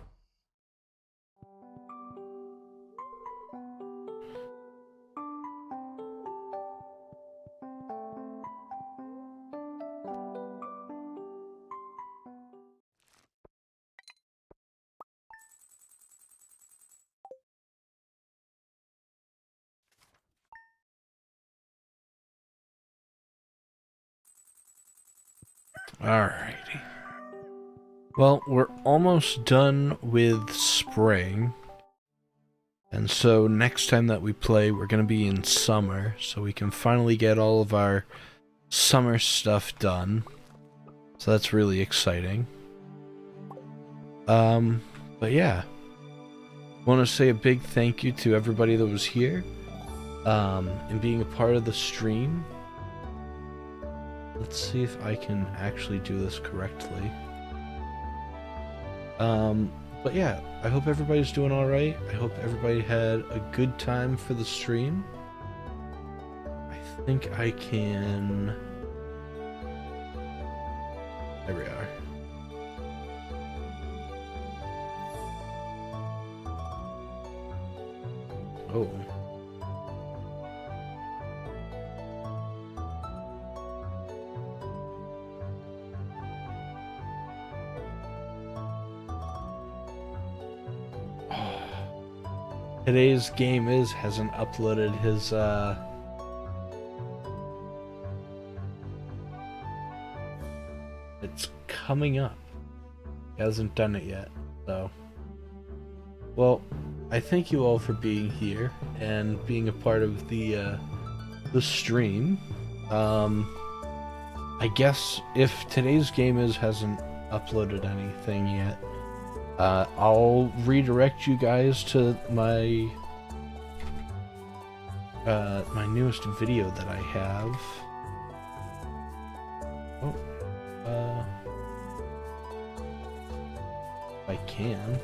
Alrighty. Well, we're almost done with spring. And so next time that we play, we're going to be in summer. So we can finally get all of our summer stuff done. So that's really exciting. But yeah. I want to say a big thank you to everybody that was here. And being a part of the stream. Let's see if I can actually do this correctly. But yeah, I hope everybody's doing alright. I hope everybody had a good time for the stream. I think I can... There we are. Oh. Today's game hasn't uploaded his it's coming up. He hasn't done it yet, so. Well, I thank you all for being here and being a part of the stream. I guess if today's game hasn't uploaded anything yet, I'll redirect you guys to my my newest video that I have. Oh, if I can.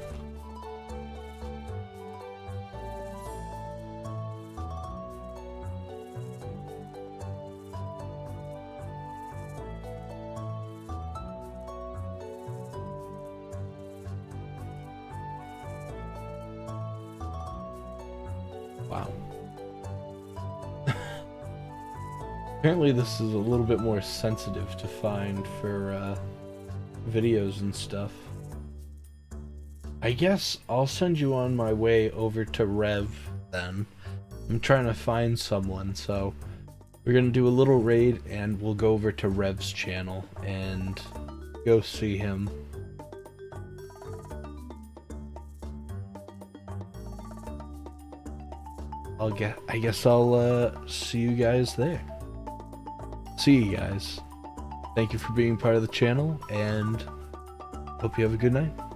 Wow. Apparently this is a little bit more sensitive to find for videos and stuff. I guess I'll send you on my way over to Rev then. I'm trying to find someone, so we're gonna do a little raid and we'll go over to Rev's channel and go see him. I guess I'll see you guys there. See you guys. Thank you for being part of the channel, and Hope you have a good night.